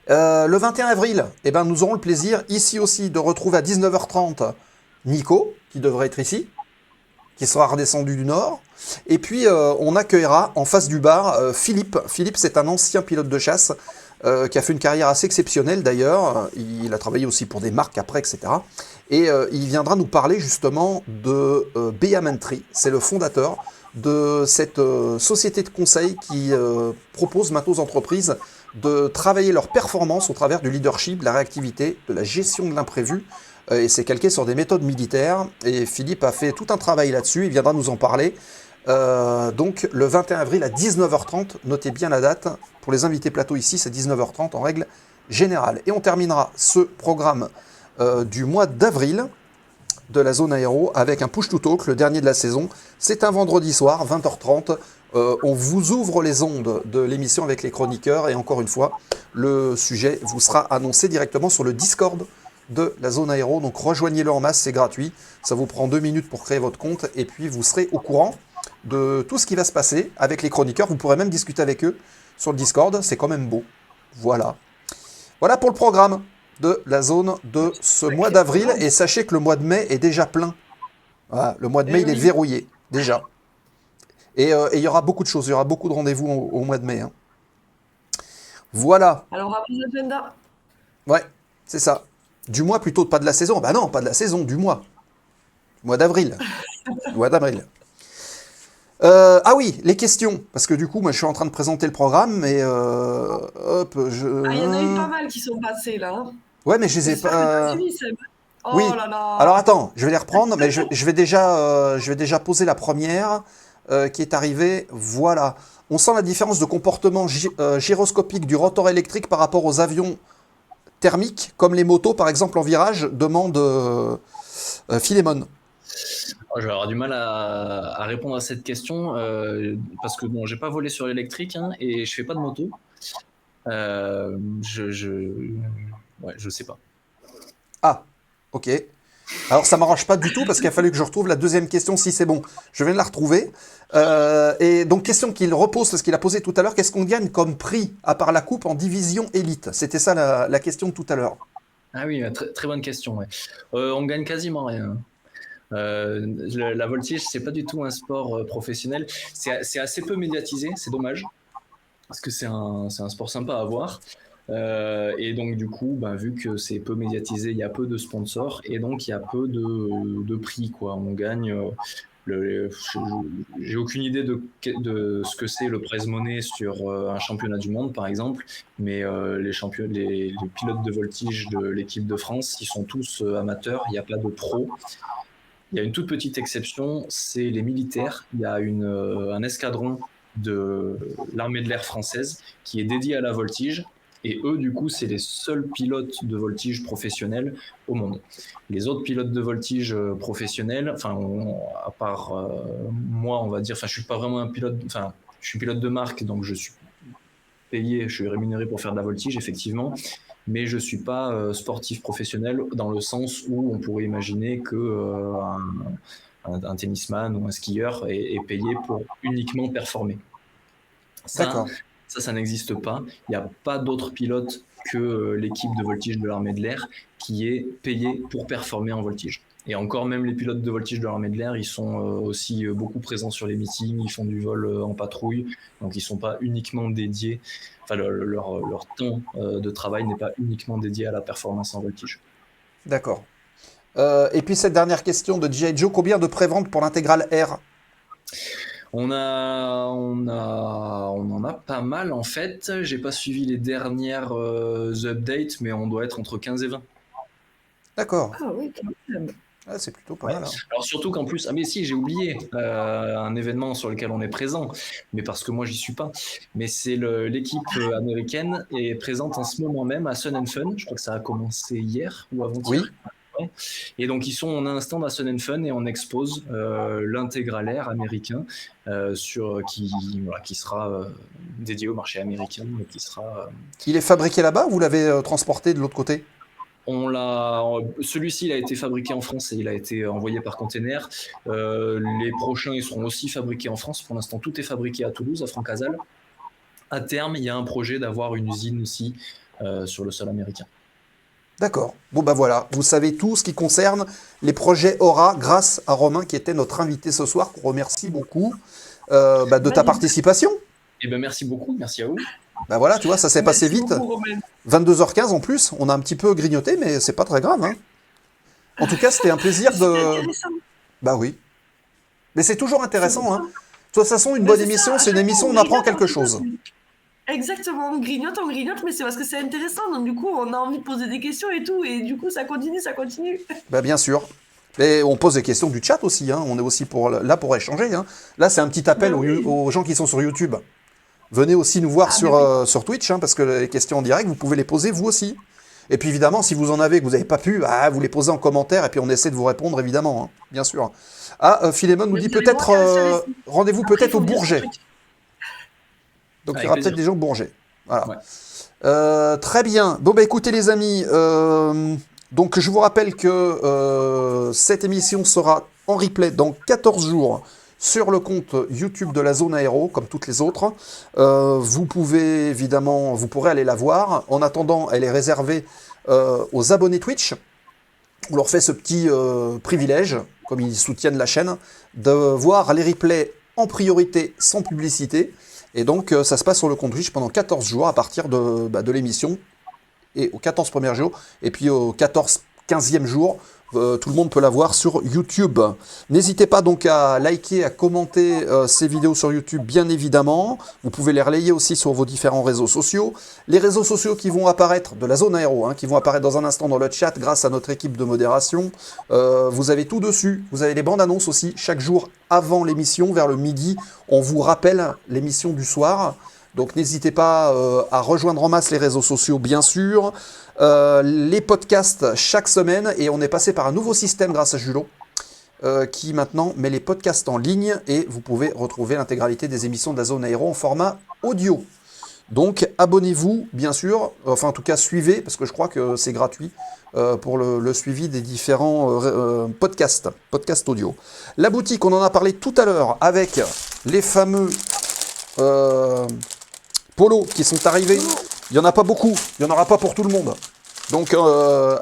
[SPEAKER 5] Le 21 avril, nous aurons le plaisir ici aussi de retrouver à 19h30 Nico, qui devrait être ici, qui sera redescendu du Nord. Et puis, on accueillera en face du bar Philippe. Philippe, c'est un ancien pilote de chasse qui a fait une carrière assez exceptionnelle d'ailleurs. Il a travaillé aussi pour des marques après, etc. Et il viendra nous parler justement de Beamentry. C'est le fondateur de cette société de conseil qui propose maintenant aux entreprises de travailler leur performance au travers du leadership, de la réactivité, de la gestion de l'imprévu. Et c'est calqué sur des méthodes militaires. Et Philippe a fait tout un travail là-dessus. Il viendra nous en parler. Donc le 21 avril à 19h30. Notez bien la date. Pour les invités plateau ici, c'est 19h30 en règle générale. Et on terminera ce programme du mois d'avril de la zone aéro avec un push to talk, le dernier de la saison. C'est un vendredi soir, 20h30. On vous ouvre les ondes de l'émission avec les chroniqueurs. Et encore une fois, le sujet vous sera annoncé directement sur le Discord de la zone aéro, donc rejoignez-le en masse, c'est gratuit, ça vous prend 2 minutes pour créer votre compte, et puis vous serez au courant de tout ce qui va se passer avec les chroniqueurs, vous pourrez même discuter avec eux sur le Discord, c'est quand même beau, voilà pour le programme de la zone de ce mois d'avril, et sachez que le mois de mai est déjà plein, voilà, le mois de mai il est verrouillé, déjà, et il y aura beaucoup de choses, il y aura beaucoup de rendez-vous au mois de mai, voilà.
[SPEAKER 6] Alors, après l'agenda.
[SPEAKER 5] Ouais, c'est ça. Du mois plutôt, pas de la saison. Bah non, pas de la saison, du mois. Mois d'avril. Mois d'avril. Ah oui, les questions. Parce que du coup, moi, je suis en train de présenter le programme, mais hop,
[SPEAKER 6] il y en a eu pas mal qui sont passés, là.
[SPEAKER 5] Ouais, mais je les ai pas...
[SPEAKER 6] Oh
[SPEAKER 5] oui.
[SPEAKER 6] là là.
[SPEAKER 5] Alors attends, je vais les reprendre, mais je vais déjà poser la première qui est arrivée. Voilà. On sent la différence de comportement gyroscopique du rotor électrique par rapport aux avions thermiques, comme les motos par exemple en virage, demande Philémon.
[SPEAKER 7] Je vais avoir du mal à répondre à cette question parce que bon, j'ai pas volé sur l'électrique et je fais pas de moto. Je sais pas.
[SPEAKER 5] Ah, ok. Alors ça m'arrange pas du tout parce qu'il a fallu que je retrouve la deuxième question si c'est bon. Je viens de la retrouver. Et donc question qu'il repose, parce qu'il a posé tout à l'heure, qu'est-ce qu'on gagne comme prix à part la coupe en division élite? C'était ça la question de tout à l'heure.
[SPEAKER 7] Ah oui, très, très bonne question. Ouais. On gagne quasiment rien. La voltige, c'est pas du tout un sport professionnel. C'est assez peu médiatisé, c'est dommage. parce que c'est un sport sympa à voir. Et donc du coup, vu que c'est peu médiatisé, il y a peu de sponsors et donc il y a peu de prix, quoi. On gagne. J'ai aucune idée de ce que c'est le prize money sur un championnat du monde, par exemple, mais les pilotes de voltige de l'équipe de France, ils sont tous amateurs. Il n'y a pas de pros. Il y a une toute petite exception, c'est les militaires. Il y a un escadron de l'armée de l'air française qui est dédié à la voltige. Et eux, du coup, c'est les seuls pilotes de voltige professionnels au monde. Les autres pilotes de voltige professionnels, à part moi, on va dire, je suis pas vraiment un pilote, je suis pilote de marque, donc je suis payé, je suis rémunéré pour faire de la voltige, effectivement, mais je suis pas sportif professionnel dans le sens où on pourrait imaginer que un tennisman ou un skieur est payé pour uniquement performer.
[SPEAKER 5] D'accord.
[SPEAKER 7] Ça n'existe pas. Il n'y a pas d'autre pilote que l'équipe de voltige de l'armée de l'air qui est payée pour performer en voltige. Et encore même les pilotes de voltige de l'armée de l'air, ils sont aussi beaucoup présents sur les meetings, ils font du vol en patrouille, donc ils ne sont pas uniquement dédiés, leur temps de travail n'est pas uniquement dédié à la performance en voltige.
[SPEAKER 5] D'accord. Et puis cette dernière question de G.I. Joe, combien de préventes pour l'intégrale R?
[SPEAKER 7] On en a pas mal en fait. J'ai pas suivi les dernières updates, mais on doit être entre 15 et 20.
[SPEAKER 5] D'accord.
[SPEAKER 6] Ah oui, quand même.
[SPEAKER 5] Ah, c'est plutôt pas mal. Hein.
[SPEAKER 7] Alors surtout qu'en plus, mais si, j'ai oublié un événement sur lequel on est présent, mais parce que moi j'y suis pas. Mais c'est l'équipe américaine est présente en ce moment même à Sun and Fun. Je crois que ça a commencé hier ou avant-hier.
[SPEAKER 5] Oui.
[SPEAKER 7] Et donc on a un stand à Sun and Fun et on expose l'Integral Air américain qui sera dédié au marché américain et qui sera.
[SPEAKER 5] Il est fabriqué là-bas ou vous l'avez transporté de l'autre côté?
[SPEAKER 7] Celui-ci il a été fabriqué en France et il a été envoyé par container. Les prochains ils seront aussi fabriqués en France. Pour l'instant tout est fabriqué à Toulouse, à Francazal. À terme il y a un projet d'avoir une usine aussi sur le sol américain.
[SPEAKER 5] D'accord. Bon voilà, vous savez tout ce qui concerne les projets Aura grâce à Romain qui était notre invité ce soir, qu'on remercie beaucoup de ta participation.
[SPEAKER 7] Eh ben merci beaucoup, merci à vous.
[SPEAKER 5] Voilà, tu vois, ça s'est passé vite. 22h15 en plus, on a un petit peu grignoté, mais c'est pas très grave. Hein. En tout cas, c'était un plaisir de... Bah oui. Mais c'est toujours intéressant. Hein. De toute façon, une bonne émission, c'est une émission où on apprend quelque chose.
[SPEAKER 6] Exactement, on grignote, mais c'est parce que c'est intéressant. Donc du coup, on a envie de poser des questions et tout. Et du coup, ça continue.
[SPEAKER 5] Bah bien sûr. Et on pose des questions du chat aussi. Hein. On est aussi là pour échanger. Hein. Là, c'est un petit appel aux gens qui sont sur YouTube. Venez aussi nous voir sur Twitch, hein, parce que les questions en direct, vous pouvez les poser vous aussi. Et puis évidemment, si vous en avez que vous n'avez pas pu, vous les posez en commentaire et puis on essaie de vous répondre, évidemment, hein, bien sûr. Philémon nous dit peut-être, rendez-vous peut-être au Bourget. Donc il y aura peut-être des gens au Bourget. Voilà. Ouais. Très bien. Bon, écoutez les amis, donc je vous rappelle que cette émission sera en replay dans 14 jours. Sur le compte YouTube de la Zone Aéro, comme toutes les autres. Vous pourrez aller la voir. En attendant, elle est réservée aux abonnés Twitch. On leur fait ce petit privilège, comme ils soutiennent la chaîne, de voir les replays en priorité sans publicité. Et donc, ça se passe sur le compte Twitch pendant 14 jours à partir de l'émission. Et aux 14 premiers jours. Et puis au 15e jour, tout le monde peut la voir sur YouTube. N'hésitez pas donc à liker, à commenter ces vidéos sur YouTube, bien évidemment. Vous pouvez les relayer aussi sur vos différents réseaux sociaux. Les réseaux sociaux qui vont apparaître de la Zone Aéro, hein, qui vont apparaître dans un instant dans le chat grâce à notre équipe de modération. Vous avez tout dessus. Vous avez les bandes annonces aussi. Chaque jour avant l'émission, vers le midi, on vous rappelle l'émission du soir. Donc n'hésitez pas à rejoindre en masse les réseaux sociaux, bien sûr. Les podcasts chaque semaine. Et on est passé par un nouveau système grâce à Julot, qui maintenant met les podcasts en ligne. Et vous pouvez retrouver l'intégralité des émissions de la Zone Aéro en format audio. Donc abonnez-vous, bien sûr. Enfin, en tout cas, suivez, parce que je crois que c'est gratuit pour le suivi des différents podcasts audio. La boutique, on en a parlé tout à l'heure avec les fameux... polos qui sont arrivés. Il n'y en a pas beaucoup, il n'y en aura pas pour tout le monde. Donc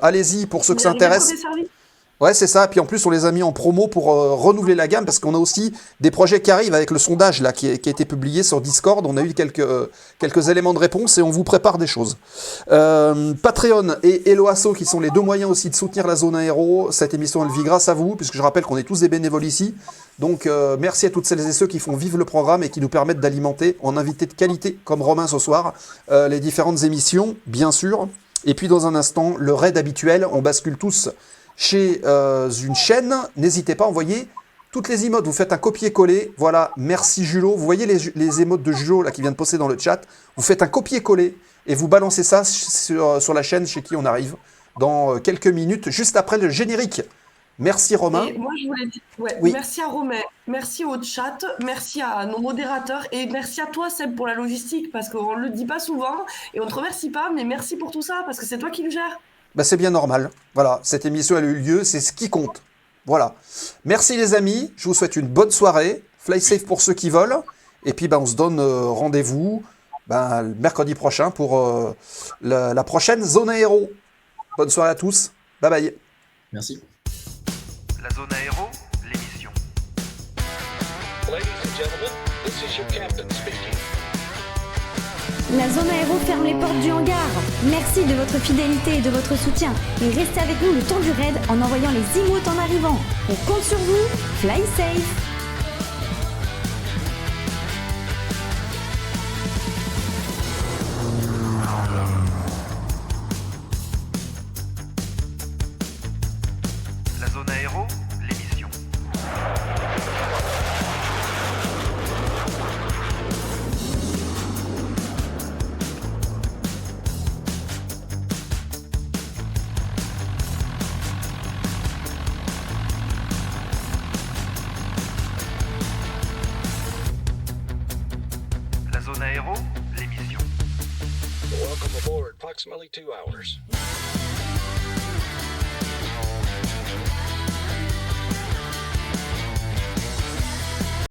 [SPEAKER 5] allez-y pour ceux que ça intéresse. Ouais, c'est ça. Puis en plus, on les a mis en promo pour renouveler la gamme parce qu'on a aussi des projets qui arrivent avec le sondage là, qui a été publié sur Discord. On a eu quelques éléments de réponse et on vous prépare des choses. Patreon et Eloasso qui sont les deux moyens aussi de soutenir la zone aéro. Cette émission, elle vit grâce à vous, puisque je rappelle qu'on est tous des bénévoles ici. Donc merci à toutes celles et ceux qui font vivre le programme et qui nous permettent d'alimenter en invité de qualité, comme Romain ce soir, les différentes émissions, bien sûr. Et puis dans un instant, le raid habituel, on bascule tous chez une chaîne. N'hésitez pas à envoyer toutes les emotes. Vous faites un copier-coller. Voilà, merci Julot. Vous voyez les emotes de Julot là, qui vient de poster dans le chat. Vous faites un copier-coller et vous balancez ça sur la chaîne chez qui on arrive dans quelques minutes, juste après le générique. Merci Romain.
[SPEAKER 6] Et moi, je voulais dire,
[SPEAKER 5] Oui.
[SPEAKER 6] merci à Romain, merci au chat, merci à nos modérateurs et merci à toi Seb pour la logistique parce qu'on le dit pas souvent et on te remercie pas, mais merci pour tout ça parce que c'est toi qui le gères.
[SPEAKER 5] Bah, c'est bien normal. Voilà, cette émission elle a eu lieu, c'est ce qui compte. Voilà. Merci les amis, je vous souhaite une bonne soirée. Fly safe pour ceux qui veulent. Et puis on se donne rendez-vous le mercredi prochain pour la prochaine zone aéro. Bonne soirée à tous. Bye bye.
[SPEAKER 7] Merci.
[SPEAKER 8] La zone aéro, l'émission.
[SPEAKER 9] Ladies and gentlemen, this is your captain speaking.
[SPEAKER 1] La zone aéro ferme les portes du hangar. Merci de votre fidélité et de votre soutien. Et restez avec nous le temps du raid en envoyant les emotes en arrivant. On compte sur vous. Fly safe.
[SPEAKER 8] La zone aéro, l'émission. La zone aéro, l'émission.
[SPEAKER 9] Welcome aboard, approximately 2 hours.